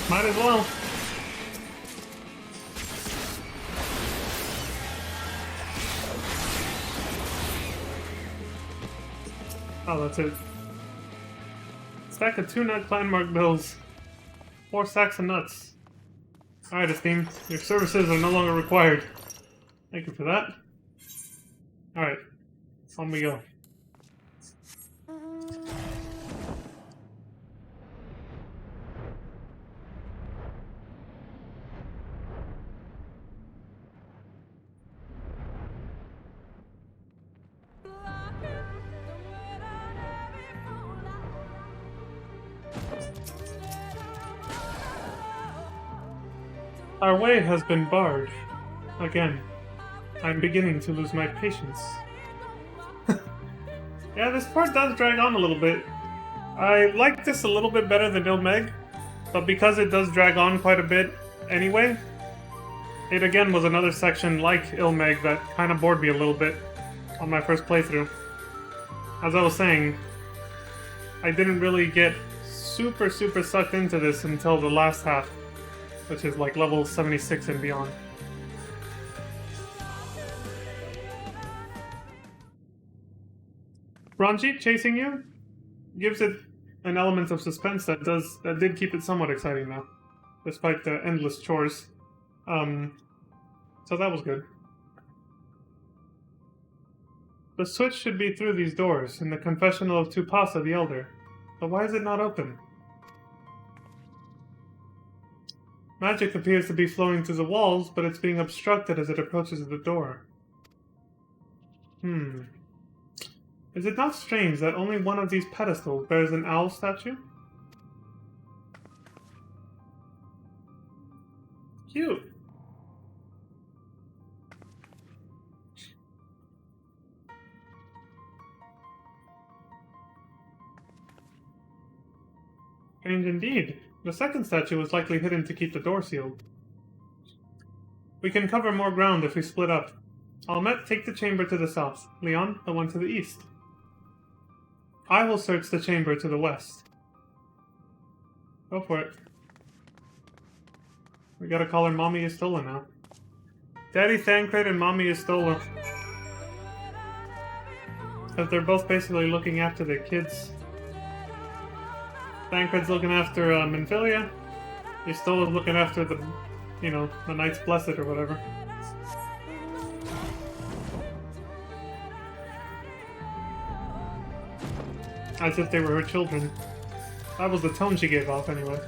Might as well. Oh, that's it. Stack of 2 nut landmark bills. 4 sacks of nuts. Alright, Esteem. Your services are no longer required. Thank you for that. Alright. On we go. Our way has been barred. Again. I'm beginning to lose my patience. Yeah, this part does drag on a little bit. I like this a little bit better than Ilmeg, but because it does drag on quite a bit anyway, it again was another section like Ilmeg that kind of bored me a little bit on my first playthrough. As I was saying, I didn't really get super sucked into this until the last half, which is like level 76 and beyond. Ranjit chasing you gives it an element of suspense that did keep it somewhat exciting though, despite the endless chores. So that was good. The switch should be through these doors, in the confessional of Tupasa the Elder. But why is it not open? Magic appears to be flowing through the walls, but it's being obstructed as it approaches the door. Is it not strange that only one of these pedestals bears an owl statue? Cute. Strange indeed. The second statue was likely hidden to keep the door sealed. We can cover more ground if we split up. Almet, take the chamber to the south. Leon, the one to the east. I will search the chamber to the west. Go for it. We gotta call her Mommy Istola now. Daddy Thancred and Mommy Istola. Because they're both basically looking after their kids. Thancred's looking after Minfilia. Istola's looking after the, you know, the Knights Blessed or whatever. As if they were her children. That was the tone she gave off, anyway.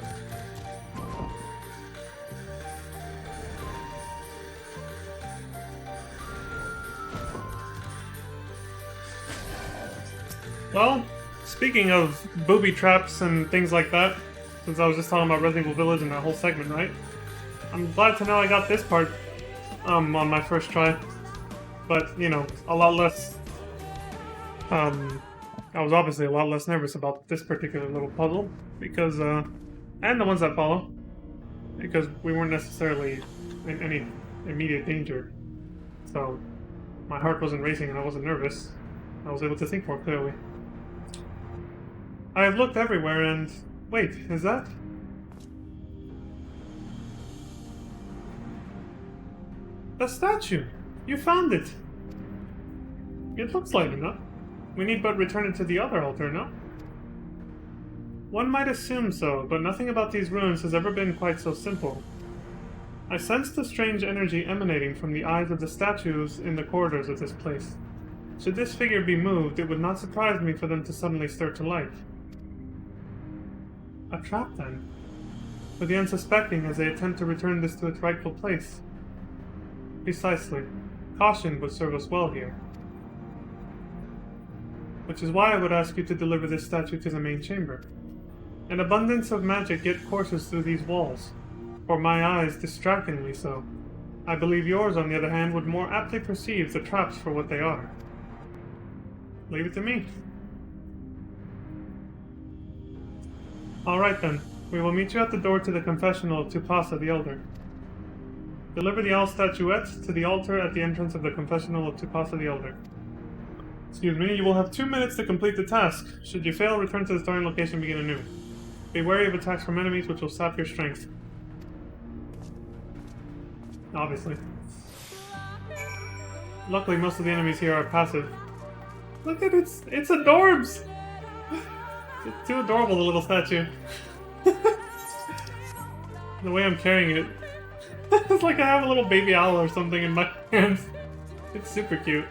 Well, speaking of booby traps and things like that, since I was just talking about Resident Evil Village and that whole segment, right? I'm glad to know I got this part on my first try. But, you know, a lot less... I was obviously a lot less nervous about this particular little puzzle, because, and the ones that follow, because we weren't necessarily in any immediate danger. So, my heart wasn't racing and I wasn't nervous. I was able to think more clearly. I have looked everywhere and... Wait, is that? The statue! You found it! It looks light enough. We need but return it to the other altar, no? One might assume so, but nothing about these ruins has ever been quite so simple. I sensed a strange energy emanating from the eyes of the statues in the corridors of this place. Should this figure be moved, it would not surprise me for them to suddenly stir to life. A trap, then? For the unsuspecting as they attempt to return this to its rightful place. Precisely. Caution would serve us well here. Which is why I would ask you to deliver this statue to the main chamber. An abundance of magic yet courses through these walls, for my eyes distractingly so. I believe yours, on the other hand, would more aptly perceive the traps for what they are. Leave it to me. Alright then, we will meet you at the door to the confessional of Tupasa the Elder. Deliver the owl statuette to the altar at the entrance of the confessional of Tupasa the Elder. Excuse me, you will have 2 minutes to complete the task. Should you fail, return to the starting location and begin anew. Be wary of attacks from enemies which will sap your strength. Obviously. Luckily, most of the enemies here are passive. Look at it, it's adorbs! It's too adorable, the little statue. The way I'm carrying it. It's like I have a little baby owl or something in my hands. It's super cute.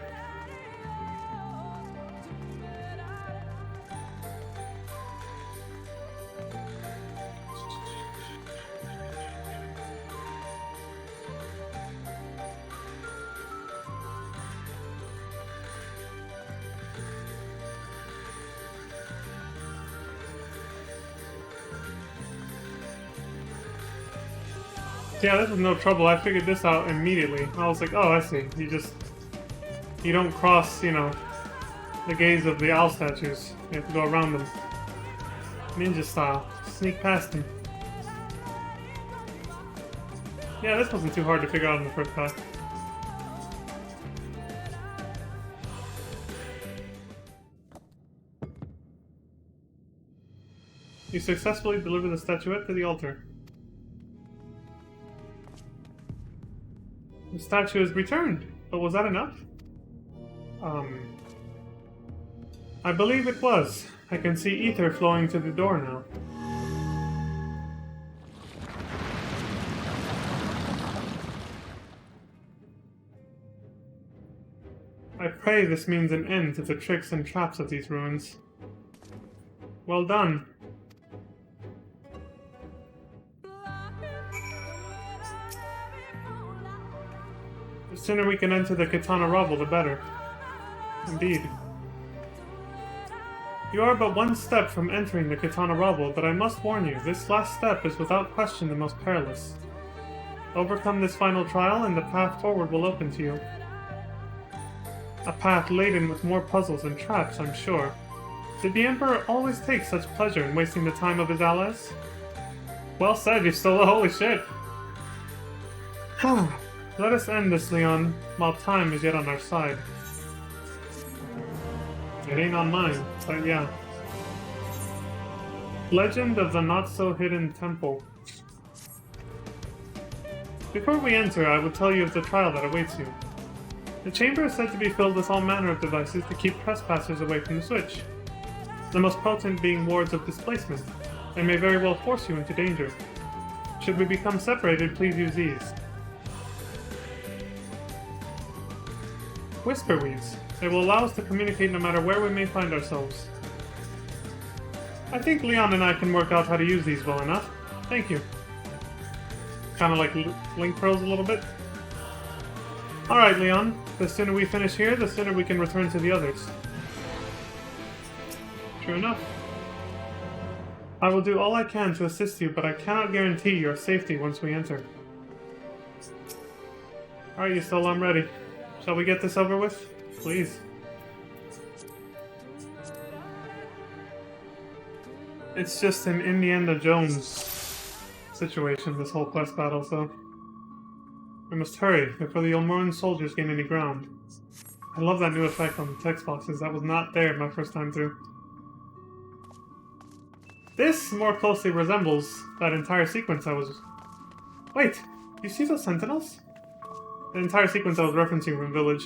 Yeah, this was no trouble. I figured this out immediately. I was like, oh, I see. You don't cross, you know, the gaze of the owl statues. You have to go around them. Ninja style. Sneak past them. Yeah, this wasn't too hard to figure out in the first pass. You successfully delivered the statuette to the altar. The statue is returned, but was that enough? I believe it was. I can see ether flowing to the door now. I pray this means an end to the tricks and traps of these ruins. Well done. The sooner we can enter the Katana Rubble, the better. Indeed. You are but one step from entering the Katana Rubble, but I must warn you, this last step is without question the most perilous. Overcome this final trial, and the path forward will open to you. A path laden with more puzzles and traps, I'm sure. Did the Emperor always take such pleasure in wasting the time of his allies? Well said, you stole the holy shit! Let us end this, Leon, while time is yet on our side. It ain't on mine, but yeah. Legend of the Not-So-Hidden Temple. Before we enter, I will tell you of the trial that awaits you. The chamber is said to be filled with all manner of devices to keep trespassers away from the switch. The most potent being wards of displacement. They may very well force you into danger. Should we become separated, please use these. Whisper weaves. They will allow us to communicate no matter where we may find ourselves. I think Leon and I can work out how to use these well enough. Thank you. Kind of like link pearls a little bit. Alright, Leon. The sooner we finish here, the sooner we can return to the others. True enough. I will do all I can to assist you, but I cannot guarantee your safety once we enter. Alright, Yustol, I'm ready. Shall we get this over with? Please. It's just an Indiana Jones situation, this whole quest battle, so... we must hurry before the Ulmoran soldiers gain any ground. I love that new effect on the text boxes. That was not there my first time through. This more closely resembles that entire sequence I was... Wait, you see those sentinels? The entire sequence I was referencing from Village.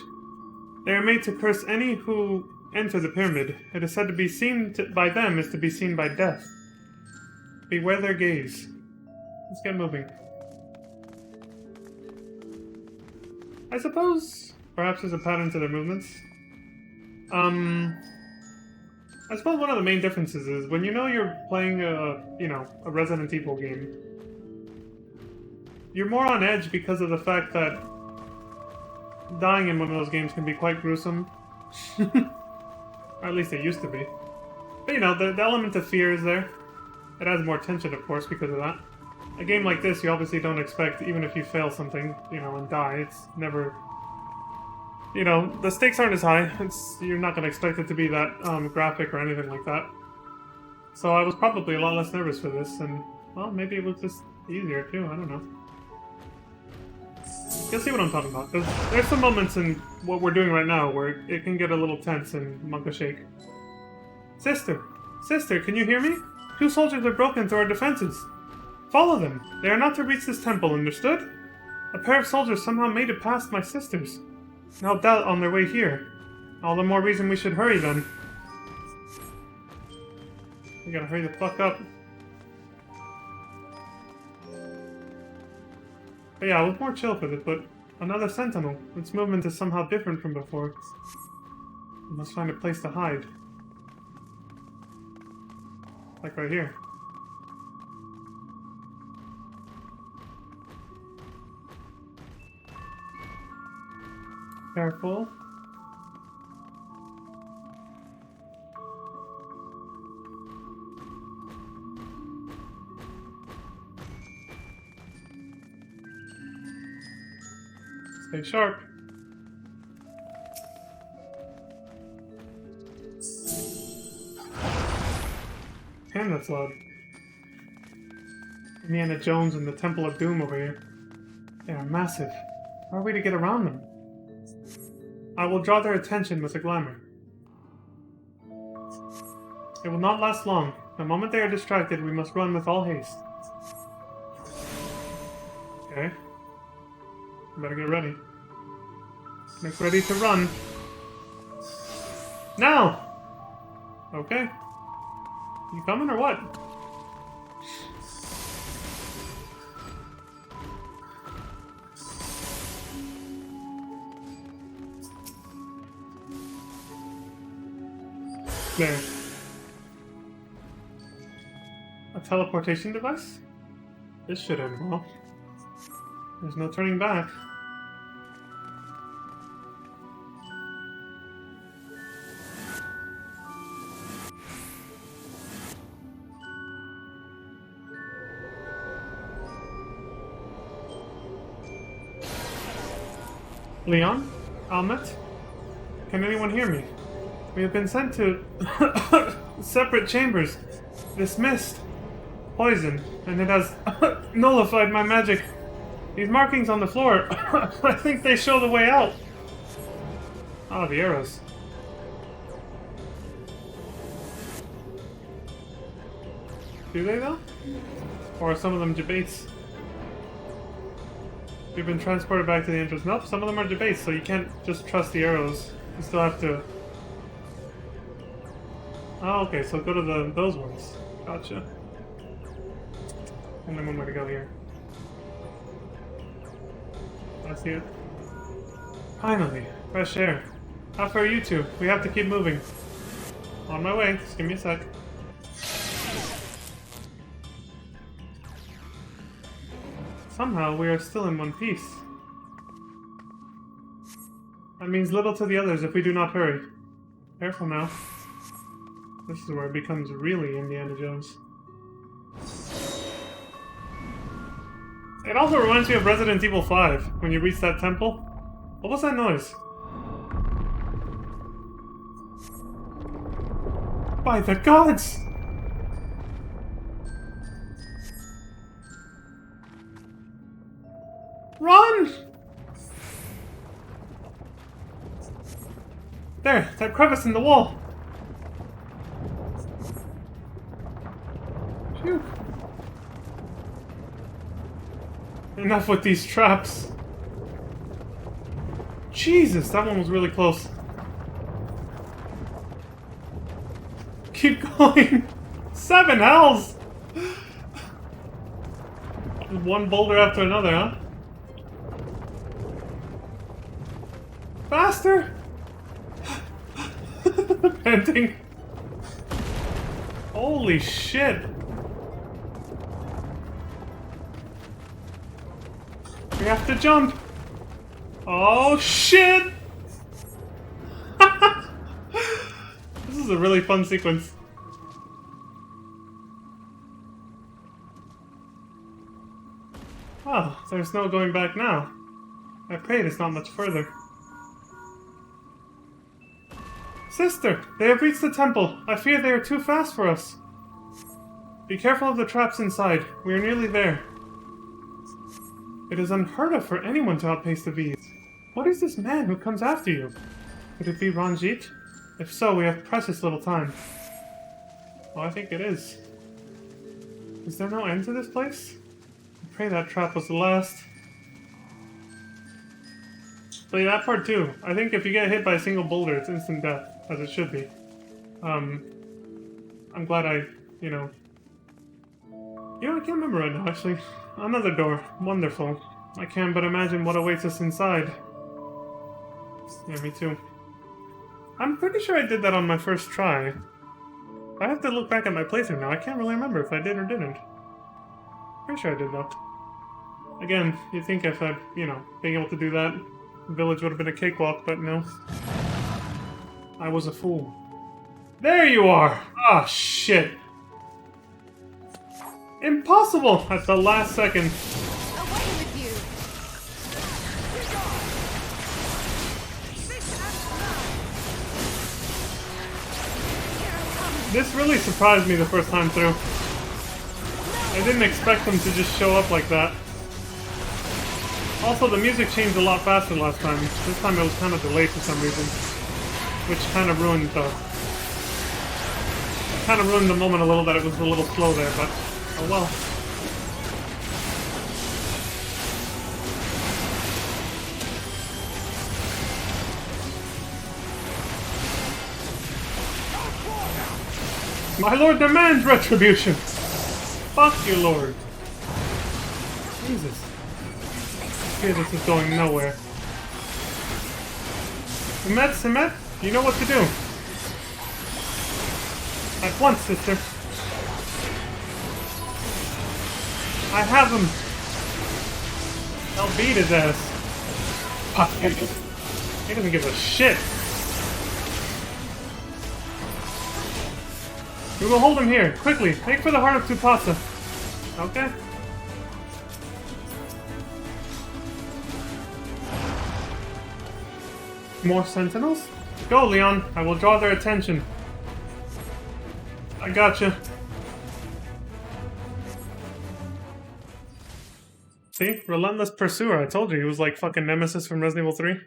They are made to curse any who enter the pyramid. It is said to be seen by them is to be seen by death. Beware their gaze. Let's get moving. I suppose perhaps there's a pattern to their movements. I suppose one of the main differences is when you know you're playing a Resident Evil game, you're more on edge because of the fact that dying in one of those games can be quite gruesome. Or at least it used to be. But you know, the element of fear is there. It adds more tension, of course, because of that. A game like this, you obviously don't expect, even if you fail something, and die, it's never... the stakes aren't as high. You're not going to expect it to be that graphic or anything like that. So I was probably a lot less nervous for this, and, well, maybe it was just easier, too, I don't know. You'll see what I'm talking about. There's some moments in what we're doing right now where it can get a little tense and Monka shake. Sister! Sister, can you hear me? 2 soldiers have broken through our defenses. Follow them. They are not to reach this temple, understood? A pair of soldiers somehow made it past my sisters. No doubt on their way here. All the more reason we should hurry then. We gotta hurry the fuck up. But yeah, I was more chill with it, but another sentinel. Its movement is somehow different from before. We must find a place to hide. Like right here. Careful. Stay sharp. Damn, that's loud. Indiana Jones and the Temple of Doom over here. They are massive. How are we to get around them? I will draw their attention with a glamour. It will not last long. The moment they are distracted, we must run with all haste. Okay. Better get ready. Make ready to run. Now! Okay. You coming or what? There. A teleportation device? This should end well. There's no turning back. Leon? Almet? Can anyone hear me? We have been sent to separate chambers. Dismissed. Poison. And it has nullified my magic. These markings on the floor, I think they show the way out. Ah, the arrows. Do they though? Or are some of them debates? We've been transported back to the entrance. Nope, some of them are debates, so you can't just trust the arrows. You still have to... Oh, okay, so go to those ones. Gotcha. And then one more to go here. I see it. Finally, fresh air. How far are you two? We have to keep moving. On my way, just give me a sec. Somehow, we are still in one piece. That means little to the others if we do not hurry. Careful now. This is where it becomes really Indiana Jones. It also reminds me of Resident Evil 5, when you reach that temple. What was that noise? By the gods! Run! There, that crevice in the wall. Phew. Enough with these traps. Jesus, that one was really close. Keep going. 7 hells. One boulder after another, huh? Faster! Panting. Holy shit. We have to jump. Oh shit! This is a really fun sequence. Oh, there's no going back now. I prayed it's not much further. Sister, they have reached the temple. I fear they are too fast for us. Be careful of the traps inside. We are nearly there. It is unheard of for anyone to outpace the bees. What is this man who comes after you? Could it be Ranjit? If so, we have precious little time. Oh, I think it is. Is there no end to this place? I pray that trap was the last. But yeah, that part too. I think if you get hit by a single boulder, it's instant death, as it should be. I'm glad I, I can't remember right now, actually. Another door. Wonderful. I can't but imagine what awaits us inside. Yeah, me too. I'm pretty sure I did that on my first try. I have to look back at my playthrough now. I can't really remember if I did or didn't. Pretty sure I did, though. Again, you'd think if I'd, being able to do that, the village would have been a cakewalk, but no. I was a fool. There you are! Ah, shit. Impossible! At the last second. Away with you! This really surprised me the first time through. I didn't expect them to just show up like that. Also, the music changed a lot faster last time. This time it was kind of delayed for some reason. Which kind of ruined the moment a little that it was a little slow there, but oh well. My lord demands retribution! Fuck you, lord. Jesus. I fear this is going nowhere. Semet, you know what to do. At once, sister. I have him. I'll beat his ass. Fuck him. He doesn't give a shit. We will hold him here. Quickly, make for the heart of Tupasa. Okay? More sentinels? Go, Leon. I will draw their attention. I gotcha. See? Relentless Pursuer. I told you he was like fucking Nemesis from Resident Evil 3.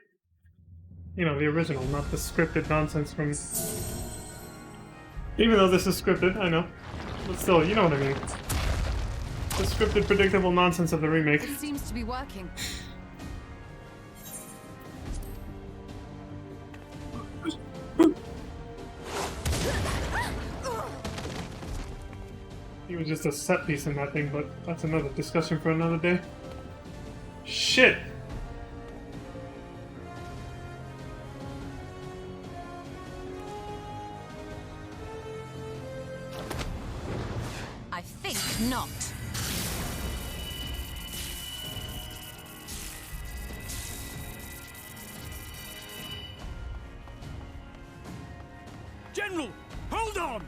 You know, the original, not the scripted nonsense from... Even though this is scripted, I know. But still, you know what I mean. The scripted, predictable nonsense of the remake. It seems to be working. He was just a set piece in that thing, but that's another discussion for another day. Shit! I think not. General, hold on!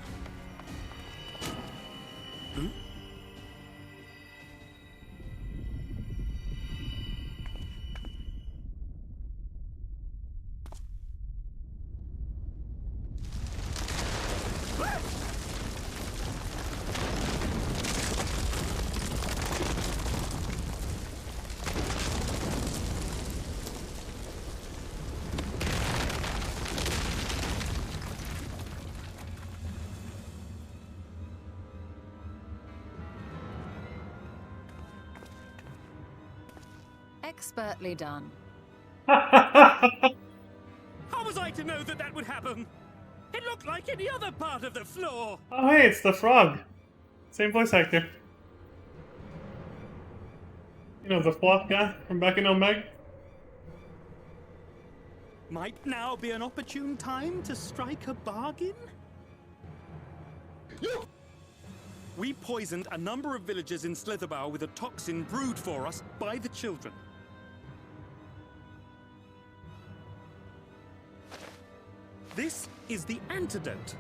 Expertly done. How was I to know that that would happen? It looked like any other part of the floor. Oh hey, it's the frog. Same voice actor. You know, the flock guy from back in Omega? Might now be an opportune time to strike a bargain? We poisoned a number of villagers in Slitherbough with a toxin brewed for us by the children. This is the antidote.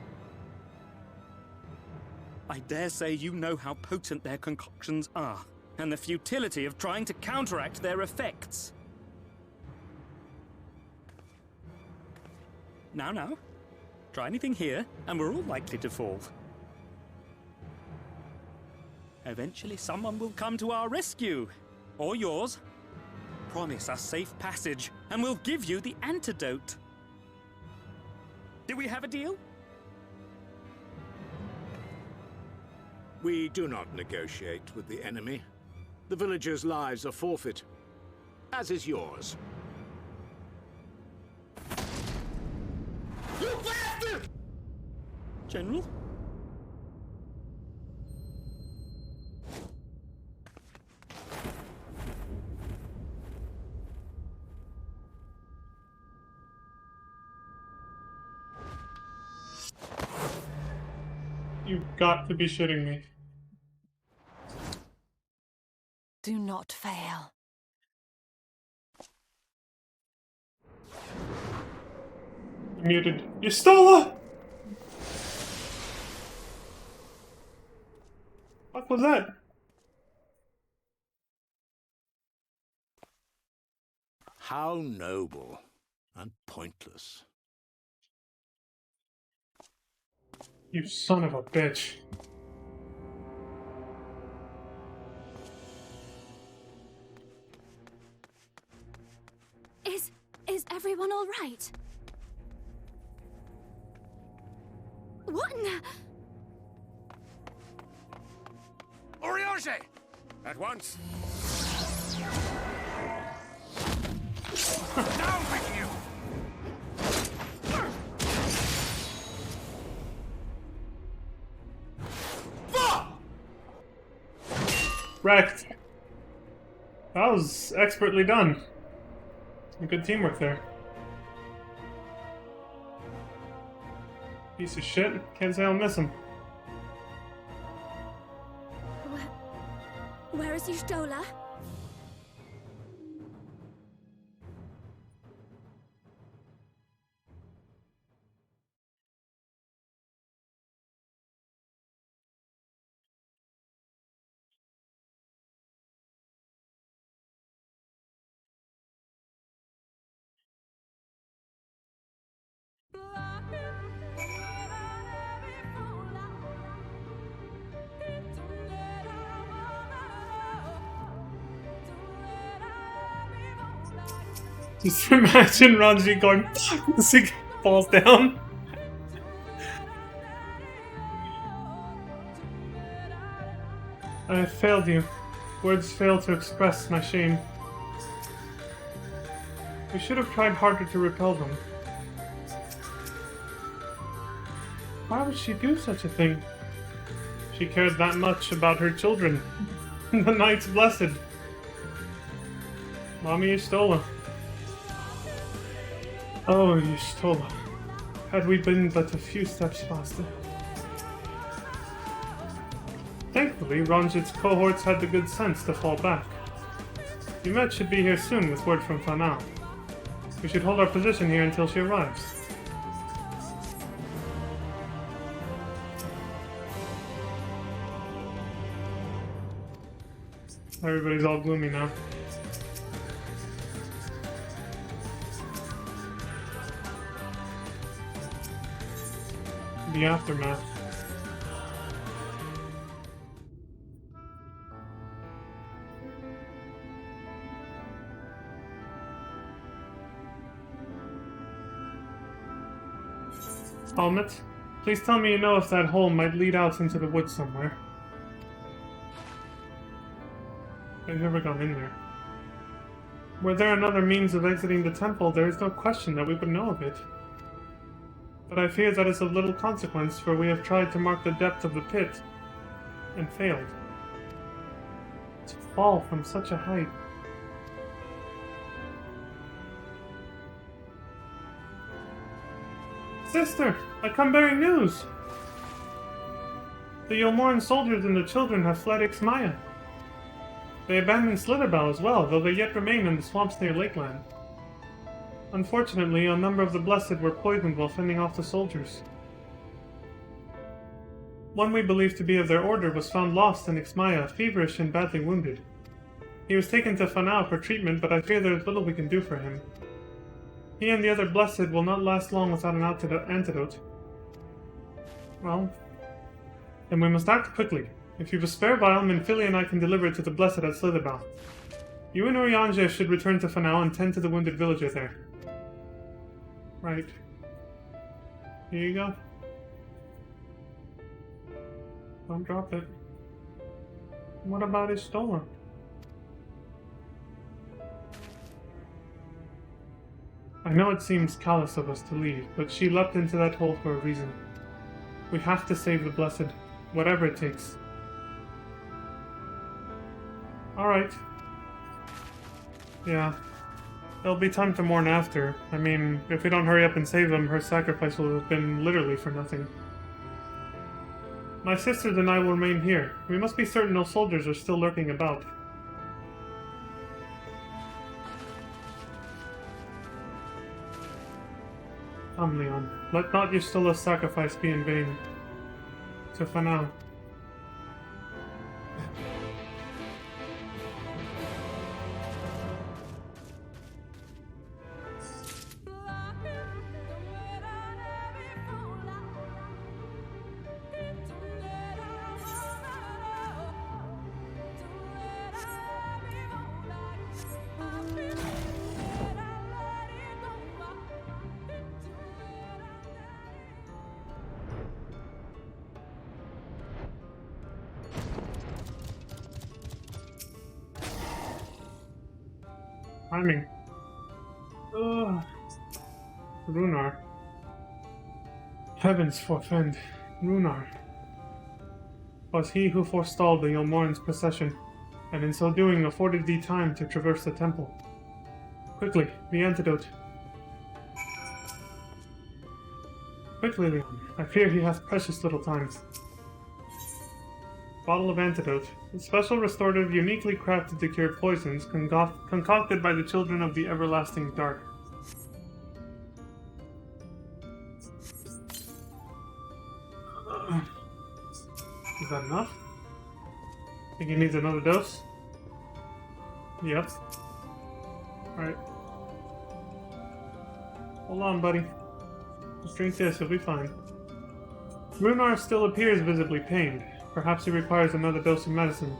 I dare say you know how potent their concoctions are, and the futility of trying to counteract their effects. Now, try anything here, and we're all likely to fall. Eventually someone will come to our rescue, or yours. Promise us safe passage, and we'll give you the antidote. Do we have a deal? We do not negotiate with the enemy. The villagers' lives are forfeit, as is yours. You bastard! General? You've got to be shitting me. Do not fail. Muted. You stole her! What was that? How noble and pointless. You son of a bitch. Is everyone all right? What in the... Oriange! At once! Down with you! Wrecked. That was expertly done. Good teamwork there. Piece of shit. Can't say I'll miss him. Where is Y'shtola? Just imagine Ranji going as he falls down. I have failed you. Words fail to express my shame. We should have tried harder to repel them. Why would she do such a thing? She cares that much about her children. The Knights Blessed. Mommy Y'shtola. Oh, Y'shtola. Had we been but a few steps faster. Thankfully, Ranjit's cohorts had the good sense to fall back. Yumet should be here soon with word from Fanal. We should hold our position here until she arrives. Everybody's all gloomy now. The aftermath. Helmet, please tell me you know if that hole might lead out into the woods somewhere. I've never gone in there. Were there another means of exiting the temple, there is no question that we would know of it. But I fear that is of little consequence, for we have tried to mark the depth of the pit, and failed. To fall from such a height. Sister, I come bearing news! The Yulmoran soldiers and the children have fled Ixmaya. They abandoned Slitherbow as well, though they yet remain in the swamps near Lakeland. Unfortunately, a number of the Blessed were poisoned while fending off the soldiers. One we believe to be of their order was found lost in Ixmaya, feverish and badly wounded. He was taken to Fanao for treatment, but I fear there is little we can do for him. He and the other Blessed will not last long without an antidote. Well, then we must act quickly. If you've a spare vial, Minfili and I can deliver it to the Blessed at Slitherbow. You and Urianger should return to Fanao and tend to the wounded villager there. Right. Here you go. Don't drop it. What about his store? I know it seems callous of us to leave, but she leapt into that hole for a reason. We have to save the Blessed, whatever it takes. Alright. Yeah. There'll be time to mourn after. I mean, if we don't hurry up and save them, her sacrifice will have been literally for nothing. My sisters and I will remain here. We must be certain no soldiers are still lurking about. Come, Leon. Let not Yustilla's sacrifice be in vain. To Fanao. Timing. Ugh. Runar. Heavens forfend. Runar. Was he who forestalled the Yulmoran's procession, and in so doing afforded thee time to traverse the temple. Quickly, the antidote. Quickly, Leon. I fear he hath precious little time. Bottle of antidote. A special restorative uniquely crafted to cure poisons concocted by the children of the everlasting dark. Is that enough? Think he needs another dose? Yep. Alright. Hold on, buddy. Just drink this, you'll be fine. Runar still appears visibly pained. Perhaps he requires another dose of medicine.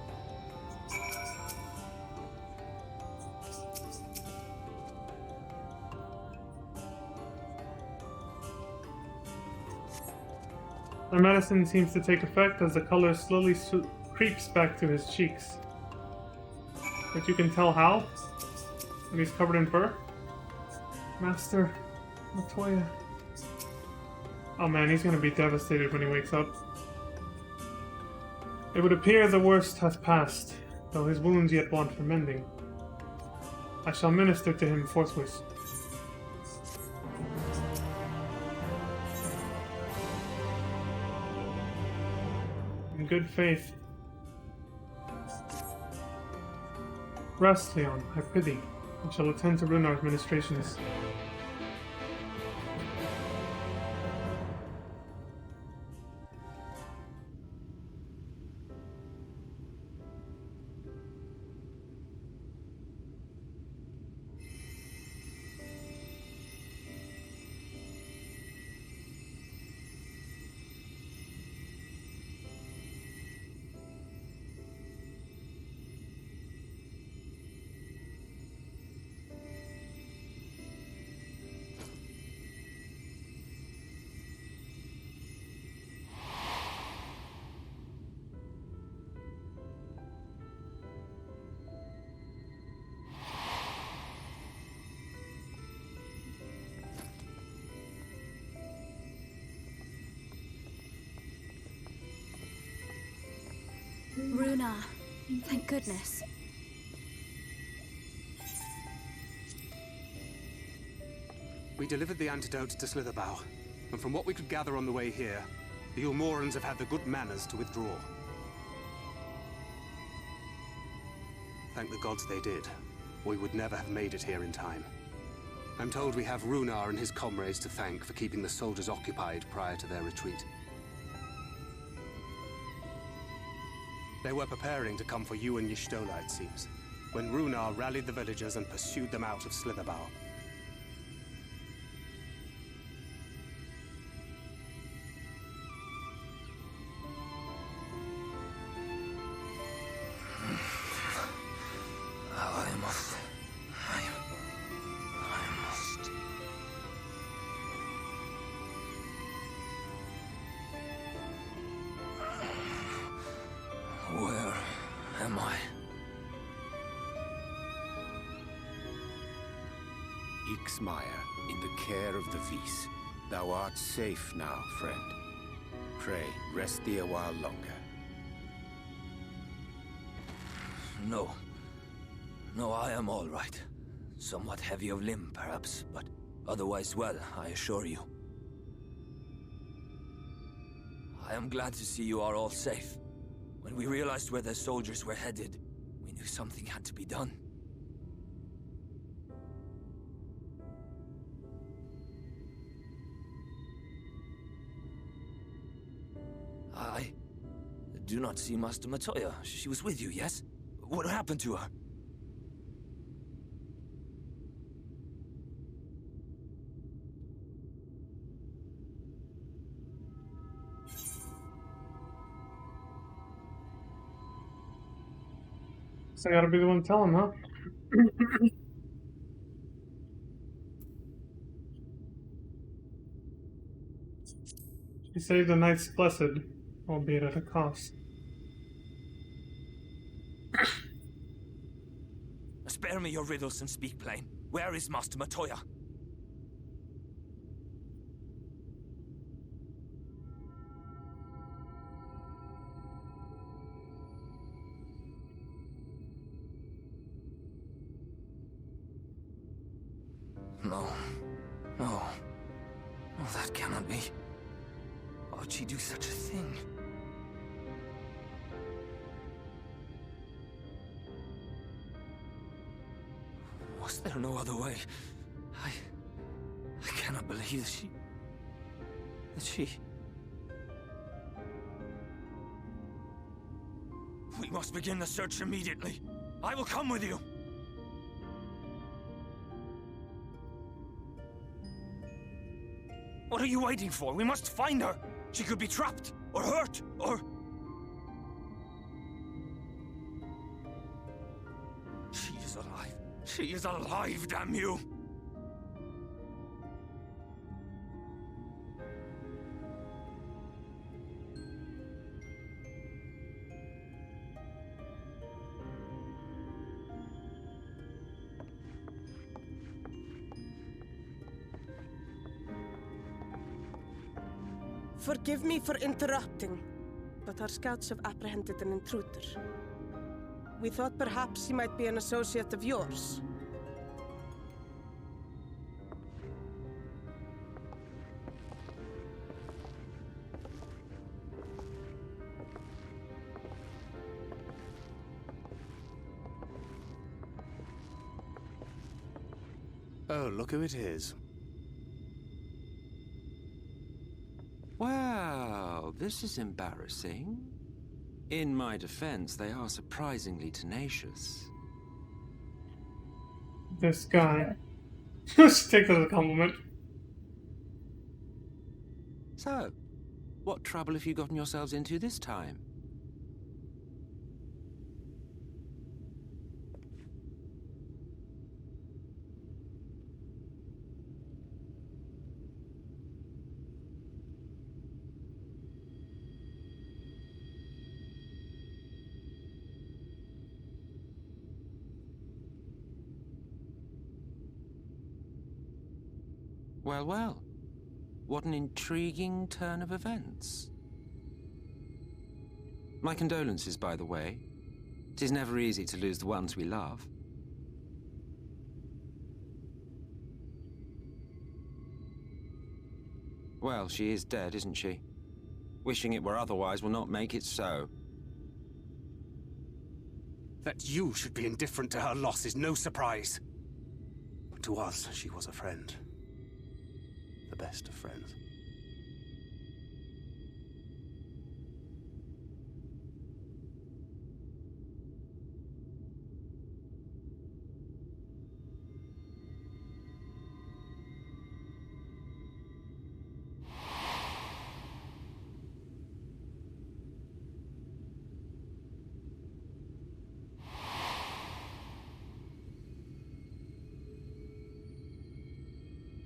The medicine seems to take effect as the color slowly creeps back to his cheeks. But you can tell how? When he's covered in fur? Master Latoya. Oh man, he's gonna be devastated when he wakes up. It would appear the worst hath passed, though his wounds yet want for mending. I shall minister to him forthwith. In good faith. Rest, Leon, I prithee. I shall attend to Runar's ministrations. Runar. Thank goodness. We delivered the antidote to Slitherbough, and from what we could gather on the way here, the Ulmorans have had the good manners to withdraw. Thank the gods they did. We would never have made it here in time. I'm told we have Runar and his comrades to thank for keeping the soldiers occupied prior to their retreat. They were preparing to come for you and Y'shtola, it seems, when Runar rallied the villagers and pursued them out of Slitherbough. Where am I? Ixmire, in the care of the Vis. Thou art safe now, friend. Pray, rest thee a while longer. No. No, I am all right. Somewhat heavy of limb, perhaps, but otherwise well, I assure you. I am glad to see you are all safe. When we realized where the soldiers were headed, we knew something had to be done. I do not see Master Matoya. She was with you, yes? What happened to her? So I gotta be the one to tell him, huh? She saved the Knights Blessed, albeit at a cost. Spare me your riddles and speak plain. Where is Master Matoya? No. No. No, that cannot be. Why would she do such a thing? Was there no other way? I cannot believe that she... We must begin the search immediately. I will come with you. What are you waiting for? We must find her. She could be trapped, or hurt, or... She is alive. She is alive, damn you! Forgive me for interrupting, but our scouts have apprehended an intruder. We thought perhaps he might be an associate of yours. Oh, look who it is. Well, this is embarrassing. In my defense, they are surprisingly tenacious. This guy. Just take that as a compliment. So, what trouble have you gotten yourselves into this time? Well, well. What an intriguing turn of events. My condolences, by the way. It is never easy to lose the ones we love. Well, she is dead, isn't she? Wishing it were otherwise will not make it so. That you should be indifferent to her loss is no surprise. To us, she was a friend. The best of friends.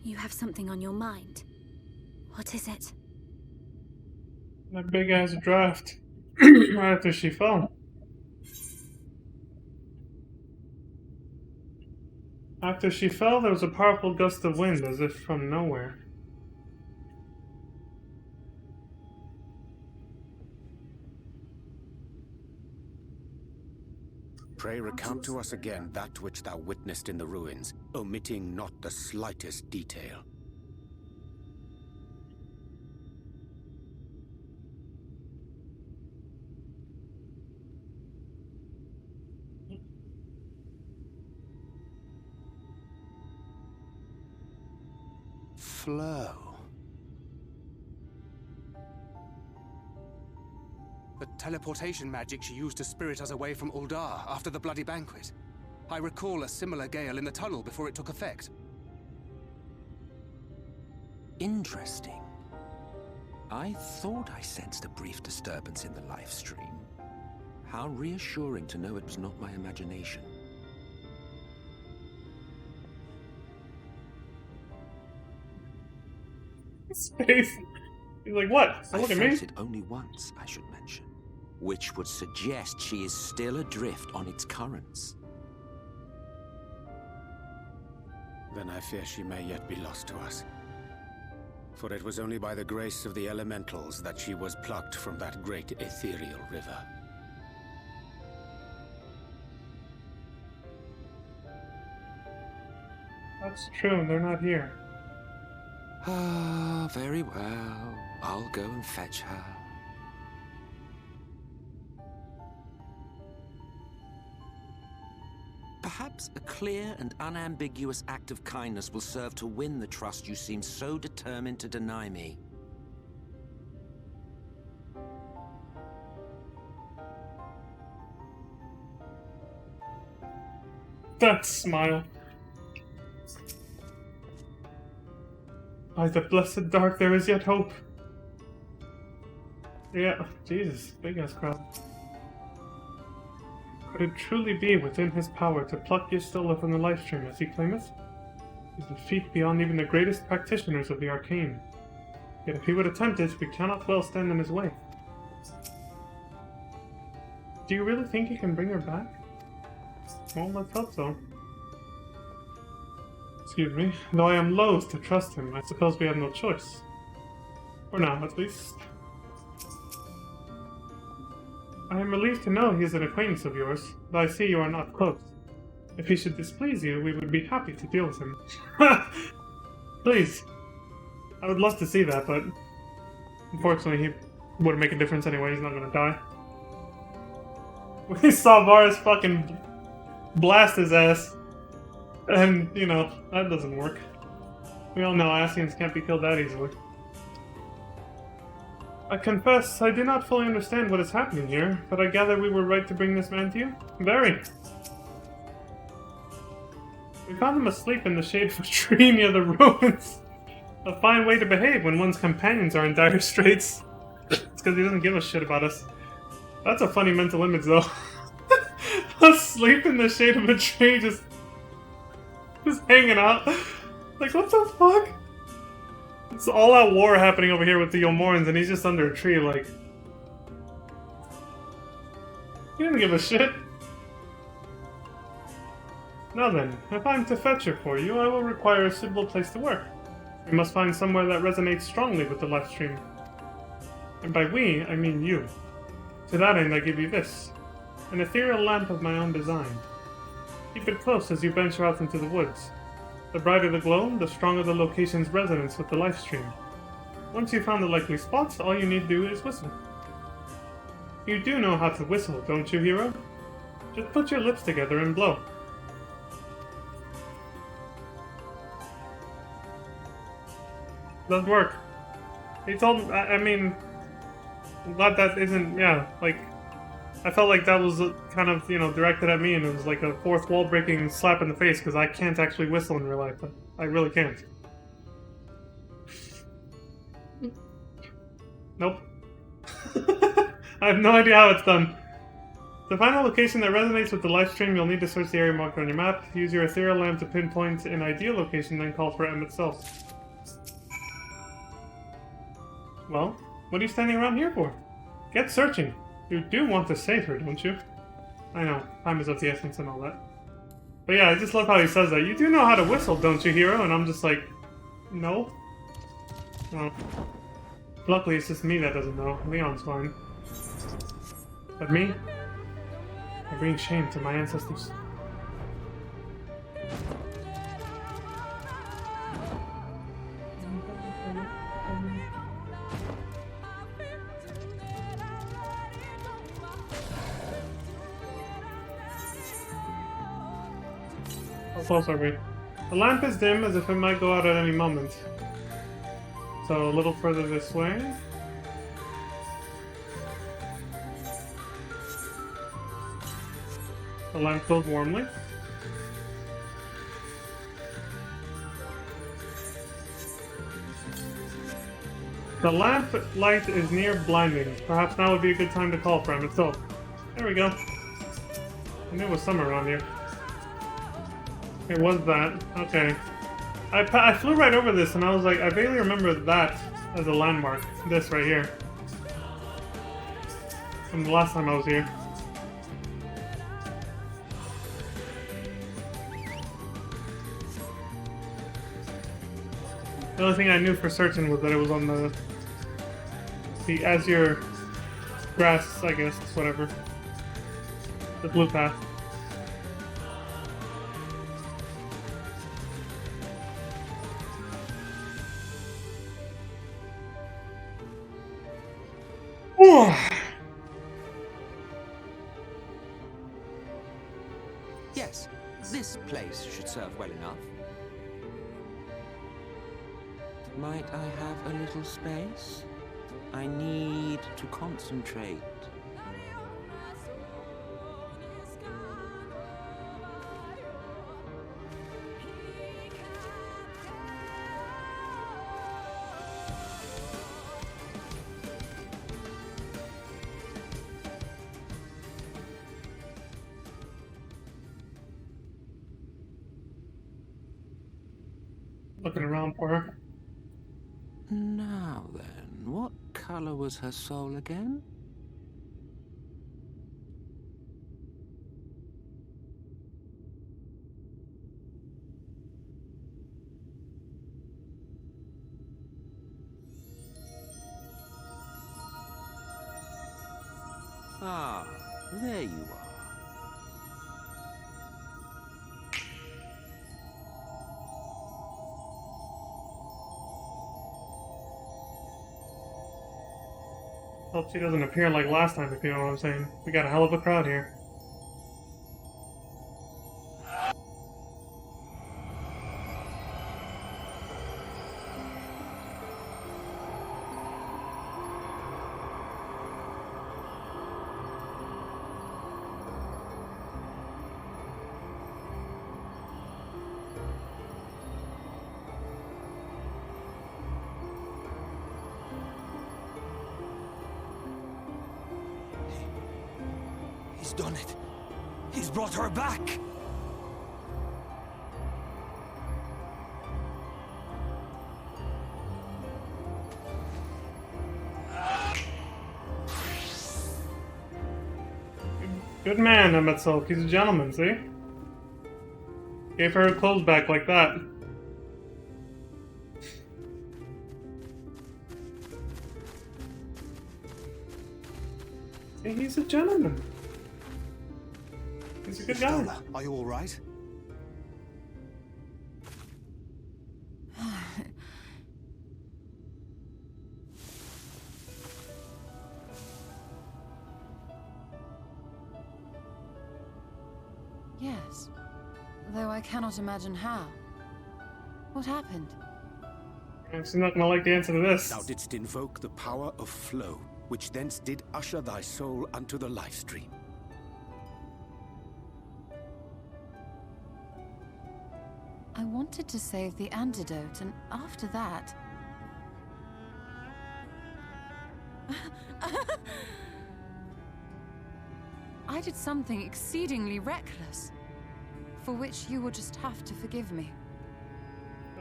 You have something on your mind. What is it? That big ass draft. Right after she fell. After she fell, there was a powerful gust of wind, as if from nowhere. Pray recount to us again that which thou witnessed in the ruins, omitting not the slightest detail. Flow. The teleportation magic she used to spirit us away from Uldar after the bloody banquet. I recall a similar gale in the tunnel before it took effect. Interesting. I thought I sensed a brief disturbance in the live stream. How reassuring to know it was not my imagination. Space. He's like, what? So look I at me. felt it only once, I should mention, which would suggest she is still adrift on its currents. Then I fear she may yet be lost to us. For it was only by the grace of the elementals that she was plucked from that great ethereal river. That's true, they're not here. Ah, very well. I'll go and fetch her. Perhaps a clear and unambiguous act of kindness will serve to win the trust you seem so determined to deny me. That smile. By the blessed dark, there is yet hope. Yeah, Jesus, big ass crowd. Could it truly be within his power to pluck Ystella from the lifestream as he claimeth? Is a feat beyond even the greatest practitioners of the arcane. Yet if he would attempt it, we cannot well stand in his way. Do you really think he can bring her back? Well, let's hope so. Excuse me. Though I am loath to trust him, I suppose we have no choice. For now, at least. I am relieved to know he is an acquaintance of yours, though I see you are not close. If he should displease you, we would be happy to deal with him. Please. I would love to see that, but unfortunately he wouldn't make a difference anyway, he's not gonna die. We saw Varus fucking blast his ass. And, you know, that doesn't work. We all know Ascians can't be killed that easily. I confess, I do not fully understand what is happening here, but I gather we were right to bring this man to you? Very. We found him asleep in the shade of a tree near the ruins. A fine way to behave when one's companions are in dire straits. It's because he doesn't give a shit about us. That's a funny mental image, though. Asleep in the shade of a tree, just hanging out. Like, what the fuck? It's all out war happening over here with the Yomorans, and he's just under a tree, like... He doesn't give a shit. Now then, if I'm to fetch her for you, I will require a suitable place to work. We must find somewhere that resonates strongly with the live stream. And by we, I mean you. To that end, I give you this. An ethereal lamp of my own design. Keep it close as you venture out into the woods. The brighter the glow, the stronger the location's resonance with the life stream. Once you've found the likely spots, all you need to do is whistle. You do know how to whistle, don't you, hero? Just put your lips together and blow. Does work. He told, I mean, I'm glad that isn't, yeah, like, I felt like that was kind of, you know, directed at me, and it was like a fourth wall breaking slap in the face, because I can't actually whistle in real life. I really can't. Nope. I have no idea how it's done. To find a location that resonates with the live stream, you'll need to search the area marked on your map, use your ethereal lamp to pinpoint an ideal location, then call for M itself. Well, what are you standing around here for? Get searching. You do want to save her, don't you? I know, time is of the essence and all that. But yeah, I just love how he says that. You do know how to whistle, don't you, hero? And I'm just like, no. Well, luckily it's just me that doesn't know. Leon's fine. But me? I bring shame to my ancestors. How close are we? The lamp is dim, as if it might go out at any moment. So a little further this way. The lamp glows warmly. The lamp light is near blinding. Perhaps now would be a good time to call for him itself. There we go. I knew it was somewhere around here. It was that. Okay. I flew right over this and I was like, I vaguely remember that as a landmark. This right here. From the last time I was here. The only thing I knew for certain was that it was on the azure grass, I guess, whatever. The blue path. Yes, this place should serve well enough. Might I have a little space? I need to concentrate. Looking around for her. Now then, what color was her soul again? Ah, there you are. Hope she doesn't appear like last time, if you know what I'm saying. We got a hell of a crowd here. He's done it. He's brought her back. Good man, Emetzel. He's a gentleman, see? Gave her clothes back like that. See, he's a gentleman. He's a good guy. Stella, are you all right? Yes, though I cannot imagine how. What happened? She's not gonna like the answer to this. Thou didst invoke the power of flow, which thence did usher thy soul unto the life stream. I wanted to save the antidote, and after that... I did something exceedingly reckless, for which you will just have to forgive me.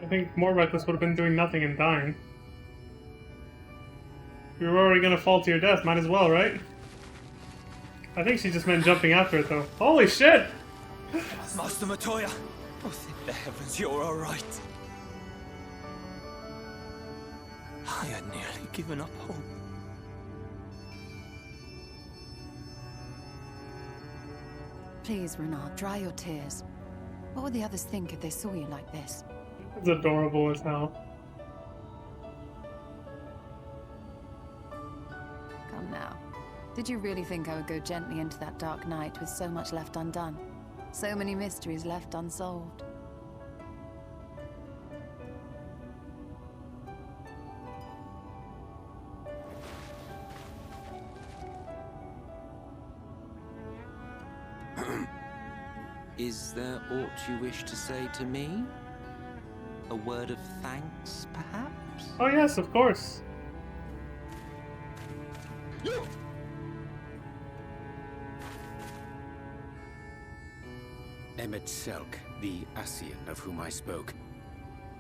I think more reckless would have been doing nothing and dying. You were already gonna fall to your death, might as well, right? I think she just meant jumping after it, though. Holy shit! Master Matoya! Oh, thank the heavens you're alright. I had nearly given up hope. Please, Renard, dry your tears. What would the others think if they saw you like this? It's adorable as hell. Come now. Did you really think I would go gently into that dark night with so much left undone? So many mysteries left unsolved. Is there aught you wish to say to me? A word of thanks, perhaps? Oh yes, of course. Emmet Selk, the Ascian of whom I spoke.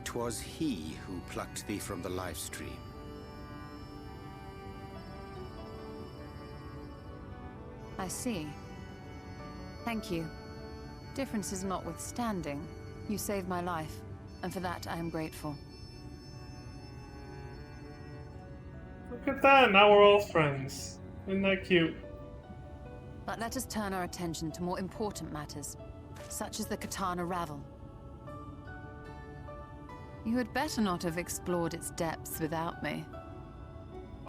'Twas he who plucked thee from the life stream. I see. Thank you. Differences notwithstanding, you saved my life, and for that I am grateful. Look at that, now we're all friends. Isn't that cute? But let us turn our attention to more important matters, such as the Katana Ravel. You had better not have explored its depths without me.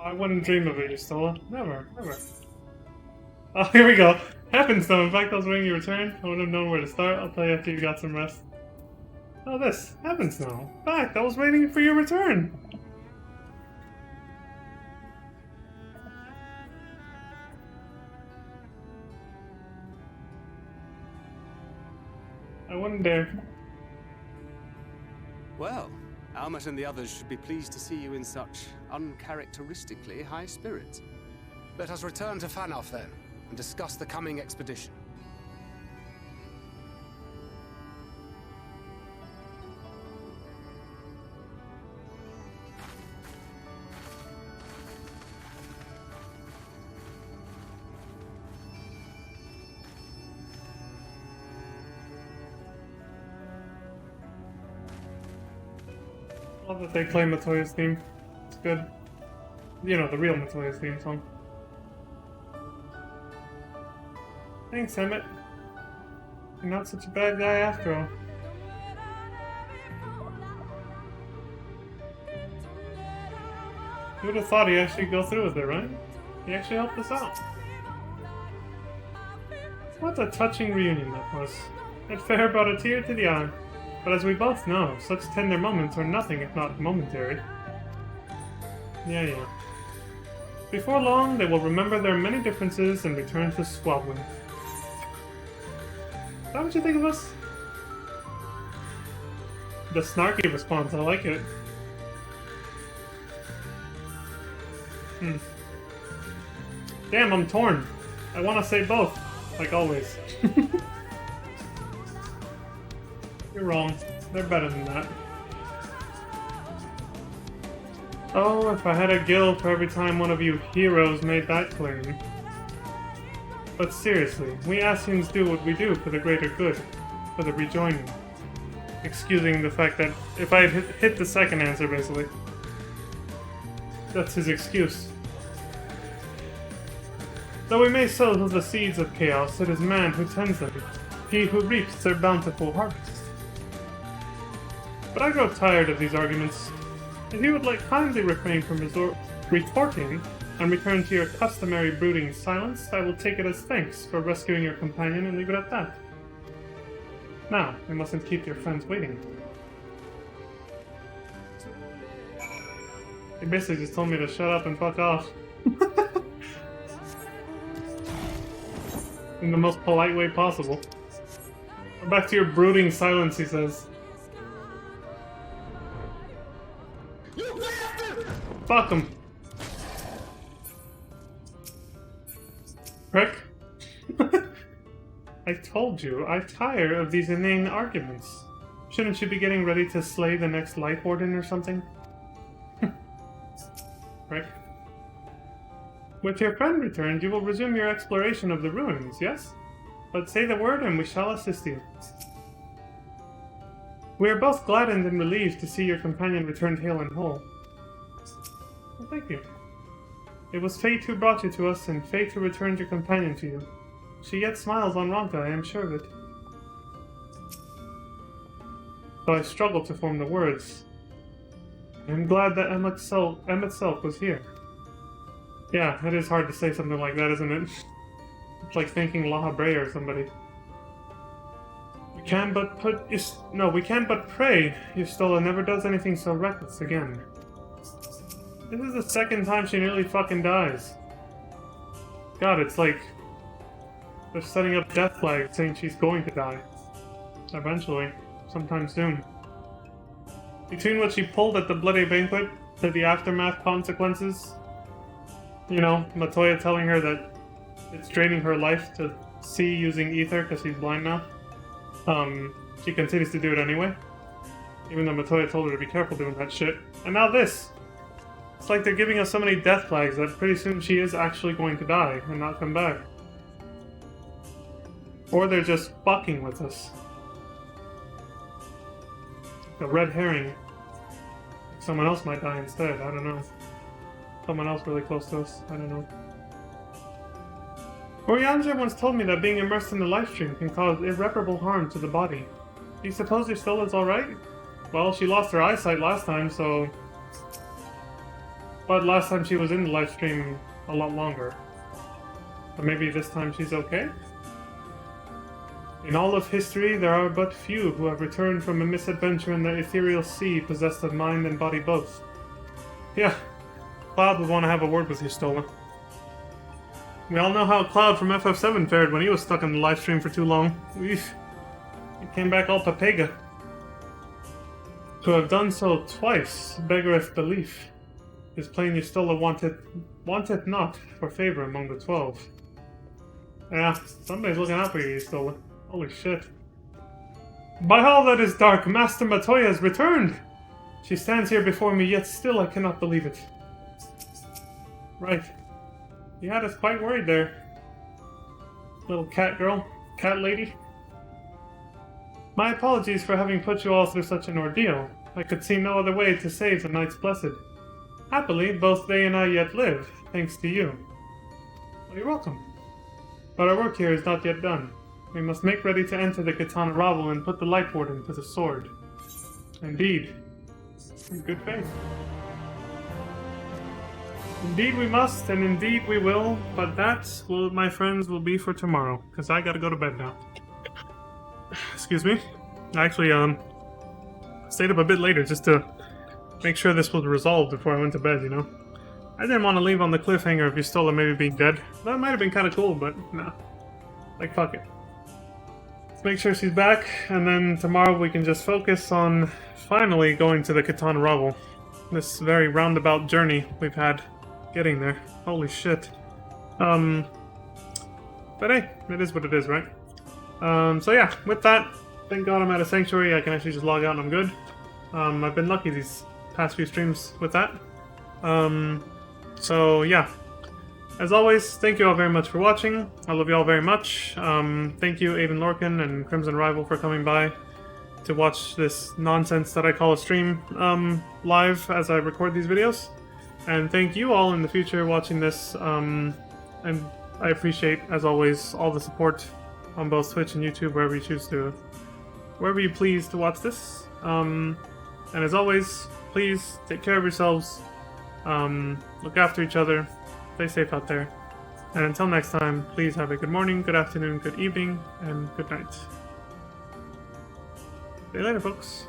I wouldn't dream of it, Stella. Never, never. Oh, here we go. Happens though. In fact, I was waiting your return. I wouldn't have known where to start. I'll tell you after you got some rest. Oh, this happens now. In fact, I was waiting for your return. I wouldn't dare. Well, Almet and the others should be pleased to see you in such uncharacteristically high spirits. Let us return to Fanoff then, and discuss the coming expedition. I love that they play Matoya's theme. It's good. You know, the real Matoya's theme song. Thanks, Emmett. You're not such a bad guy after all. You would have thought he'd actually go through with it, right? He actually helped us out. What a touching reunion that was. That fair brought a tear to the eye. But as we both know, such tender moments are nothing if not momentary. Yeah. Before long, they will remember their many differences and return to squabbling. Is that what you think of us? The snarky response, I like it. Damn, I'm torn. I want to say both, like always. You're wrong. They're better than that. Oh, if I had a guild for every time one of you heroes made that claim. But seriously, we Ascians do what we do for the greater good, for the rejoining. Excusing the fact that if I had hit the second answer, basically. That's his excuse. Though we may sow the seeds of chaos, it is man who tends them, he who reaps their bountiful harvest. But I grow tired of these arguments. If you would like kindly refrain from retorting and return to your customary brooding silence, I will take it as thanks for rescuing your companion and leave it at that. Now, we mustn't keep your friends waiting. He basically just told me to shut up and fuck off. In the most polite way possible. Back to your brooding silence, he says. Fuck him. Rick? I told you, I'm tired of these inane arguments. Shouldn't you be getting ready to slay the next Light Warden or something? Rick? With your friend returned, you will resume your exploration of the ruins, yes? But say the word and we shall assist you. We are both gladdened and relieved to see your companion returned hale and whole. Well, thank you. It was fate who brought you to us, and fate who returned your companion to you. She yet smiles on Ronka, I am sure of it. Though I struggle to form the words. I am glad that Emmett Selk was here. Yeah, it is hard to say something like that, isn't it? It's like thanking Laha Bray or somebody. We can but pray Yustola never does anything so reckless again. This is the second time she nearly fucking dies. God, it's like they're setting up death flags saying she's going to die. Eventually. Sometime soon. Between what she pulled at the bloody banquet to the aftermath consequences, you know, Matoya telling her that it's draining her life to see using ether because she's blind now. She continues to do it anyway. Even though Matoya told her to be careful doing that shit. And now this! It's like they're giving us so many death flags that pretty soon she is actually going to die and not come back. Or they're just fucking with us. A red herring. Someone else might die instead, I don't know. Someone else really close to us, I don't know. Orianja once told me that being immersed in the life stream can cause irreparable harm to the body. Do you suppose Yustola's alright? Well, she lost her eyesight last time, so... But last time she was in the live stream a lot longer. But maybe this time she's okay? In all of history, there are but few who have returned from a misadventure in the ethereal sea possessed of mind and body both. Yeah, Cloud would want to have a word with Yustola. We all know how Cloud from FF14 fared when he was stuck in the live stream for too long. He came back all papega. To have done so twice beggareth belief. Is plain Yustola wanteth not for favor among the 12. Yeah, somebody's looking out for you, Yustola. Holy shit. By all that is dark, Master Matoya has returned! She stands here before me, yet still I cannot believe it. Right. You had us quite worried there. Little cat girl. Cat lady. My apologies for having put you all through such an ordeal. I could see no other way to save the Knights Blessed. Happily, both they and I yet live, thanks to you. Well, you're welcome. But our work here is not yet done. We must make ready to enter the Katana Ravel and put the Light Warden to the sword. Indeed. In good faith. Indeed we must, and indeed we will, but that, my friends, will be for tomorrow, because I gotta go to bed now. Excuse me. I actually, stayed up a bit later just to make sure this was resolved before I went to bed, you know? I didn't want to leave on the cliffhanger of Yustola maybe being dead. That might have been kind of cool, but nah. Like, fuck it. Let's make sure she's back, and then tomorrow we can just focus on finally going to the Katana Ravel. This very roundabout journey we've had getting there. Holy shit. But hey, it is what it is, right? So yeah, with that, thank God I'm at a sanctuary. I can actually just log out and I'm good. I've been lucky these past few streams with that. So yeah. As always, thank you all very much for watching. I love you all very much. Thank you, Aven Lorcan and Crimson Rival, for coming by to watch this nonsense that I call a stream live as I record these videos. And thank you all in the future watching this and I appreciate, as always, all the support on both Twitch and YouTube, wherever you please to watch this. And as always, please take care of yourselves, look after each other, stay safe out there. And until next time, please have a good morning, good afternoon, good evening, and good night. See you later, folks.